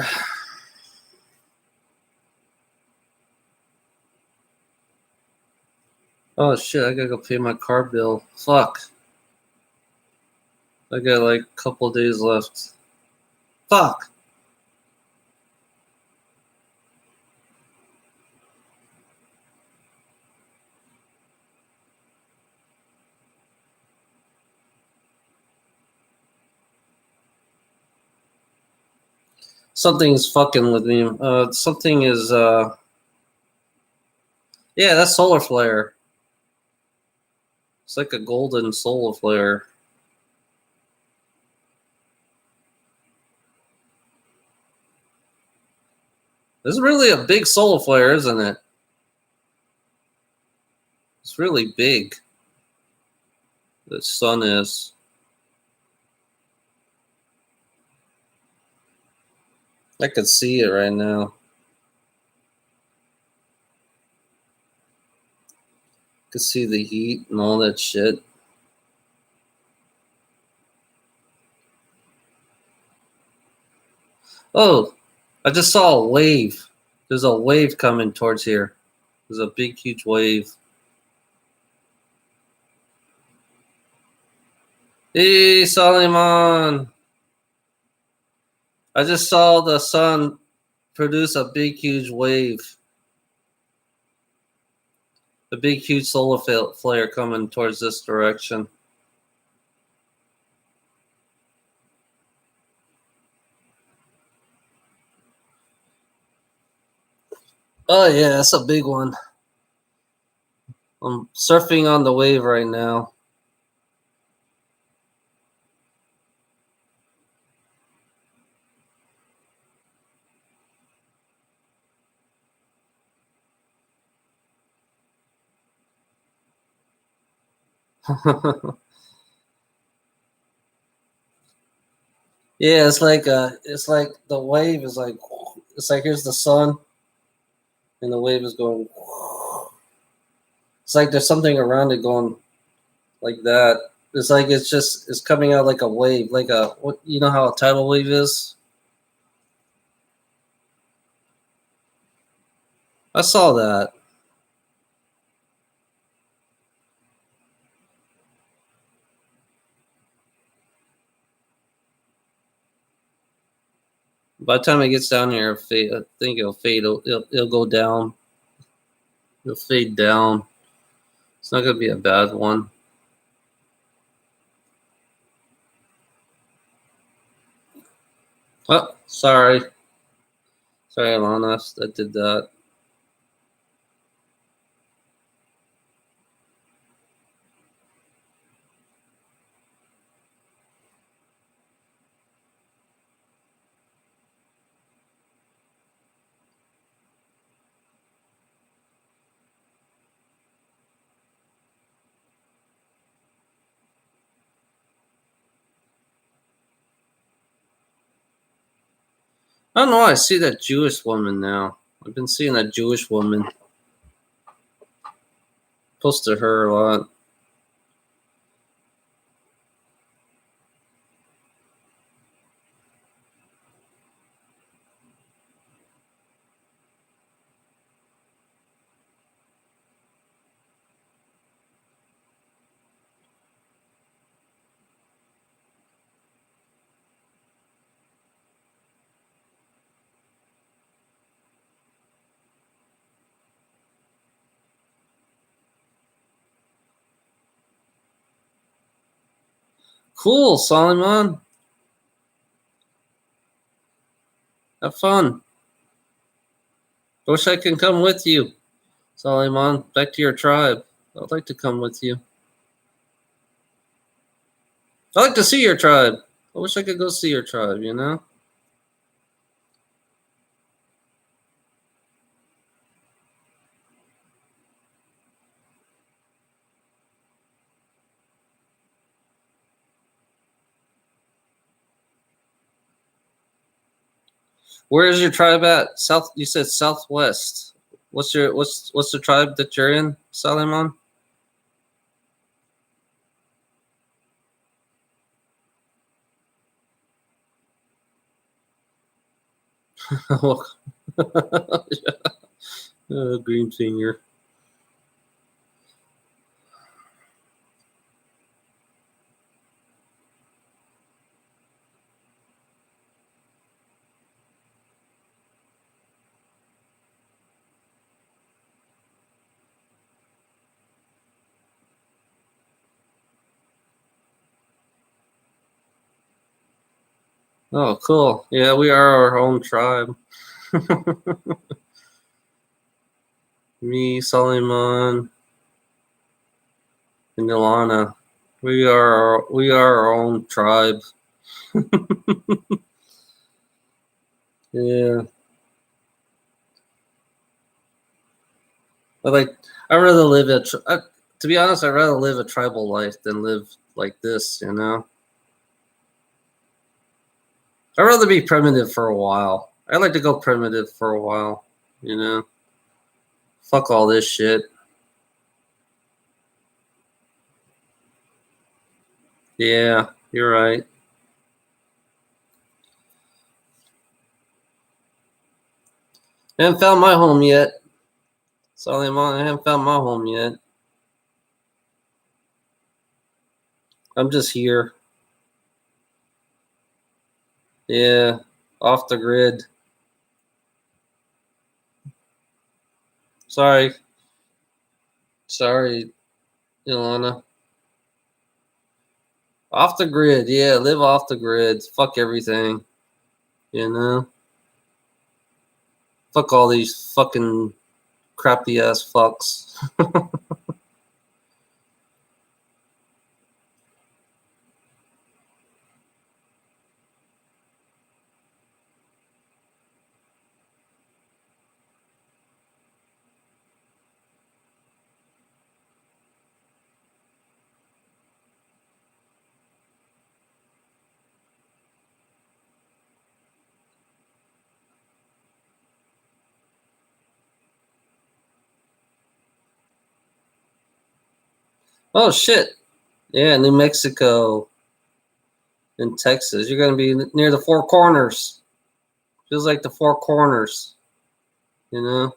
Oh shit, I gotta go pay my car bill. Fuck. I got like a couple days left. Fuck. Something's fucking with me. Something is yeah, that's solar flare. It's like a golden solar flare. This is really a big solar flare, isn't it? It's really big. The sun is. I could see it right now. I could see the heat and all that shit. Oh, I just saw a wave. There's a wave coming towards here. There's a big, huge wave. Hey, Soliman. I just saw the sun produce a big, huge wave. A big, huge solar flare coming towards this direction. Oh, yeah, that's a big one. I'm surfing on the wave right now. Yeah, it's like the wave is like it's like here's the sun and the wave is going. It's like there's something around it going like that. It's like it's coming out like a wave, like a what you know how a tidal wave is. I saw that. By the time it gets down here, I think it'll fade. It'll go down. It'll fade down. It's not gonna be a bad one. Oh, sorry, Alana, I did that. I don't know. I see that Jewish woman now. I've been seeing that Jewish woman. Posted her a lot. Cool, Solomon. Have fun. I wish I can come with you, Solomon. Back to your tribe. I'd like to come with you. I'd like to see your tribe. I wish I could go see your tribe, you know? Where is your tribe at? South you said southwest. What's the tribe that you're in, Salimon? Green Senior. Oh, cool. Yeah, we are our own tribe. Me, Salimon, and Ilana. We are our own tribe. Yeah. I like. I rather live to be honest, I'd rather live a tribal life than live like this. You know. I'd rather be primitive for a while. I'd like to go primitive for a while. You know. Fuck all this shit. Yeah, you're right. I haven't found my home yet. Salimon, I haven't found my home yet. I'm just here. Yeah, off the grid. Sorry. Sorry, Ilana. Off the grid. Yeah, live off the grid. Fuck everything. You know? Fuck all these fucking crappy ass fucks. Oh shit. Yeah, New Mexico and Texas. You're gonna be near the Four Corners. Feels like the Four Corners. You know?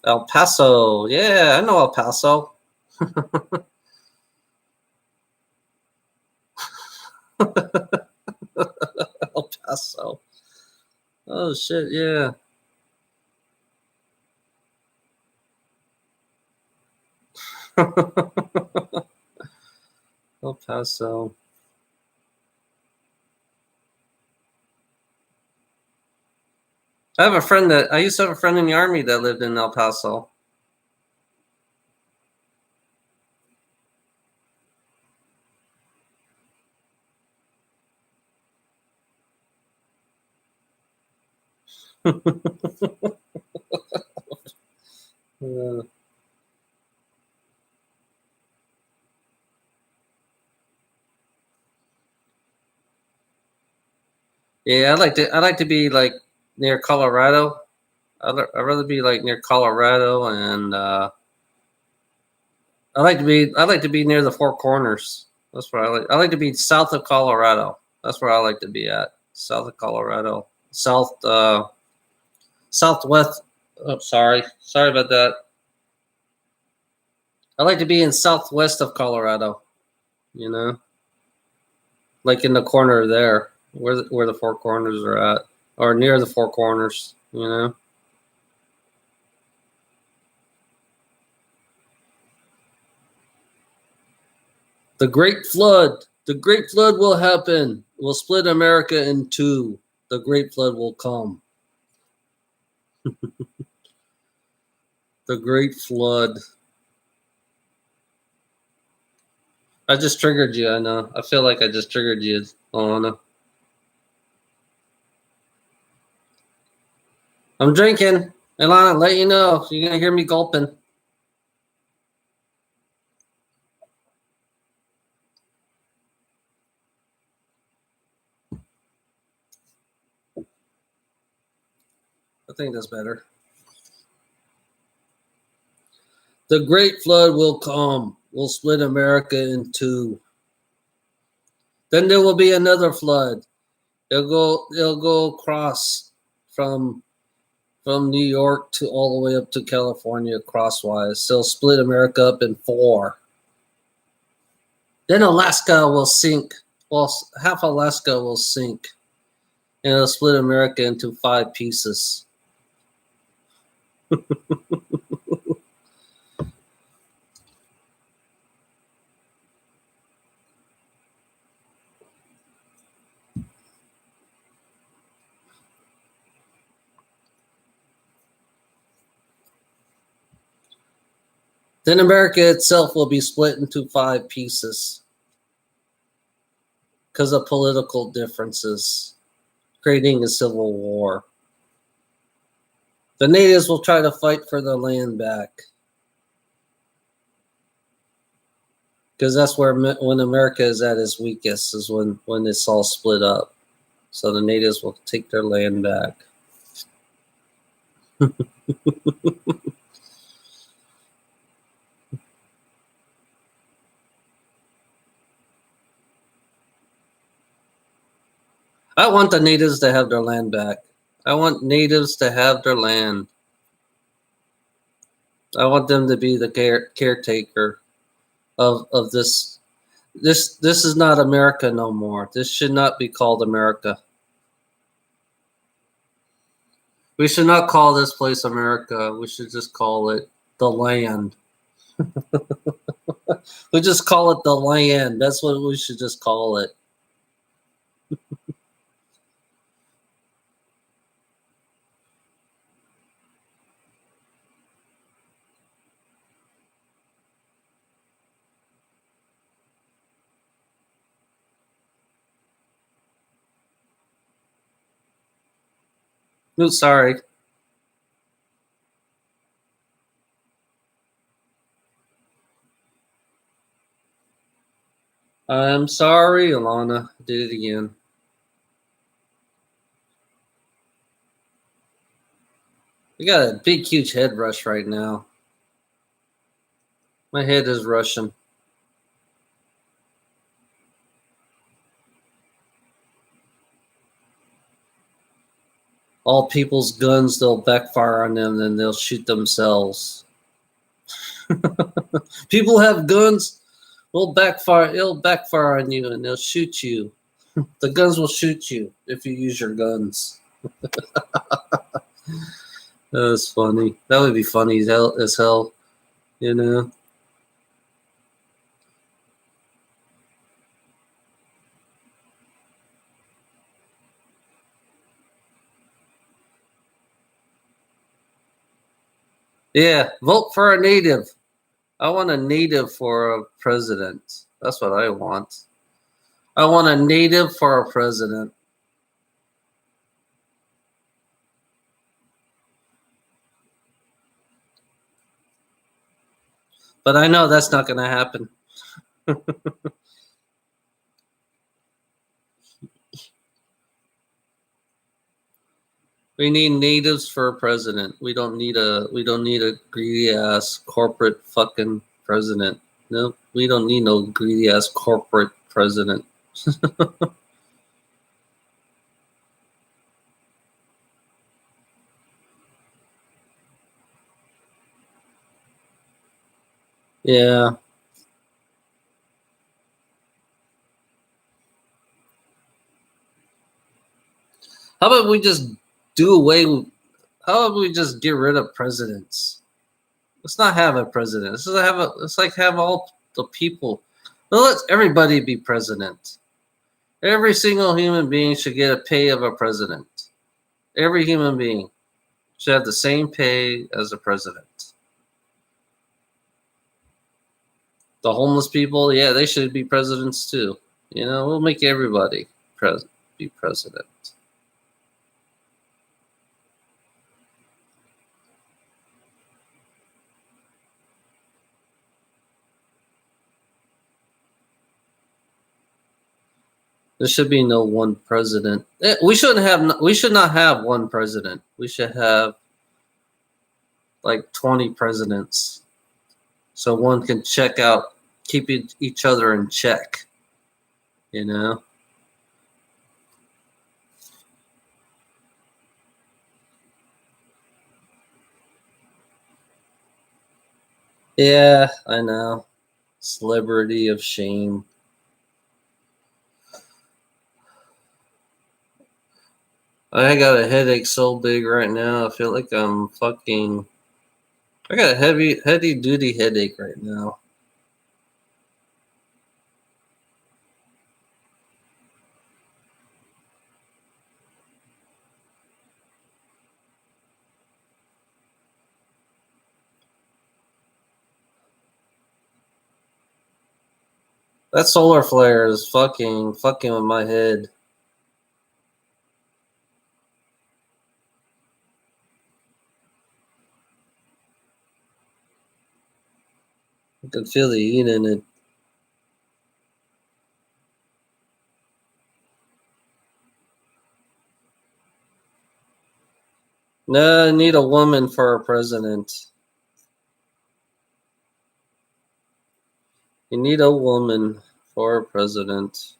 El Paso. Yeah, I know El Paso. El Paso. Oh shit, yeah. El Paso. I used to have a friend in the army that lived in El Paso. Uh, yeah, I'd like to be like near Colorado. I'd rather be like near Colorado, and I'd like to be near the Four Corners. That's where I like. I like to be south of Colorado. That's where I like to be at. South of Colorado. Southwest. Oh, sorry about that. I like to be in southwest of Colorado. You know, like in the corner there, where the Four Corners are at, or near the Four Corners. You know. The Great Flood. The Great Flood will happen. We'll split America in two. The Great Flood will come. The Great Flood. I just triggered you. I know. I feel like I just triggered you, Alana. I'm drinking. Alana, let you know. You're going to hear me gulping. I think that's better. The great flood will come, will split America in two. Then there will be another flood. It'll go across from New York to all the way up to California crosswise. So it'll split America up in four. Then Alaska will sink. Well, half Alaska will sink. And it'll split America into 5 pieces. Then America itself will be split into 5 pieces because of political differences, creating a civil war. The natives will try to fight for their land back because that's where when America is at its weakest is when it's all split up. So the natives will take their land back. I want the natives to have their land back. I want natives to have their land. I want them to be the caretaker of this. This is not America no more. This should not be called America. We should not call this place America. We should just call it the land. We just call it the land. That's what we should just call it. No, sorry. I'm sorry, Alana. I did it again. I got a big, huge head rush right now. My head is rushing. All people's guns, they'll backfire on them, then they'll shoot themselves. People have guns, it'll backfire on you, and they'll shoot you. The guns will shoot you if you use your guns. That's funny. That would be funny as hell, you know. Yeah, vote for a native. I want a native for a president. That's what I want. I want a native for a president. But I know that's not going to happen. We need natives for a president. We don't need a greedy ass corporate fucking president. No, we don't need no greedy ass corporate president. Yeah. How about we just do away with, how about we just get rid of presidents? Let's not have a president. Let's like have all the people. Well, let everybody be president. Every single human being should get a pay of a president. Every human being should have the same pay as a president. The homeless people, yeah, they should be presidents too. You know, we'll make everybody be president. There should be no one president. We should not have one president. We should have like 20 presidents, so one can keep each other in check. You know. Yeah, I know. Celebrity of shame. I got a headache so big right now. I feel like I'm fucking. I got a heavy duty headache right now. That solar flare is fucking with my head. I can feel the heat in it. No, I need a woman for a president. You need a woman for a president.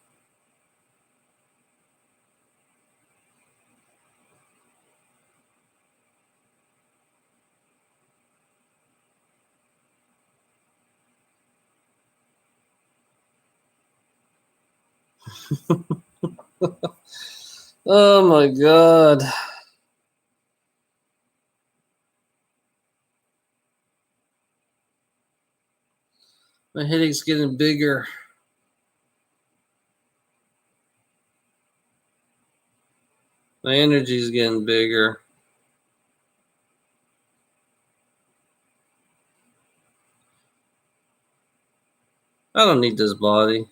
Oh my god. My headache's getting bigger. My energy's getting bigger. I don't need this body.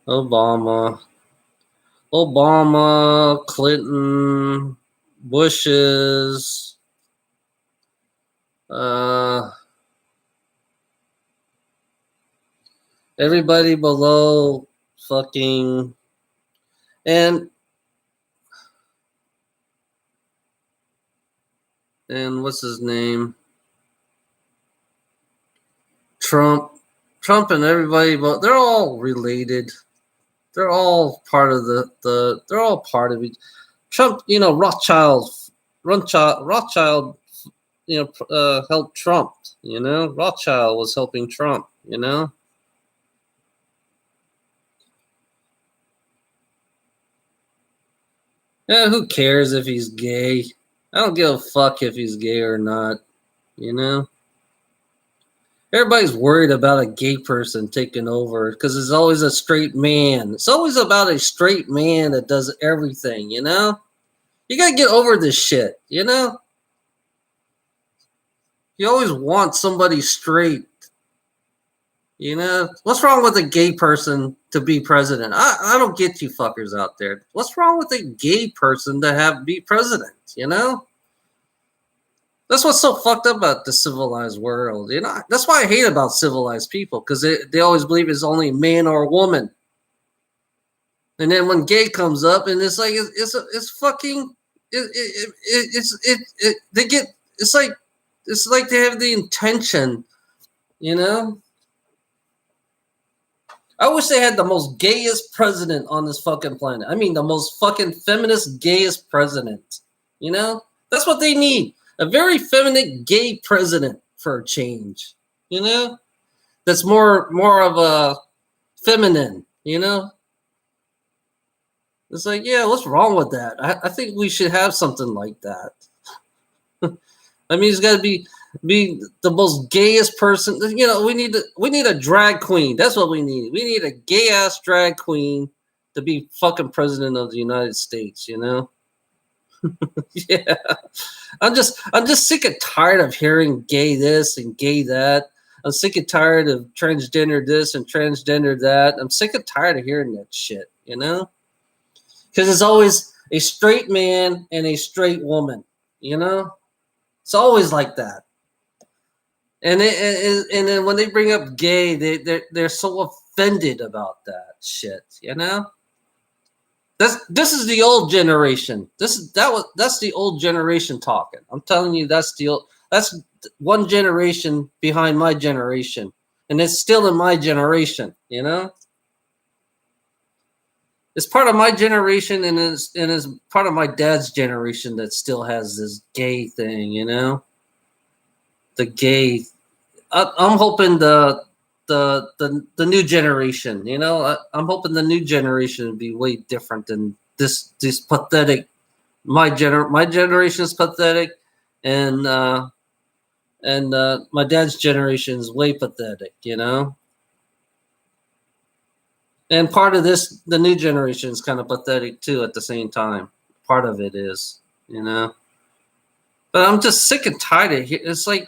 Obama, Clinton, Bush's, everybody below fucking, and what's his name? Trump and everybody, but they're all related. They're all part of they're all part of it. Trump, Rothschild, helped Trump. Rothschild was helping Trump. Yeah, who cares if he's gay? I don't give a fuck if he's gay or not. Everybody's worried about a gay person taking over because it's always a straight man. It's always about a straight man that does everything, You got to get over this shit, You always want somebody straight. What's wrong with a gay person to be president? I don't get you fuckers out there. What's wrong with a gay person to be president, That's what's so fucked up about the civilized world. That's why I hate about civilized people, because they always believe it's only a man or a woman. And then when gay comes up, and it's like it's fucking they get it's like they have the intention, I wish they had the most gayest president on this fucking planet. I mean, the most fucking feminist, gayest president. That's what they need. A very feminine, gay president for a change. That's more of a feminine. It's like, yeah, what's wrong with that? I think we should have something like that. I mean, it's got to be the most gayest person. We need a drag queen. That's what we need. We need a gay ass drag queen to be fucking president of the United States. Yeah, I'm just sick and tired of hearing gay this and gay that. I'm sick and tired of transgender this and transgender that. I'm sick and tired of hearing that shit. Because it's always a straight man and a straight woman. It's always like that. And then when they bring up gay, they're so offended about that shit, you know? This is the old generation. That's the old generation talking. I'm telling you, that's one generation behind my generation, and it's still in my generation. You know, it's part of my generation, and is part of my dad's generation that still has this gay thing. You know, the gay. I'm hoping the new generation. You know, I'm hoping the new generation will be way different than this pathetic. My generation is pathetic, and my dad's generation is way pathetic. You know, and part of the new generation is kind of pathetic too. At the same time, part of it is, you know. But I'm just sick and tired of it. It's like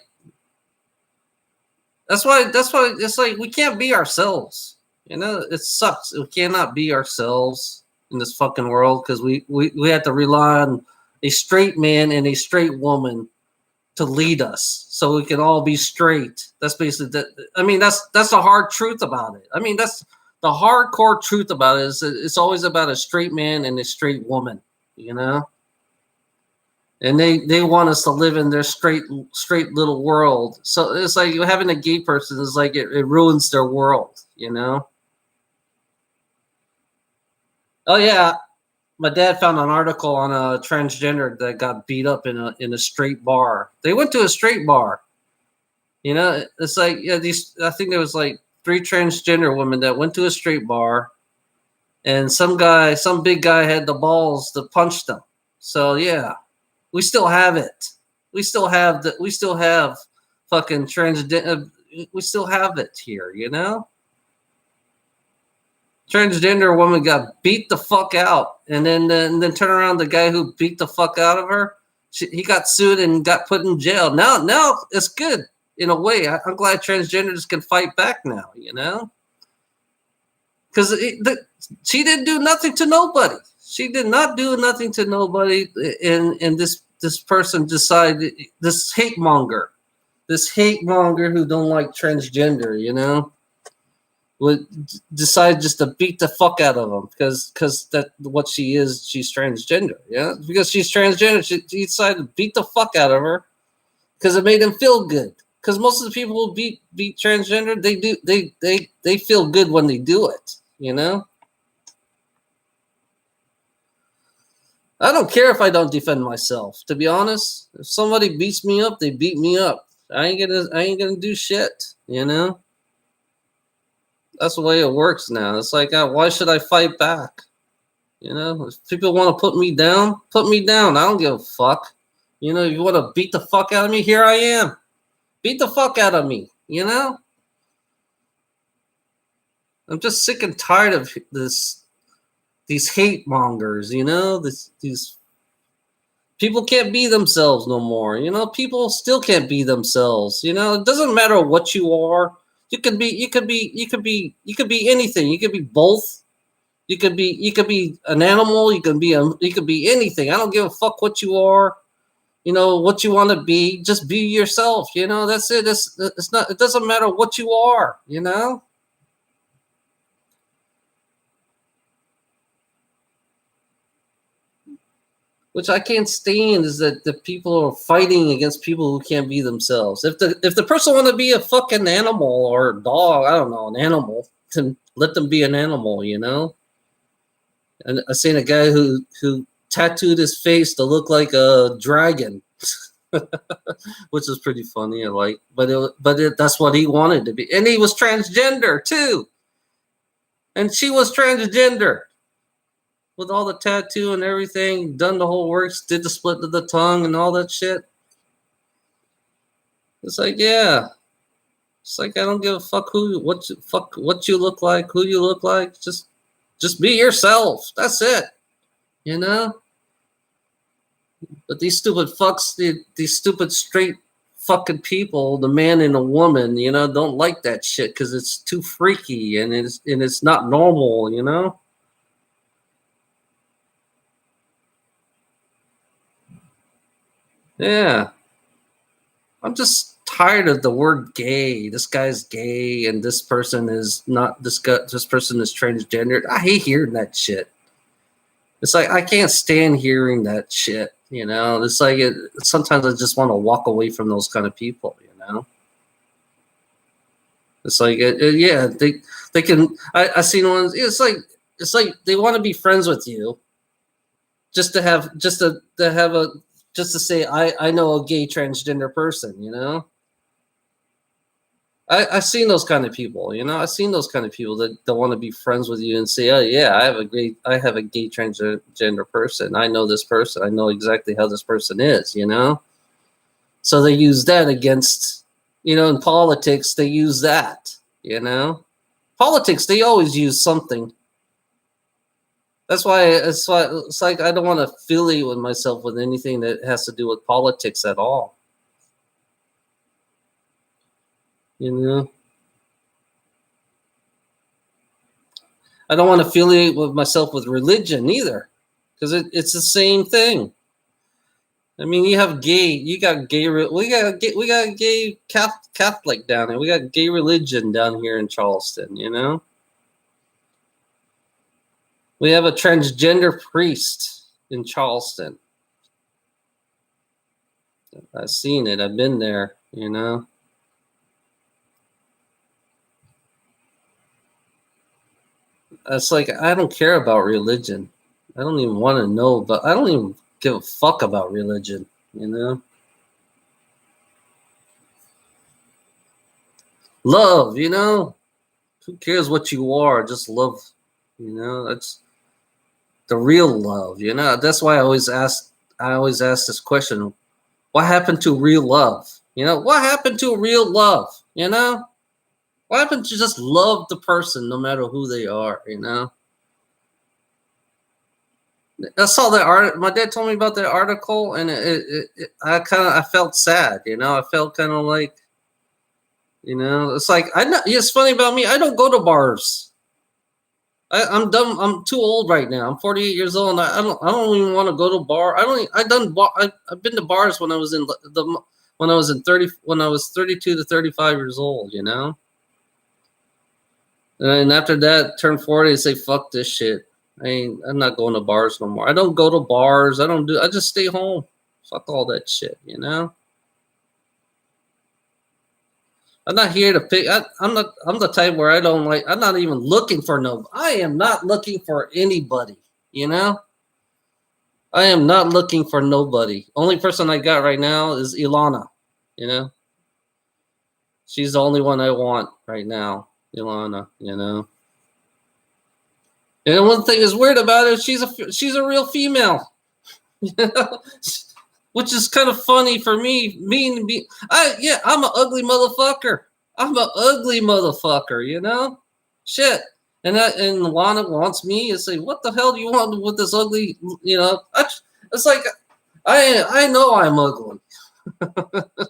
that's why it's like we can't be ourselves. You know, it sucks. We cannot be ourselves in this fucking world because we have to rely on a straight man and a straight woman to lead us so we can all be straight. That's basically that. I mean, that's the hard truth about it. I mean, that's the hardcore truth about it is it's always about a straight man and a straight woman, you know? And they want us to live in their straight little world. So it's like having a gay person is like it ruins their world, you know? Oh yeah, my dad found an article on a transgender that got beat up in a straight bar. They went to a straight bar. You know, it's like I think there was like 3 transgender women that went to a straight bar, and some big guy had the balls to punch them. So yeah, we still have it. We still have fucking transgender. We still have it here. You know. Transgender woman got beat the fuck out, and then turn around the guy who beat the fuck out of her. He got sued and got put in jail. Now it's good in a way. I'm glad transgenders can fight back now. You know, because she didn't do nothing to nobody. She did not do nothing to nobody, and this person decided this hate monger who don't like transgender. You know. Would decide just to beat the fuck out of them because that what she is, she's transgender. Yeah, because she's transgender, he decided to beat the fuck out of her because it made him feel good. Because most of the people who beat transgender, they feel good when they do it. You know. I don't care if I don't defend myself. To be honest, if somebody beats me up, they beat me up. I ain't gonna do shit. You know. That's the way it works now. It's like, why should I fight back? You know, if people want to put me down, put me down. I don't give a fuck. You know, if you want to beat the fuck out of me, here I am. Beat the fuck out of me. You know? I'm just sick and tired of these hate mongers, you know? These people can't be themselves no more. You know, people still can't be themselves. You know, it doesn't matter what you are. You could be anything. You could be both. You could be an animal. You could be anything. I don't give a fuck what you are. You know what you want to be. Just be yourself. You know that's it. It's not. It doesn't matter what you are. You know. Which I can't stand is that the people are fighting against people who can't be themselves. If the person want to be a fucking animal or a dog, I don't know, an animal, then let them be an animal, you know. And I seen a guy who tattooed his face to look like a dragon, which is pretty funny. I like, that's what he wanted to be, and he was transgender too, and she was transgender. With all the tattoo and everything, done the whole works, did the split of the tongue and all that shit. It's like, yeah. It's like I don't give a fuck what you look like, who you look like. Just be yourself. That's it. You know? But these stupid fucks, these stupid straight fucking people, the man and the woman, you know, don't like that shit because it's too freaky and it's not normal, you know? Yeah. I'm just tired of the word gay. This guy's gay, and this person is not. This person is transgender. I hate hearing that shit. It's like I can't stand hearing that shit. You know, it's like sometimes I just want to walk away from those kind of people. You know, it's like yeah, they can. I seen ones. It's like they want to be friends with you, just to have just to say I know a gay transgender person. You know. I've seen those kind of people, you know. I've seen those kind of people that want to be friends with you and say, "Oh yeah, I have a gay transgender person. I know this person. I know exactly how this person is," you know. So they use that against, you know, in politics. They use that, you know. Politics, they always use something. That's why it's like I don't want to affiliate with myself with anything that has to do with politics at all. You know. I don't want to affiliate with myself with religion either, because it's the same thing. I mean, you got gay, we got gay Catholic down here. We got gay religion down here in Charleston. You know, we have a transgender priest in Charleston. I've seen it. I've been there. You know. It's like I don't care about religion. I don't even want to know, but I don't even give a fuck about religion, you know? Love, you know? Who cares what you are? Just love, you know? That's the real love, you know? That's why I always ask this question. What happened to real love? You know, what happened to real love? You know? What happened to just love the person no matter who they are, you know? I saw that art. My dad told me about that article, and I felt sad. You know, I felt kind of like, you know, it's like it's funny about me. I don't go to bars. I'm dumb. I'm too old right now. I'm 48 years old, and I don't even want to go to bar. I've been to bars when I was in when I was 32 to 35 years old. You know, and after that, turn 40, and say fuck this shit. I'm not going to bars no more. I don't go to bars. I just stay home. Fuck all that shit, you know? I'm not here to pick. I'm the type where I'm not even looking for I am not looking for anybody, you know? I am not looking for nobody. Only person I got right now is Ilana, you know? She's the only one I want right now, Ilana, you know? And one thing is weird about her, she's a real female. You know? Which is kind of funny for me. I'm an ugly motherfucker. I'm an ugly motherfucker, you know? Shit. And Lana wants me to say, what the hell do you want with this ugly, you know? It's like, I know I'm ugly.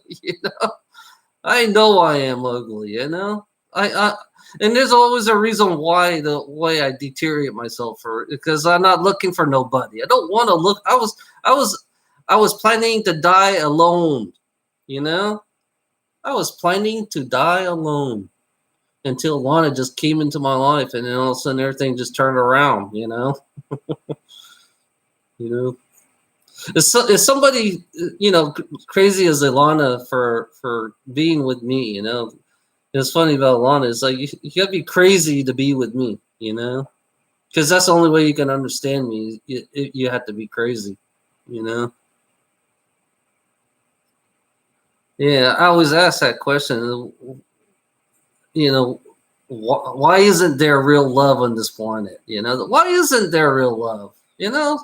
You know? I know I am ugly, you know? And there's always a reason why the way I deteriorate myself because I'm not looking for nobody. I don't want to look. I was planning to die alone, you know? I was planning to die alone until Lana just came into my life, and then all of a sudden everything just turned around, you know? You know? If somebody, you know, crazy as Ilana for being with me, you know? It's funny about Lana. It's like you gotta be crazy to be with me, you know, because that's the only way you can understand me. You have to be crazy, you know. Yeah, I always ask that question. You know, why isn't there real love on this planet? You know, why isn't there real love? You know.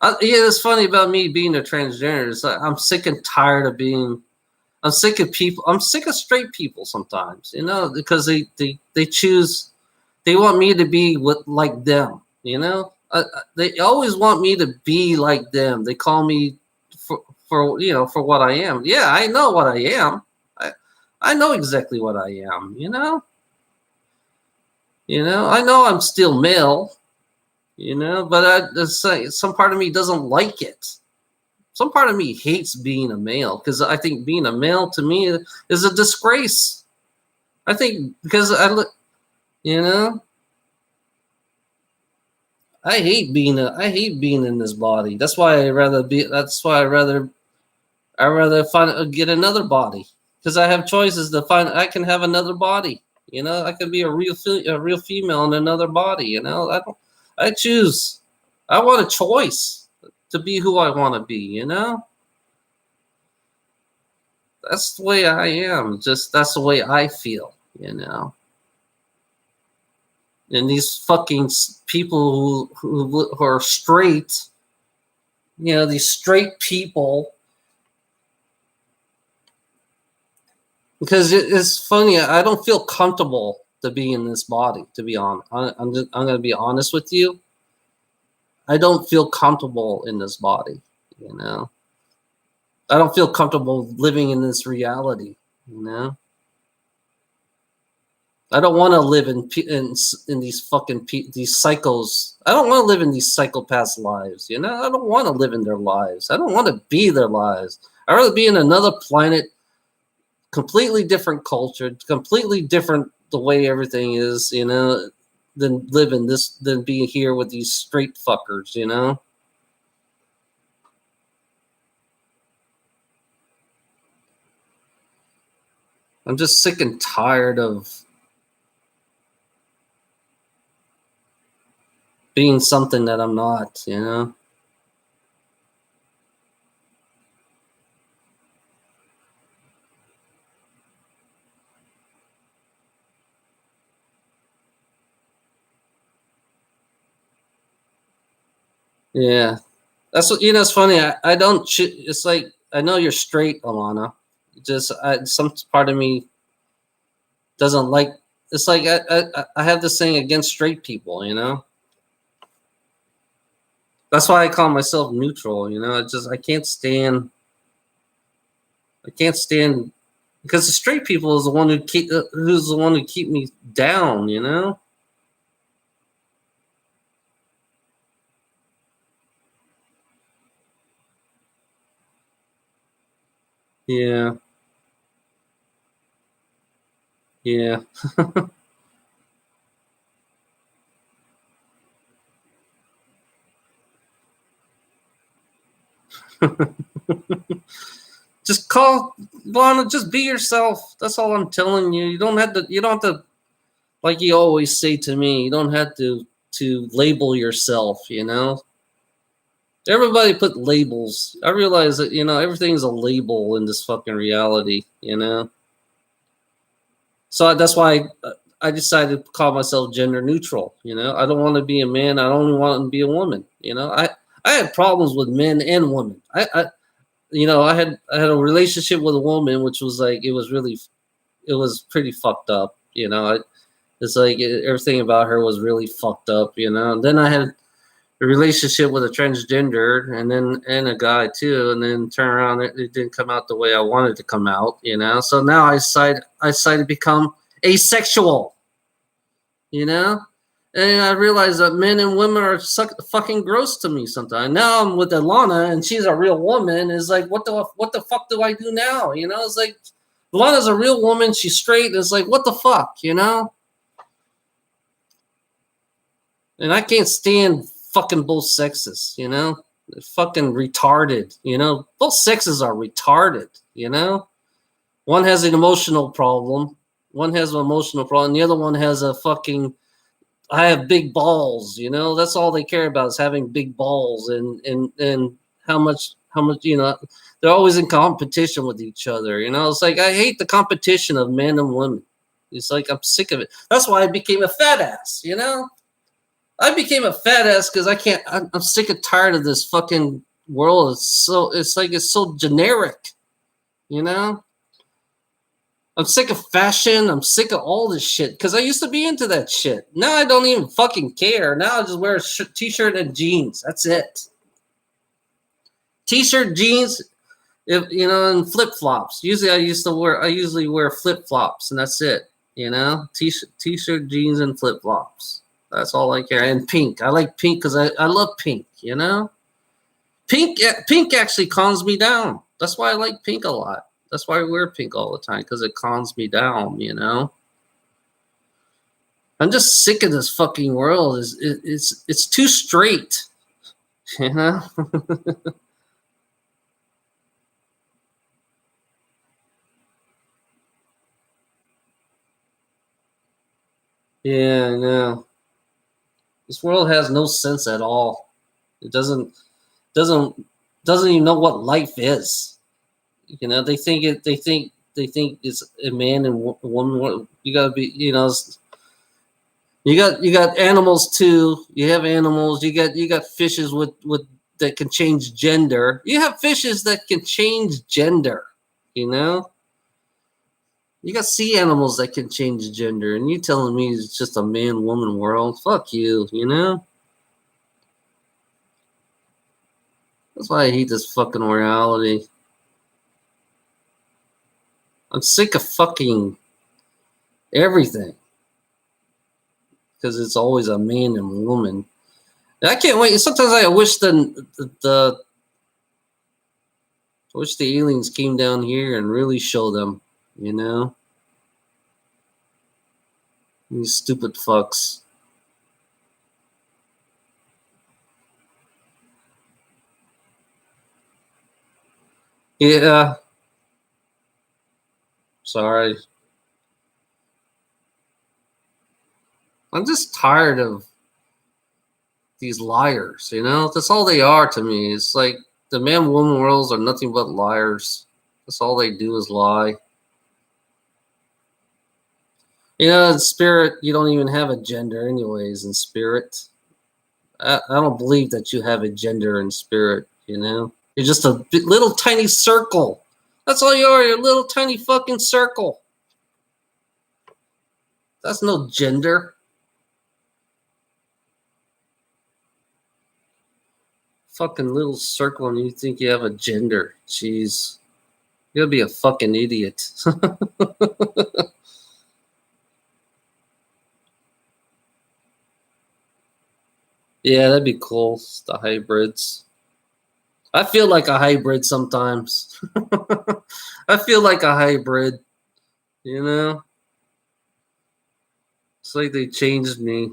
Yeah, it's funny about me being a transgender. It's like I'm sick and tired of being. I'm sick of people. I'm sick of straight people sometimes, you know, because they choose. They want me to be like them, you know. They always want me to be like them. They call me for you know for what I am. Yeah, I know what I am. I know exactly what I am. You know. You know. I know I'm still male. You know, but some part of me doesn't like it. some part of me hates being a male because I think being a male to me is a disgrace. I think because I look, you know, I hate being in this body. That's why I rather be. That's why I rather get another body because I have choices to find. I can have another body. You know, I could be a real female in another body. You know, I choose. I want a choice to be who I want to be. You know, that's the way I am. Just that's the way I feel. You know, and these fucking people who are straight. You know, these straight people. Because it's funny, I don't feel comfortable to be in this body. To be honest, I'm going to be honest with you. I don't feel comfortable in this body. You know, I don't feel comfortable living in this reality. You know, I don't want to live in these fucking these psychos. I don't want to live in these psychopaths' lives. You know, I don't want to live in their lives. I don't want to be their lives. I'd rather be in another planet. Completely different culture, completely different the way everything is, you know, than being here with these straight fuckers, you know. I'm just sick and tired of being something that I'm not, you know. Yeah, that's what, you know. It's funny. I don't. It's like I know you're straight, Alana. Just some part of me doesn't like. It's like I have this thing against straight people. You know. That's why I call myself neutral. You know. I can't stand. I can't stand because the straight people is the one who's the one who keep me down. You know. Yeah. Yeah. Just call Lana. Just be yourself. That's all I'm telling you. You don't have to. You don't have to. Like you always say to me, you don't have to label yourself. You know. Everybody put labels. I realize that you know everything's a label in this fucking reality. You know. So that's why I decided to call myself gender neutral. You know, I don't want to be a man. I don't want to be a woman. You know, I had problems with men and women. You know, I had a relationship with a woman, which was like it was pretty fucked up. You know, it's like everything about her was really fucked up. You know, and then I had a relationship with a transgender and a guy too, and then turn around it didn't come out the way I wanted to come out. You know, so now I decided to become asexual. You know. And I realize that men and women are fucking gross to me sometimes. Now I'm with Alana, and she's a real woman. It's like, what the fuck do I do now? You know, it's like Alana's a real woman. She's straight. It's like, what the fuck, you know? And I can't stand fucking both sexes. You know, they're fucking retarded. You know, both sexes are retarded. You know, one has an emotional problem. One has an emotional problem. The other one has a fucking I have big balls, you know. That's all they care about is having big balls and how much you know. They're always in competition with each other, you know. It's like I hate the competition of men and women. It's like I'm sick of it. That's why I became a fat ass, you know. I became a fat ass because I can't. I'm sick and tired of this fucking world. It's so generic, you know. I'm sick of fashion. I'm sick of all this shit because I used to be into that shit. Now I don't even fucking care. Now I just wear a t-shirt and jeans. That's it. T-shirt, jeans, if you know, and flip flops. I usually wear flip flops, and that's it. You know, t-shirt, jeans, and flip flops. That's all I care. And pink. I like pink because I love pink. You know. Pink actually calms me down. That's why I like pink a lot. That's why I wear pink all the time, because it calms me down, you know? I'm just sick of this fucking world. It's too straight, you know? Yeah, I know. This world has no sense at all. It doesn't doesn't even know what life is. You know, they think it's a man and a woman. You gotta be, you know. You got animals too. You have animals. You got fishes with that can change gender. You have fishes that can change gender. You know, you got sea animals that can change gender, and you telling me it's just a man woman world? Fuck you. You know. That's why I hate this fucking reality. I'm sick of fucking everything because it's always a man and a woman. And I can't wait. Sometimes I wish I wish the aliens came down here and really show them. You know, these stupid fucks. Yeah, sorry. I'm just tired of these liars. You know, that's all they are to me. It's like the man woman worlds are nothing but liars. That's all they do is lie. You know, in spirit, you don't even have a gender, anyways. In spirit, I don't believe that you have a gender in spirit. You know, you're just a little tiny circle. That's all you are. You're a little tiny fucking circle. That's no gender. Fucking little circle, and you think you have a gender. Jeez. You're gonna be a fucking idiot. Yeah, that'd be cool. The hybrids. I feel like a hybrid sometimes. I feel like a hybrid, you know? It's like they changed me.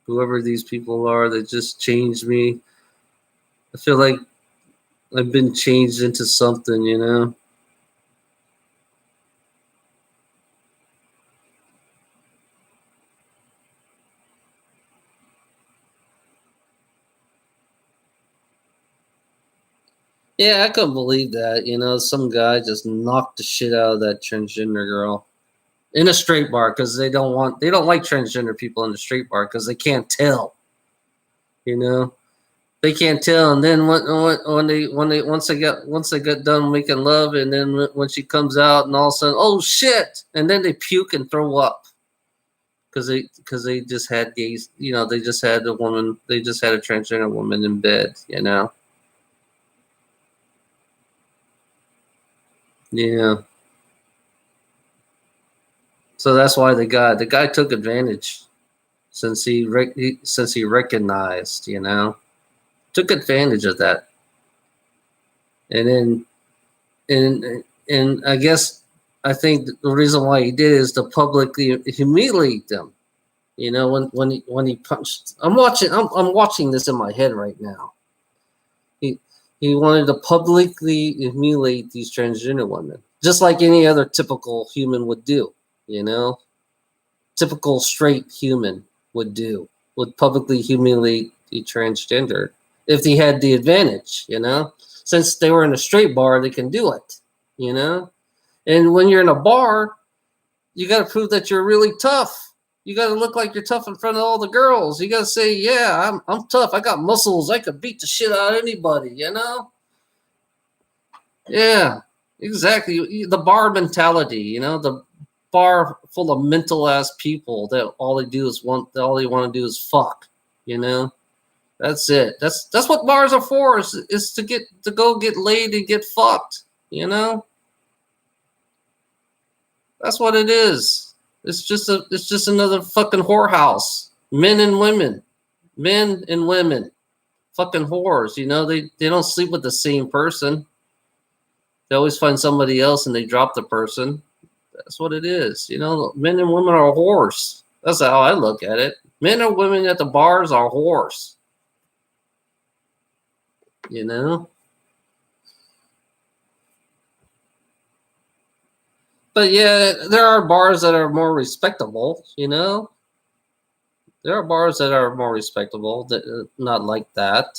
Whoever these people are, they just changed me. I feel like I've been changed into something, you know? Yeah, I couldn't believe that. You know, some guy just knocked the shit out of that transgender girl in a straight bar because they don't like transgender people in the straight bar because they can't tell. You know, they can't tell. And then once they get done making love, and then when she comes out, and all of a sudden, oh shit, and then they puke and throw up because they just had gays. You know, they just had a woman. They just had a transgender woman in bed. You know. Yeah. So that's why the guy took advantage since he recognized, you know, took advantage of that, and then and I guess I think the reason why he did is to publicly humiliate them. You know, when he punched. I'm watching this in my head right now. He he wanted to publicly humiliate these transgender women, just like any other typical human would do. You know, typical straight human would do, would publicly humiliate the transgender if he had the advantage, you know? Since they were in a straight bar, they can do it, you know? And when you're in a bar, you got to prove that you're really tough. You got to look like you're tough in front of all the girls. You got to say, yeah, I'm tough. I got muscles. I could beat the shit out of anybody, you know? Yeah, exactly. The bar mentality, you know, the bar full of mental ass people that all they want to do is fuck, you know? That's it. That's what bars are for, is to go get laid and get fucked, you know? That's what it is. It's just another fucking whorehouse. Men and women. Men and women fucking whores. You know, they don't sleep with the same person. They always find somebody else and they drop the person. That's what it is. You know, men and women are whores. That's how I look at it. Men or women at the bars are whores. You know? But yeah, there are bars that are more respectable, you know? There are bars that are more respectable, that not like that.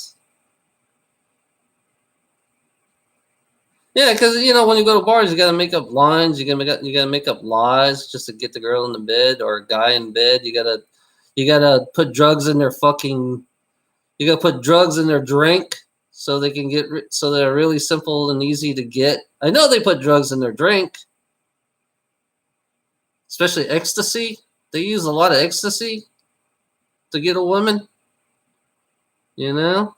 Yeah, because you know when you go to bars, you gotta make up lines. You gotta make up lies just to get the girl in the bed or a guy in bed. You gotta put drugs in their fucking. You gotta put drugs in their drink so they can get so they're really simple and easy to get. I know they put drugs in their drink, especially ecstasy. They use a lot of ecstasy to get a woman. You know.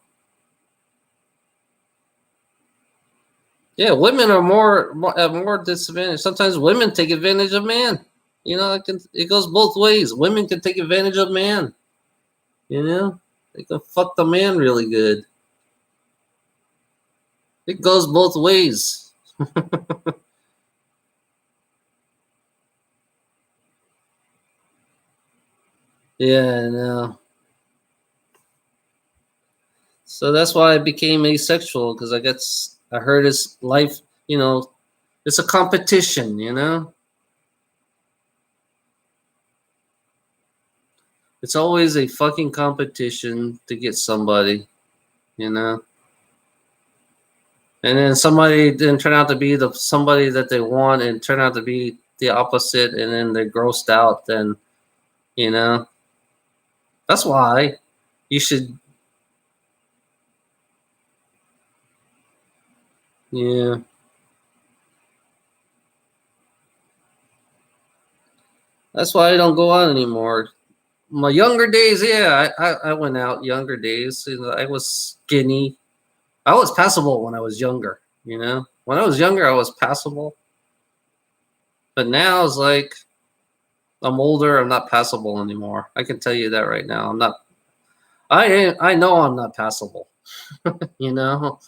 Yeah, women are more disadvantaged. Sometimes women take advantage of men. You know, it goes both ways. Women can take advantage of man. You know, they can fuck the man really good. It goes both ways. Yeah, I know. So that's why I became asexual because I heard his life. You know, it's a competition. You know, it's always a fucking competition to get somebody. You know. And then somebody didn't turn out to be the somebody that they want and turn out to be the opposite and then they're grossed out, then you know that's why you should, yeah, that's why I don't go out anymore. My younger days, yeah, I went out younger days. You know, I was skinny. I was passable when I was younger, you know. When I was younger I was passable, but now it's like I'm older, I'm not passable anymore. I can tell you that right now. I'm not. I know I'm not passable. You know,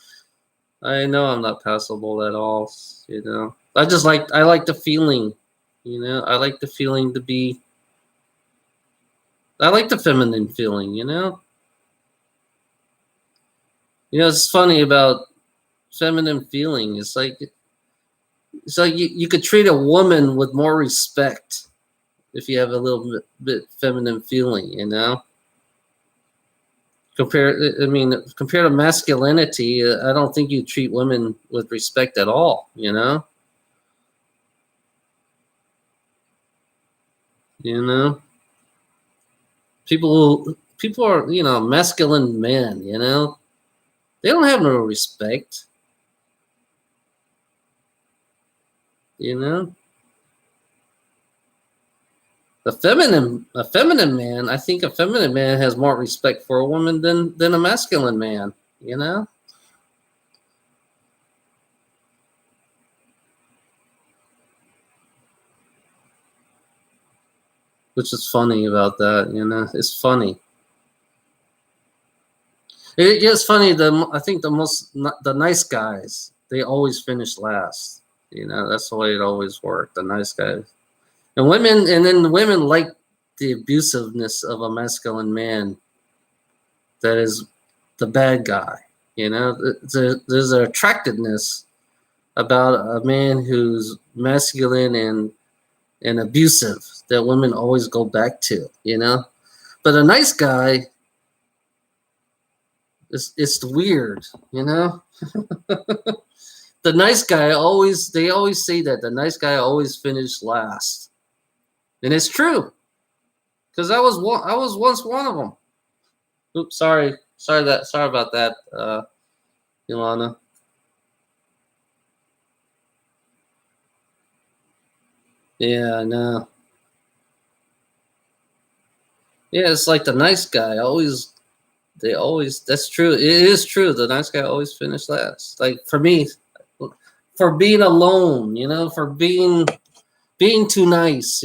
I know I'm not passable at all. You know, I like the feeling. You know, I like the feeling to be. I like the feminine feeling. You know, it's funny about feminine feeling. It's like you could treat a woman with more respect if you have a little bit feminine feeling. You know, compared to masculinity, I don't think you treat women with respect at all. You know, people are masculine men. They don't have no respect. You know, a feminine man. I think a feminine man has more respect for a woman than a masculine man. You know, which is funny about that. It's funny. It is funny. I think the nice guys, they always finish last. That's the way it always worked. The nice guys and then the women like the abusiveness of a masculine man that is the bad guy. There's an attractiveness about a man who's masculine and abusive that women always go back to. But a nice guy, it's weird. The nice guy they always say that the nice guy always finished last, and it's true because I was once one of them. Oops, sorry about that, Ilana. Yeah, I know. Yeah, it's like the nice guy always. They always. That's true. It is true. The nice guy always finished last. Like for me, for being alone, for being too nice,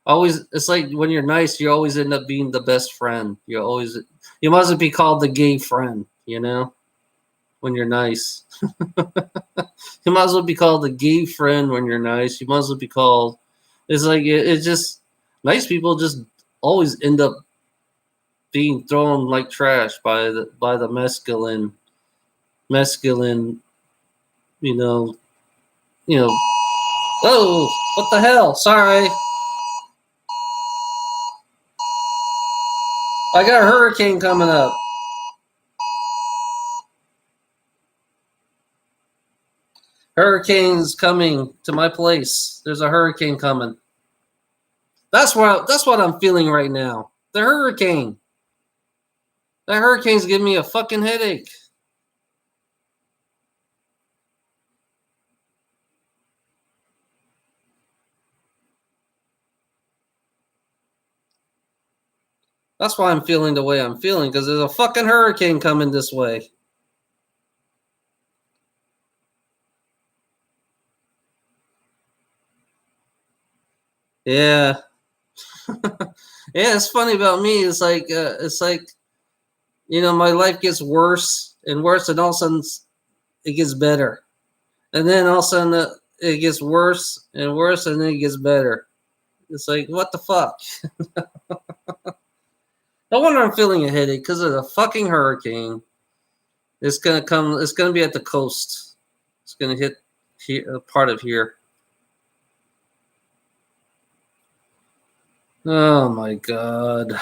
always. It's like when you're nice, you always end up being the best friend. You always You mustn't be called the gay friend, you know, when you're nice. You might as well be called the gay friend when you're nice. You might as well be called. It's like it's just nice people just always end up being thrown like trash by the masculine. You know, you know. Oh, what the hell? Sorry, I got a hurricane coming up. Hurricane's coming to my place. There's a hurricane coming. That's what I'm feeling right now. The hurricane. That hurricane's giving me a fucking headache. That's why I'm feeling the way I'm feeling, because there's a fucking hurricane coming this way. Yeah. Yeah, it's funny about me. It's like, you know, my life gets worse and worse, and all of a sudden it gets better. And then all of a sudden it gets worse and worse, and then it gets better. It's like, what the fuck? No wonder I'm feeling a headache, because of the fucking hurricane. It's gonna come. It's gonna be at the coast. It's gonna hit here, part of here. Oh my god.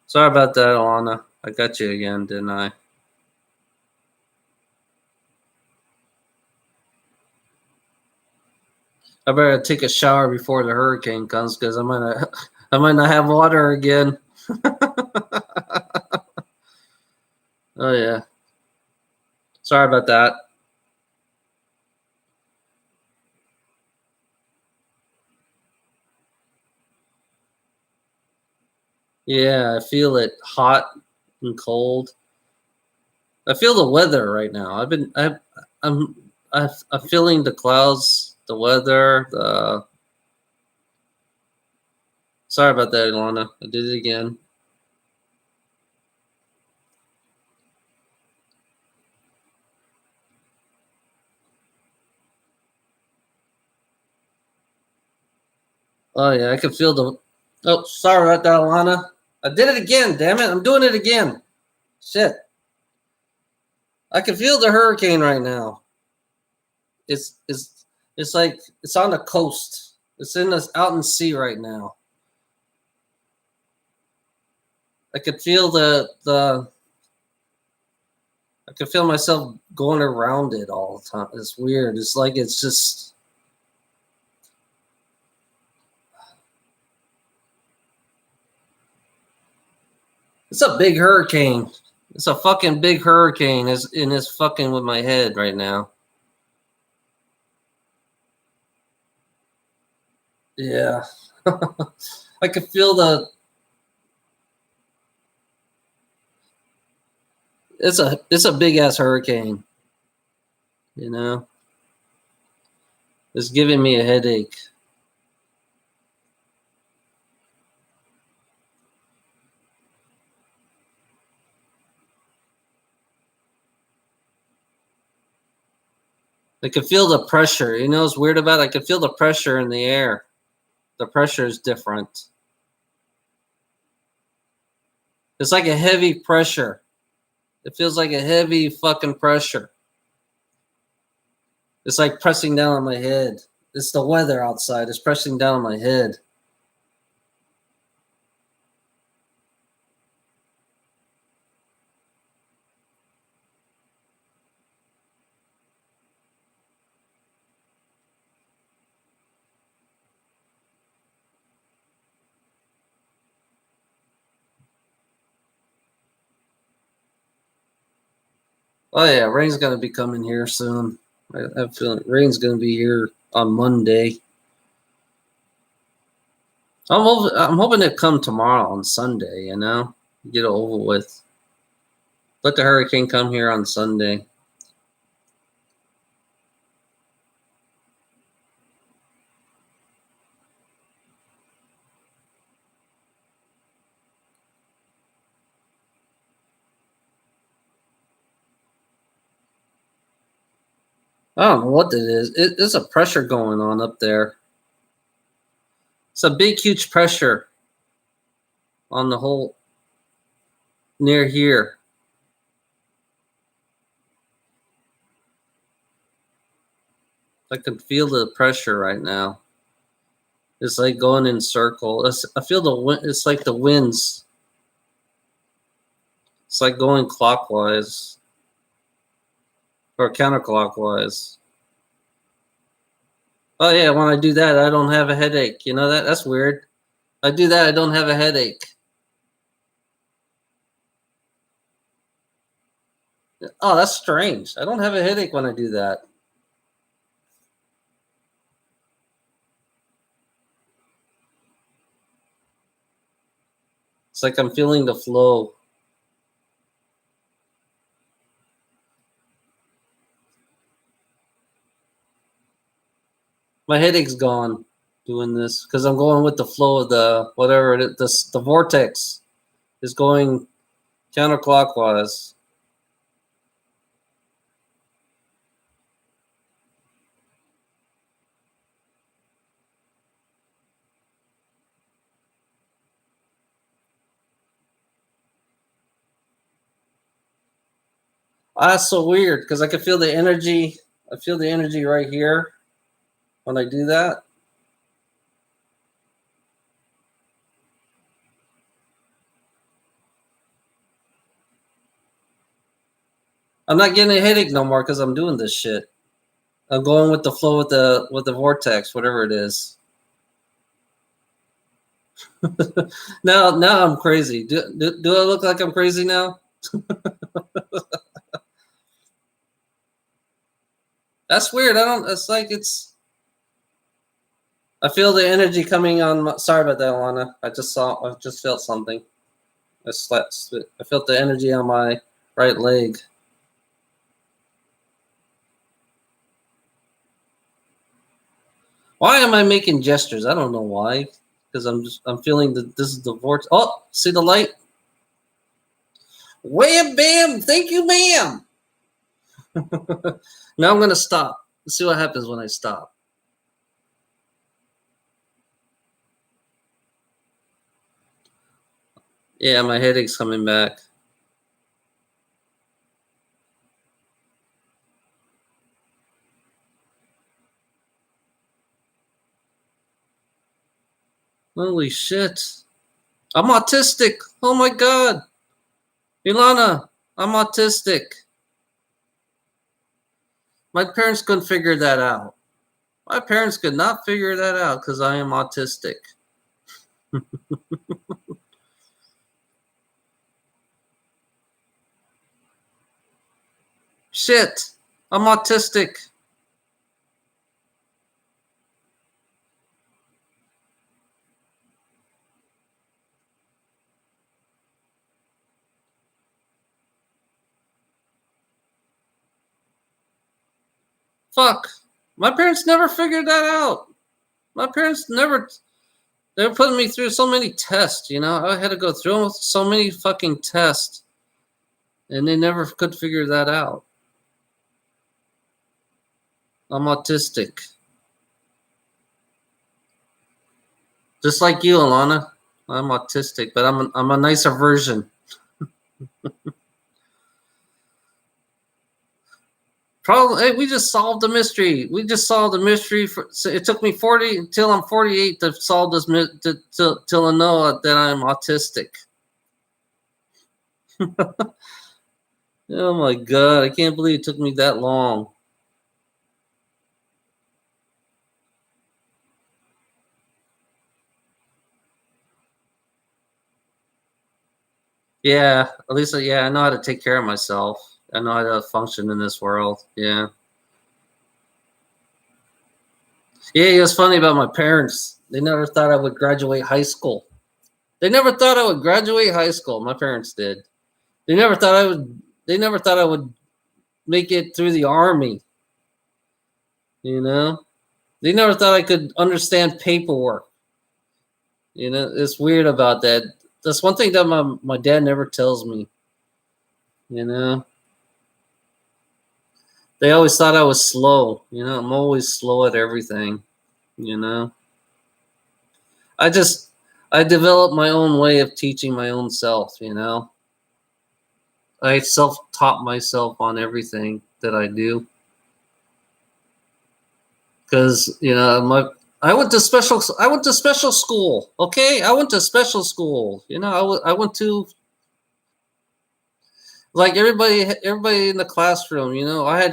Sorry about that, Alana. I got you again, didn't I? I better take a shower before the hurricane comes, because I might not have water again. Oh yeah. Sorry about that. Yeah, I feel it hot and cold. I feel the weather right now. I'm I'm feeling the clouds, the weather, the Sorry about that, Ilana. I did it again. Oh yeah, I can feel the. Oh, sorry about that, Ilana. I did it again. Damn it! I'm doing it again. Shit. I can feel the hurricane right now. It's it's like it's on the coast. It's in this out in sea right now. I could feel the. I could feel myself going around it all the time. It's weird. It's like it's just. It's a big hurricane. It's a fucking big hurricane. It's fucking with my head right now. Yeah. I could feel the. It's a big ass hurricane. You know, it's giving me a headache. I could feel the pressure. You know what's weird about it? I could feel the pressure in the air. The pressure is different. It's like a heavy pressure. It feels like a heavy fucking pressure. It's like pressing down on my head. It's the weather outside. It's pressing down on my head. Oh yeah, rain's gonna be coming here soon. I feel rain's gonna be here on Monday. I'm hoping it come tomorrow on Sunday. You know, get it over with. Let the hurricane come here on Sunday. I don't know what it is. It's a pressure going on up there. It's a big, huge pressure on the whole near here. I can feel the pressure right now. It's like going in circle. I feel the wind. It's like the winds. It's like going clockwise or counterclockwise. Oh yeah, when I do that, I don't have a headache. You know that? That's weird. I do that, I don't have a headache. Oh, that's strange. I don't have a headache when I do that. It's like I'm feeling the flow. My headache's gone doing this because I'm going with the flow of the whatever it is. The vortex is going counterclockwise. Ah, that's so weird because I can feel the energy. I feel the energy right here when I do that. I'm not getting a headache no more because I'm doing this shit. I'm going with the flow with the vortex, whatever it is. Now I'm crazy. Do I look like I'm crazy now? That's weird. I don't. It's like it's. I feel the energy coming on. Sorry about that, Alana. I just felt something. I slept. I felt the energy on my right leg. Why am I making gestures? I don't know why. Because I'm feeling that this is the vortex. Oh, see the light? Wham bam! Thank you, ma'am. Now I'm gonna stop. Let's see what happens when I stop. Yeah, my headache's coming back. Holy shit. I'm autistic. Oh my god. Ilana, I'm autistic. My parents couldn't figure that out. My parents could not figure that out because I am autistic. Shit. I'm autistic. Fuck. My parents never figured that out. My parents never. They were putting me through so many tests, you know? I had to go through so many fucking tests, and they never could figure that out. I'm autistic. Just like you, Alana. I'm autistic, but I'm a nicer version. Probably, hey, we just solved the mystery. We just solved the mystery. So it took me 40 until I'm 48 to solve this till I know that I'm autistic. Oh my god, I can't believe it took me that long. Yeah, at least yeah, I know how to take care of myself. I know how to function in this world. Yeah. Yeah, it was funny about my parents. They never thought I would graduate high school. They never thought I would graduate high school. My parents did. They never thought I would. They never thought I would make it through the army. You know, they never thought I could understand paperwork. You know, it's weird about that. That's one thing that my dad never tells me. You know, They always thought I was slow. I'm always slow at everything. You know, I just I developed my own way of teaching my own self. I self-taught myself on everything that I do because I went to special school. Okay, I went to special school. I went to, like, everybody in the classroom. I had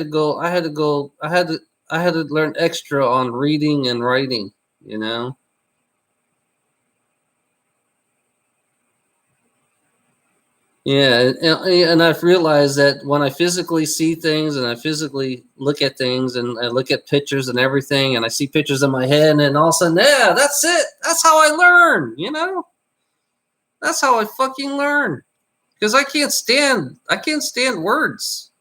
to learn extra on reading and writing. You know. Yeah, and I've realized that when I physically see things and I physically look at things and I look at pictures and everything and I see pictures in my head and all of a sudden, yeah, that's it. That's how I learn. That's how I fucking learn. Because I can't stand words.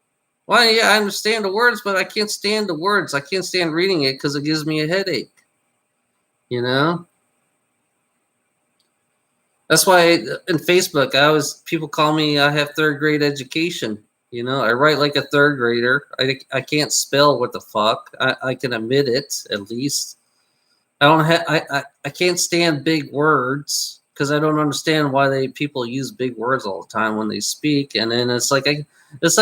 Well, yeah, I understand the words, but I can't stand the words. I can't stand reading it because it gives me a headache. You know? That's why in Facebook, people call me, I have third grade education. I write like a third grader. I can't spell what the fuck. I can admit it at least. I don't have I can't stand big words because I don't understand why people use big words all the time when they speak. And then it's like it's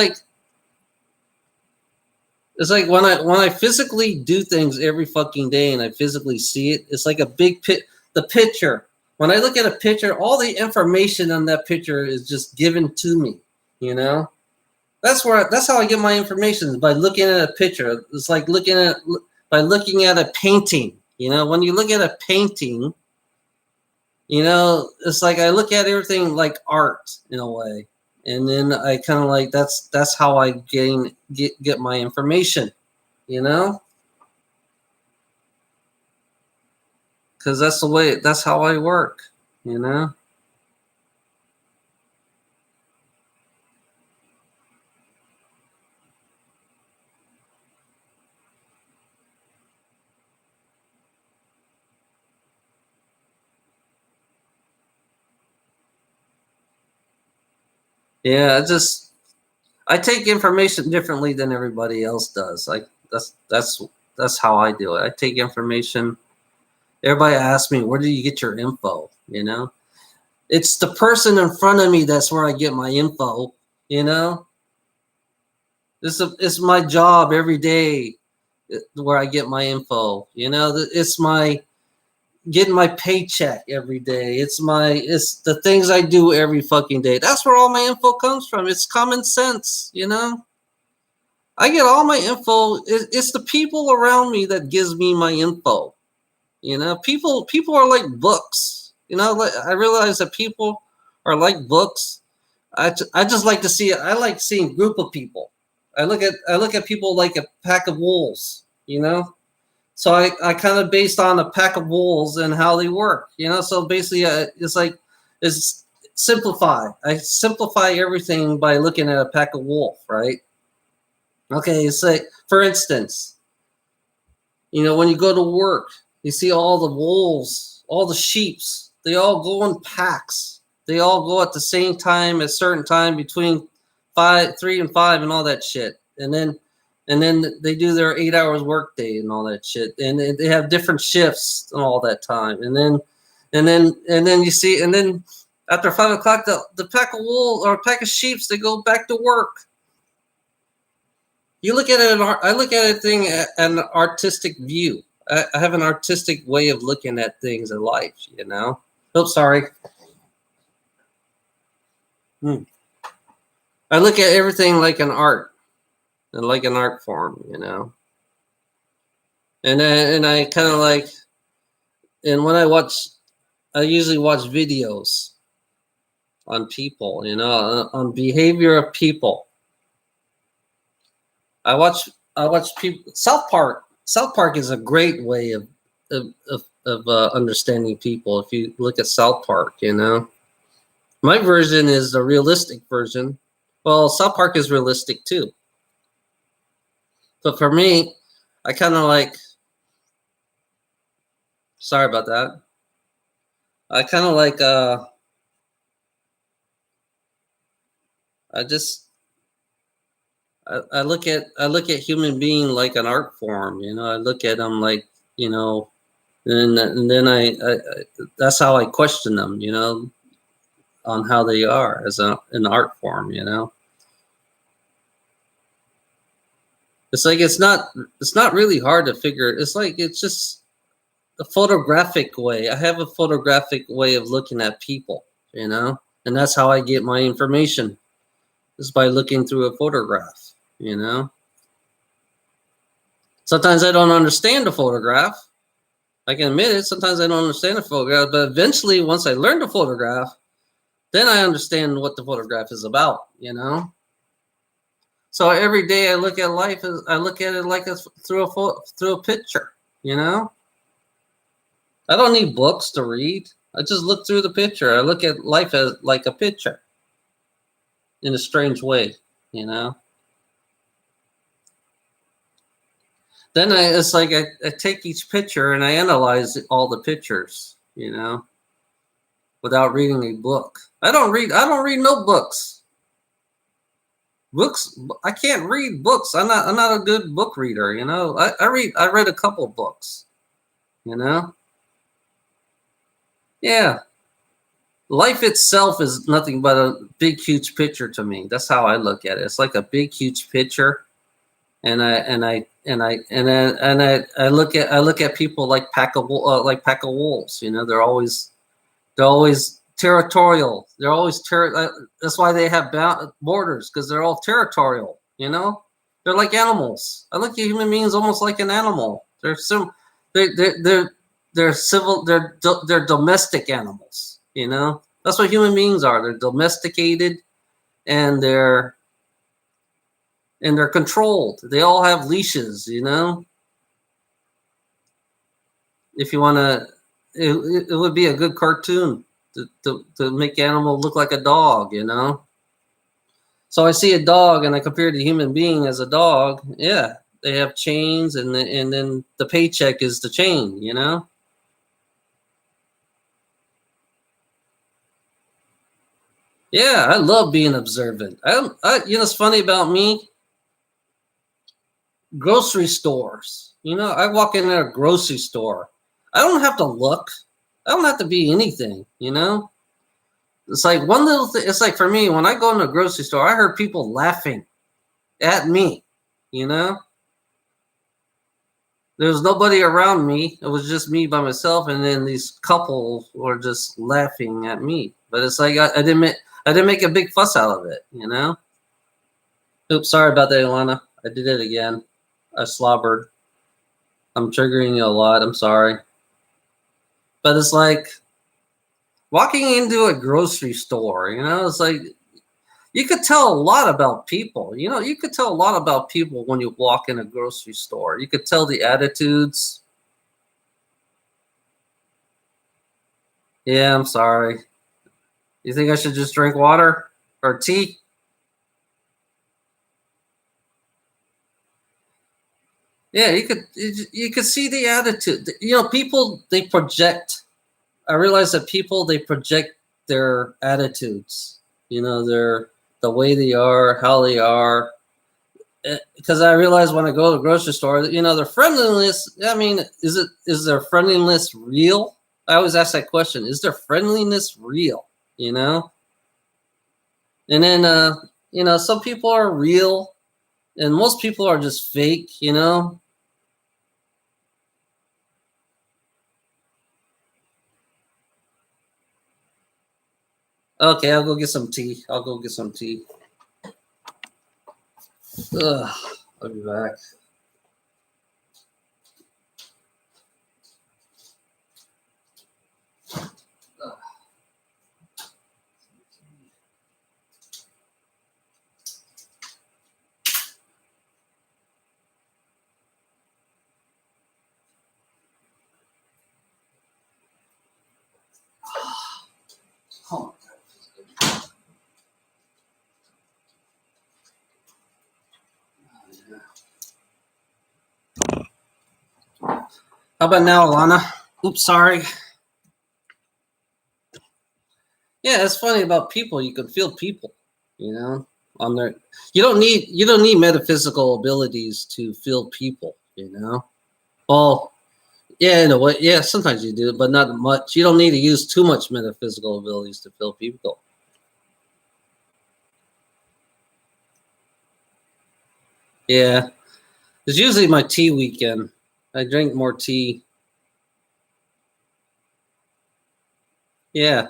like when I physically do things every fucking day and I physically see it, it's like a big the picture. When I look at a picture, all the information on that picture is just given to me, you know? That's how I get my information, by looking at a picture. It's like by looking at a painting. When you look at a painting, it's like I look at everything like art in a way. And then I kind of like that's how I get my information, you know, because that's how I work, you know. Yeah, I take information differently than everybody else does. Like that's how I do it. I take information. Everybody asks me, where do you get your info? It's the person in front of me that's where I get my info. You know, it's my job every day where I get my info. It's my getting my paycheck every day. It's the things I do every fucking day. That's where all my info comes from. It's common sense. I get all my info. It's the people around me that gives me my info. People are like books. I realize that people are like books. I just like to see. I like seeing group of people. I look at people like a pack of wolves. So I kind of based on a pack of wolves and how they work. So basically, it's simplify. I simplify everything by looking at a pack of wolf, right? Okay, it's like, for instance, when you go to work, you see all the wolves, all the sheeps. They all go in packs. They all go at the same time, at a certain time between 3 and 5, and all that shit. And then they do their 8 hours workday and all that shit. And they have different shifts and all that time. And then you see, and then after 5 o'clock, the pack of wolves or pack of sheeps, they go back to work. You look at it. I look at a thing at an artistic view. I have an artistic way of looking at things in life. Oh, sorry. I look at everything like an art, and like an art form. And I kind of like, and when I usually watch videos on people, on behavior of people. I watch people. South Park is a great way of understanding people. If you look at South Park, my version is the realistic version. Well, South Park is realistic too, but for me, I kind of like. Sorry about that. I kind of like. I just. I look at human being like an art form. You know, I look at them like, you know, and then I that's how I question them. You know, on how they are as an art form. You know, it's like it's not really hard to figure. It's like it's just a photographic way. I have a photographic way of looking at people. You know, and that's how I get my information, is by looking through a photograph. You know, sometimes I don't understand the photograph. I can admit it. Sometimes I don't understand the photograph, but eventually, once I learn the photograph, then I understand what the photograph is about. You know. So every day I look at life as I look at it like it's through a picture. You know. I don't need books to read. I just look through the picture. I look at life as like a picture, in a strange way. You know. Then it's like I take each picture and I analyze all the pictures. You know. Without reading a book. I don't read no books. Books, I can't read books. I'm not a good book reader, you know. I read a couple books, you know. Yeah. Life itself is nothing but a big huge picture to me. That's how I look at it. It's like a big huge picture, and I look at people like pack of wolves, you know. They're always territorial. They're always that's why they have borders, because they're all territorial. You know, they're like animals. I look at human beings almost like an animal. They're civil. They're domestic animals. You know, that's what human beings are. They're domesticated, and they're controlled. They all have leashes. You know, if you want to, it would be a good cartoon to make animal look like a dog, you know. So I see a dog and I compare the human being as a dog. Yeah, they have chains, and then the paycheck is the chain, you know. Yeah, I love being observant. You know, it's funny about me. Grocery stores. You know, I walk in a grocery store. I don't have to look. I don't have to be anything. You know, it's like one little thing. It's like for me, when I go in a grocery store, I heard people laughing at me. You know, there was nobody around me. It was just me by myself, and then these couples were just laughing at me. But it's like I didn't make a big fuss out of it. You know. Oops, sorry about that, Ilana. I did it again. I slobbered. I'm triggering you a lot. I'm sorry. But it's like walking into a grocery store. You know, it's like you could tell a lot about people. You know, you could tell a lot about people when you walk in a grocery store. You could tell the attitudes. Yeah, I'm sorry. You think I should just drink water or tea? Yeah, you could see the attitude. You know, people, they project. I realize that people, they project their attitudes. You know, the way they are, how they are. Because I realize when I go to the grocery store, you know, their friendliness. I mean, is their friendliness real? I always ask that question: is their friendliness real? You know, and then you know, some people are real, and most people are just fake. You know. Okay, I'll go get some tea. I'll go get some tea. Ugh, I'll be back. Oh. How about now, Alana? Oops, sorry. Yeah, it's funny about people. You can feel people, you know. on their. You don't need metaphysical abilities to feel people. Well, yeah, in a way, yeah. Sometimes you do, but not much. You don't need to use too much metaphysical abilities to feel people. Yeah, it's usually my tea weekend. I drink more tea. Yeah,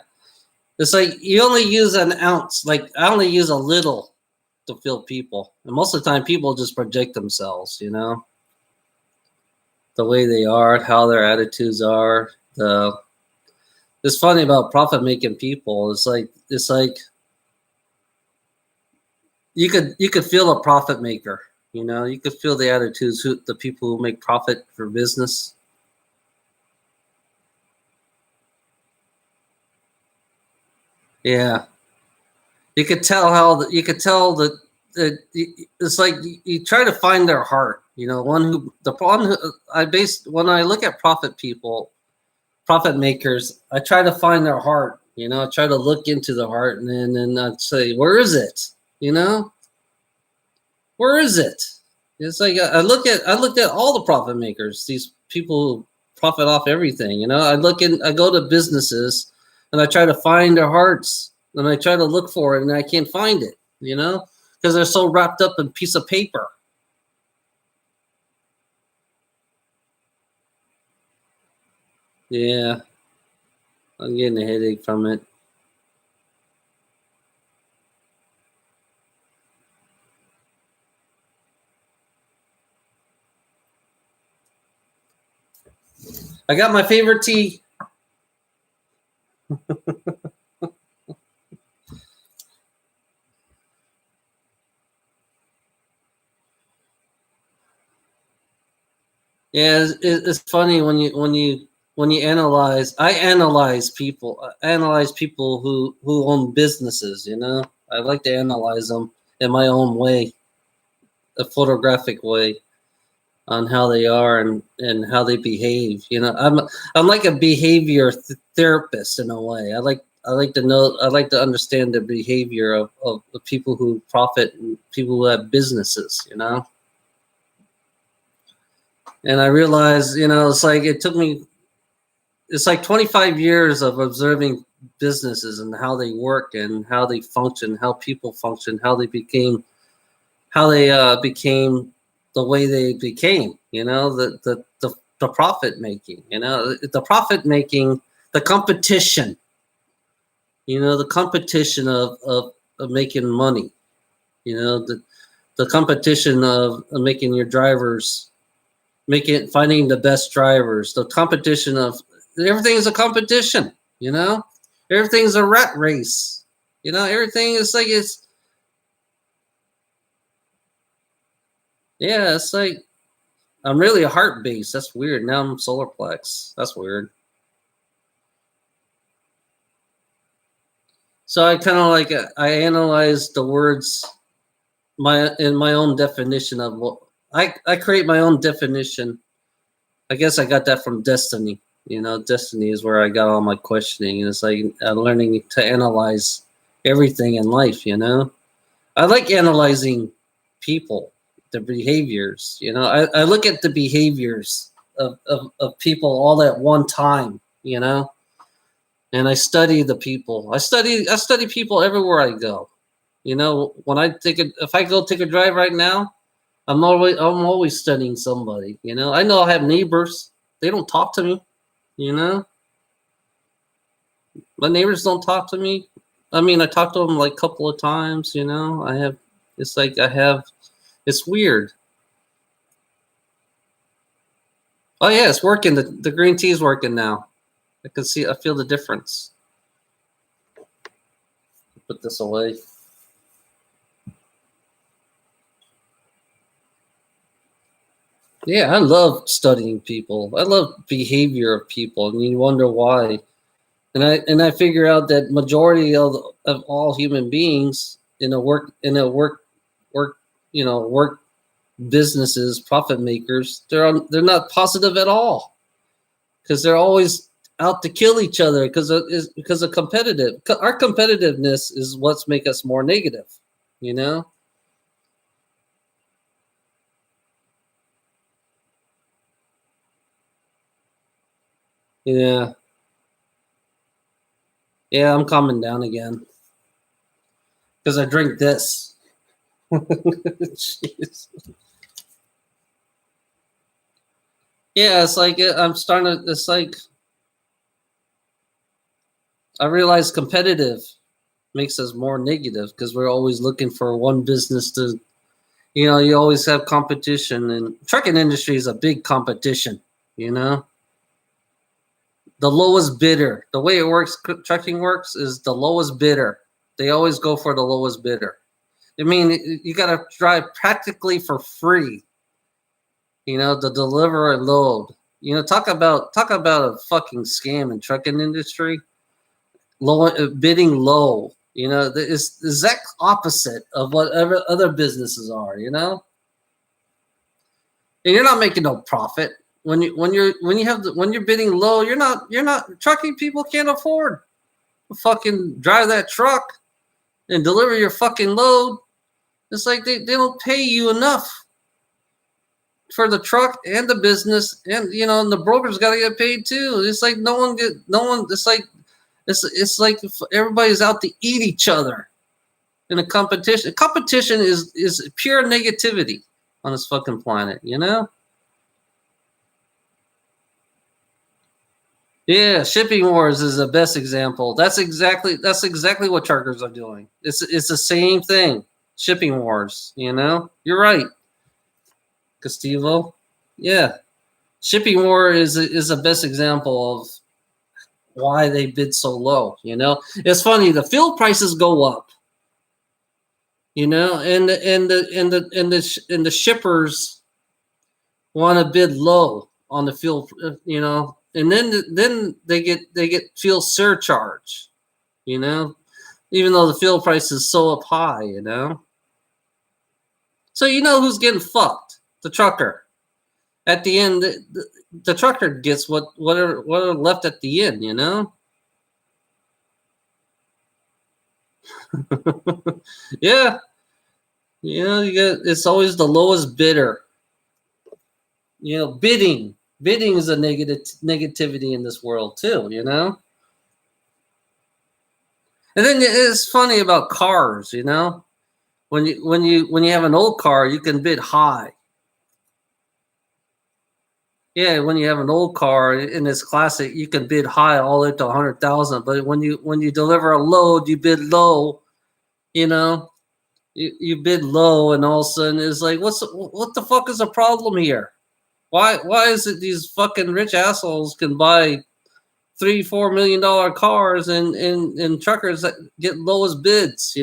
it's like you only use an ounce. Like I only use a little to feel people, and most of the time, people just project themselves. The way they are, how their attitudes are. The It's funny about profit making people. It's like you could feel a profit maker. You could feel the attitudes, the people who make profit for business. Yeah, you could tell that it's like you try to find their heart. One who when I look at profit makers, I try to find their heart. I try to look into the heart, and then I'd say, where is it? Where is it? It's like I looked at all the profit makers, these people who profit off everything. I go to businesses and I try to find their hearts, and I try to look for it, and I can't find it. Because they're so wrapped up in a piece of paper. Yeah, I'm getting a headache from it. I got my favorite tea. Yeah, it's funny when you analyze. I analyze people. I analyze people who own businesses. I like to analyze them in my own way, a photographic way, on how they are and how they behave. I'm like a behavior therapist in a way. I like to understand the behavior of the people who profit and people who have businesses. And I realized, it's like 25 years of observing businesses and how they work and how they function, how people function, how they became the way they became. The profit making. The profit making, the competition. The competition of making money. The competition of making your drivers finding the best drivers, the competition of everything is a competition. Everything's a rat race. Everything is like it's like I'm really a heart base. That's weird. Now I'm solar plex. That's weird. So I kind of I analyze the words in my own definition of what I create my own definition. I guess I got that from Destiny. Destiny is where I got all my questioning, and it's like learning to analyze everything in life. I like analyzing people, their behaviors. I look at the behaviors of people all at one time. And I study the people. I study people everywhere I go. When if I go take a drive right now, I'm always studying somebody. I know I have neighbors. They don't talk to me. My neighbors don't talk to me. I mean, I talked to them like a couple of times. It's like it's weird. Oh yeah, it's working. The green tea is working now. I feel the difference. Put this away. Yeah, I love studying people. I love behavior of people, and you wonder why. And I figure out that majority of all human beings work work businesses, profit makers, they're not positive at all, because they're always out to kill each other because of competitive. Our competitiveness is what's make us more negative. you know? Yeah. Yeah, I'm calming down again. Because I drink this. Jeez. Yeah, it's like I'm starting to, it's like I realize competitive makes us more negative because we're always looking for one business to, you always have competition, and trucking industry is a big competition, you know? The lowest bidder. The way it works, trucking works, is the lowest bidder. They always go for the lowest bidder. I mean, you got to drive practically for free, to deliver a load. Talk about a fucking scam in trucking industry. Low bidding low. The exact opposite of whatever other businesses are. And you're not making no profit when you're bidding low. You're not trucking people can't afford to fucking drive that truck and deliver your fucking load. It's like they don't pay you enough for the truck and the business, and the brokers got to get paid too. It's like no one. It's like everybody's out to eat each other in a competition. Competition is pure negativity on this fucking planet. Yeah, shipping wars is the best example. That's exactly what truckers are doing. It's the same thing. Shipping wars. You're right, Castillo. Yeah, shipping war is the best example of why they bid so low. It's funny. The fuel prices go up. And the shippers want to bid low on the fuel. And then they get fuel surcharge. Even though the fuel price is so up high. So who's getting fucked? The trucker. At the end, the trucker gets what are left at the end. Yeah. It's always the lowest bidder. Bidding is a negativity in this world too. And then it's funny about cars. When you have an old car, you can bid high. Yeah, when you have an old car in this classic, you can bid high all the way to 100,000. But when you deliver a load, you bid low. You know, you bid low, and all of a sudden it's like, what the fuck is the problem here? Why is it these fucking rich assholes can buy $3-4 million cars and truckers that get lowest bids?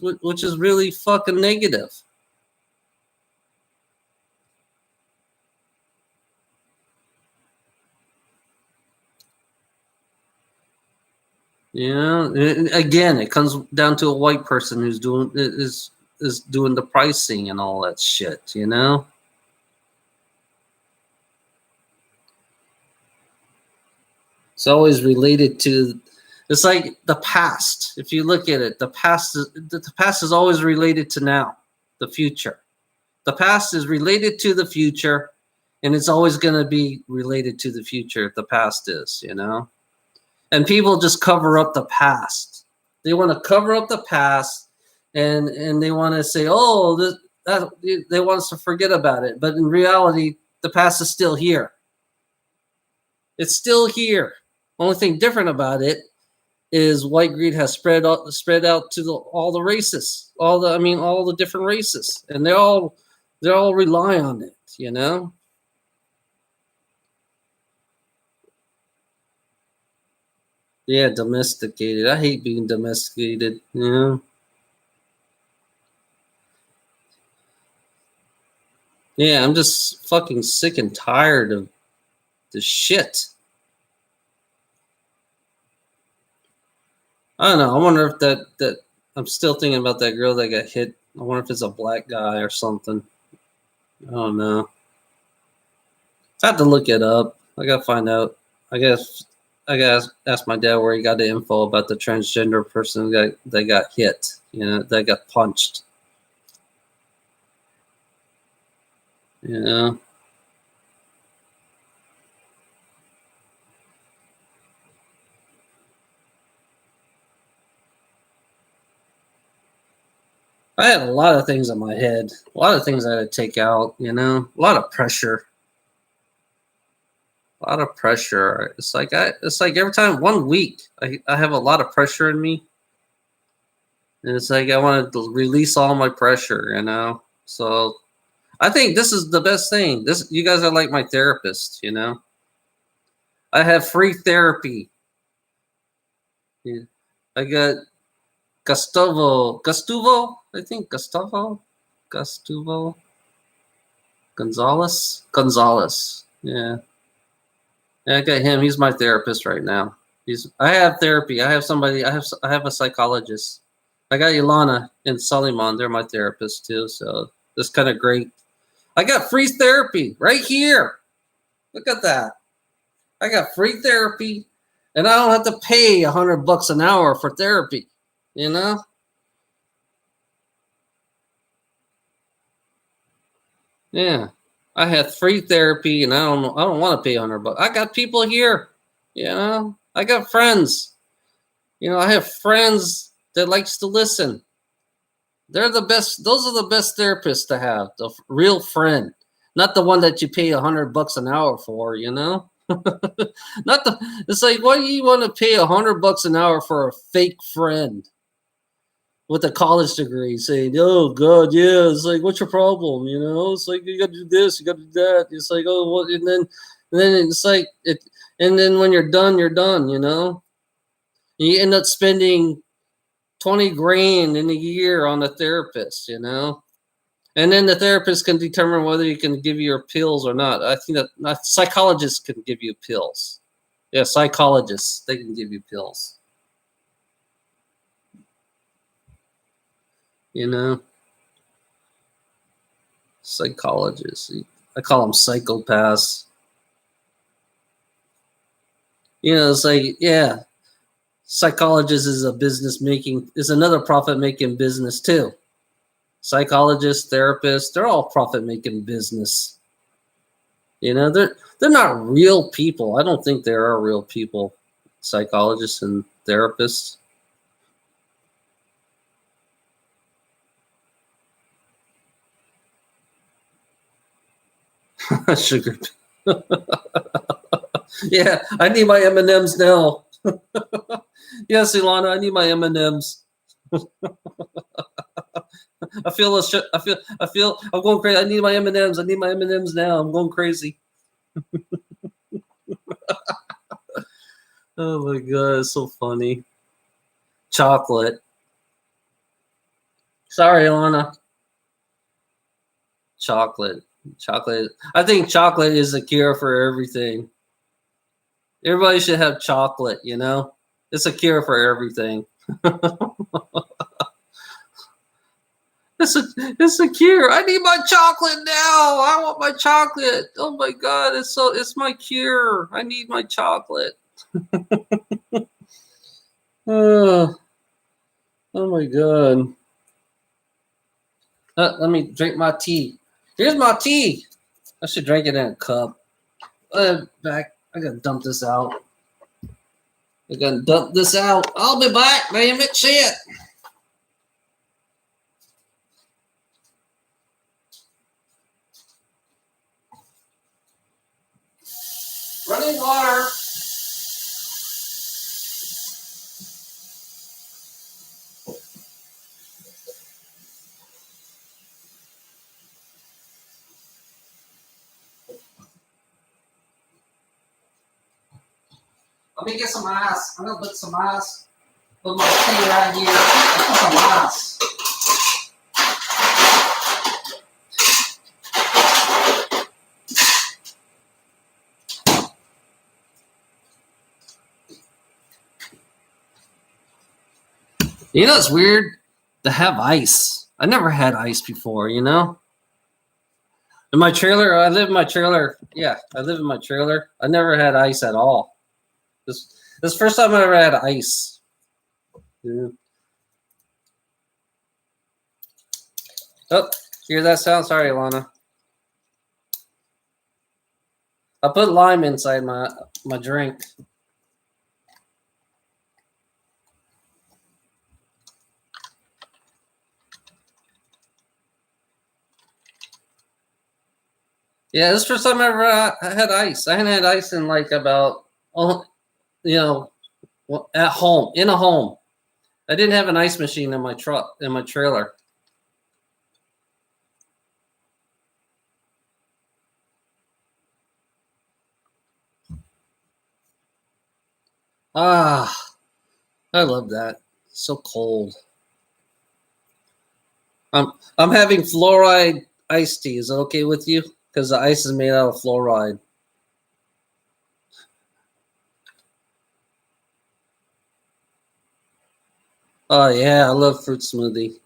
Which is really fucking negative. Again, it comes down to a white person who's doing the pricing and all that shit. It's always related to. It's like the past. If you look at it, the past is always related to now, the future. The past is related to the future, and it's always going to be related to the future. The past is. And people just cover up the past. They want to cover up the past, and they want to say, "Oh, they want us to forget about it." But in reality, the past is still here. It's still here. Only thing different about it is white greed has spread out to all the races, all the different races, and they all rely on it. Yeah, domesticated. I hate being domesticated. Yeah, I'm just fucking sick and tired of the shit. I don't know. I wonder if that I'm still thinking about that girl that got hit. I wonder if it's a black guy or something. I don't know. I have to look it up. I gotta find out. I guess I gotta ask my dad where he got the info about the transgender person that got hit. You know, that got punched. You know. I had a lot of things in my head, a lot of things I had to take out, you know, a lot of pressure. A lot of pressure. It's like every time 1 week I have a lot of pressure in me. And it's like I want to release all my pressure, you know. So I think this is the best thing. This you guys are like my therapist, you know. I have free therapy. Yeah. I got Gustavo, I think Gustavo Gonzalez. Yeah. I got him. He's my therapist right now. I have therapy. I have somebody. I have a psychologist. I got Ilana and Suleiman. They're my therapists too. So it's kind of great. I got free therapy right here. Look at that. I got free therapy, and I don't have to pay $100 an hour for therapy. You know. Yeah. I have free therapy, and I don't want to pay $100. I got people here. You know. I got friends. You know, I have friends that likes to listen. They're the best. Those are the best therapists to have. The real friend, not the one that you pay $100 an hour for. You know, not the. It's like, why do you want to pay $100 an hour for a fake friend with a college degree saying, "Oh God, yeah." It's like, what's your problem? You know, it's like you got to do this, you got to do that. It's like, oh, what? And then it's like it. And then when you're done, you're done. You know, you end up spending 20 grand in a year on a therapist, you know? And then the therapist can determine whether you can give you your pills or not. I think that psychologists can give you pills. Yeah, psychologists, they can give you pills. You know? Psychologists. I call them psychopaths. You know, it's like, yeah, psychologist is another profit making business too. Psychologists, therapists, they're all profit making business. You know, they're not real people. I don't think there are real people, psychologists and therapists. Sugar. Yeah, I need my M&Ms now. Yes, Ilana, I need my M&Ms. I feel I'm going crazy. I need my M&Ms. I need my M&Ms now. I'm going crazy. Oh my god, it's so funny. Chocolate. Sorry, Ilana. Chocolate. I think chocolate is a cure for everything. Everybody should have chocolate, you know? It's a cure for everything. It's a cure. I need my chocolate now. I want my chocolate. Oh my god, it's my cure. I need my chocolate. Oh my god. Let me drink my tea. Here's my tea. I should drink it in a cup. Back. I gotta dump this out. I'll be back. Damn it, shit. Running water. Let me get some ice. I'm gonna put some ice. Put my tea right here. Put some ice. You know, it's weird to have ice. I never had ice before, you know? In my trailer, I live in my trailer. Yeah, I live in my trailer. I never had ice at all. This is the first time I ever had ice. Yeah. Oh, hear that sound? Sorry, Alana. I put lime inside my drink. Yeah, this is the first time I ever had ice. I hadn't had ice in like about, you know, at home, in a home. I didn't have an ice machine in my truck, in my trailer. Ah, I love that. So cold. I'm having fluoride iced tea. Is it okay with you? Because the ice is made out of fluoride. Oh yeah, I love fruit smoothie.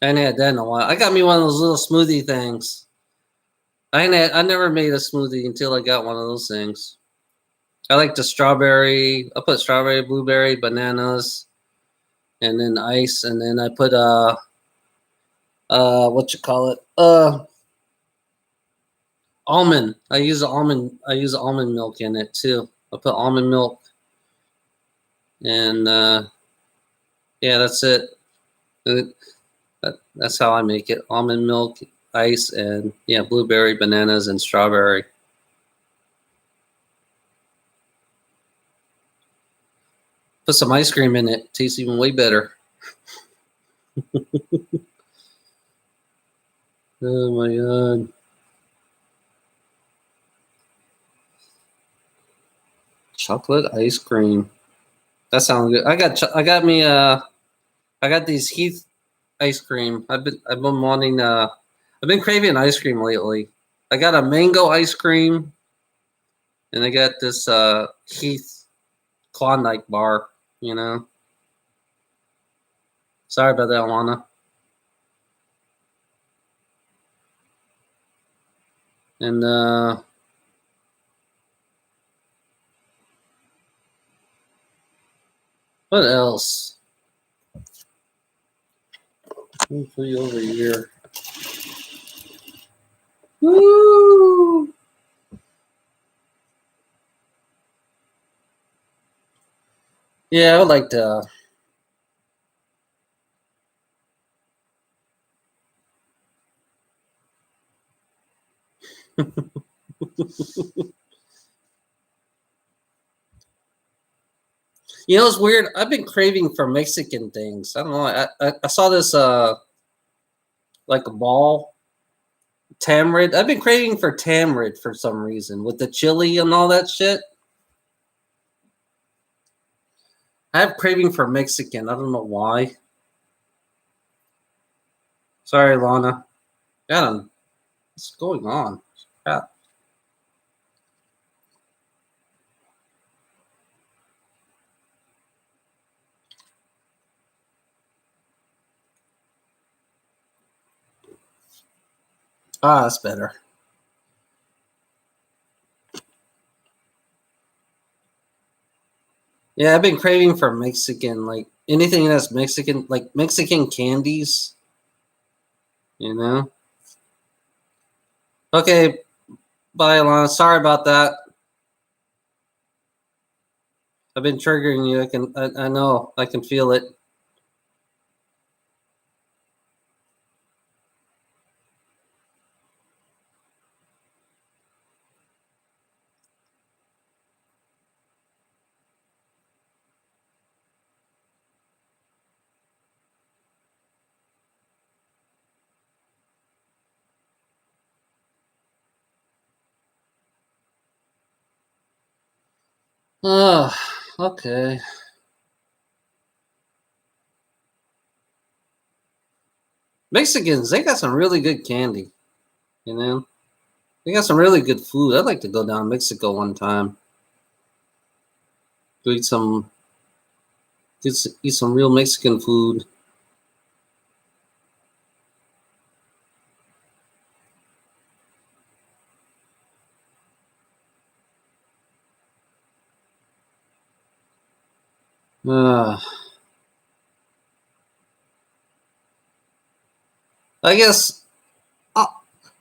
I ain't had that in a while. I got me one of those little smoothie things. I never made a smoothie until I got one of those things. I like the strawberry. I put strawberry, blueberry, bananas, and then ice, and then I put what you call it? Almond. I use almond. I use almond milk in it too. I put almond milk, and yeah, that's it. That's how I make it. Almond milk, ice, and yeah, blueberry, bananas, and strawberry. Put some ice cream in it. Tastes even way better. Oh my god. Chocolate ice cream. That sounds good. I got these Heath ice cream. I've been wanting I've been craving ice cream lately. I got a mango ice cream and I got this Heath Klondike bar, you know. Sorry about that, Lana. And what else? Let me put you over here. Woo! Yeah, I would like to. You know, it's weird. I've been craving for Mexican things. I don't know. I saw this like a ball tamarind. I've been craving for tamarind for some reason with the chili and all that shit. I have craving for Mexican. I don't know why. Sorry, Lana. God, what's going on? Crap. Ah, that's better. Yeah, I've been craving for Mexican, like anything that's Mexican, like Mexican candies. You know. Okay, bye, Lana. Sorry about that. I've been triggering you. I know. I can feel it. Oh, okay. Mexicans, they got some really good candy. You know, they got some really good food. I'd like to go down to Mexico one time. To eat some, eat some real Mexican food. I guess I'm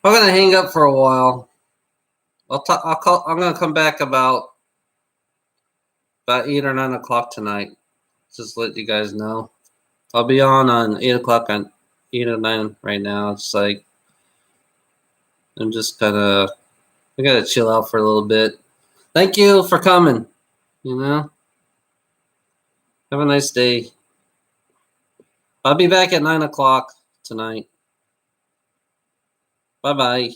gonna hang up for a while. I'll call. I'm gonna come back about 8 or 9 o'clock tonight. Just let you guys know. I'll be on 8 o'clock on 8 or 9 right now. It's like I'm just I gotta chill out for a little bit. Thank you for coming. Have a nice day. I'll be back at 9 o'clock tonight. Bye bye.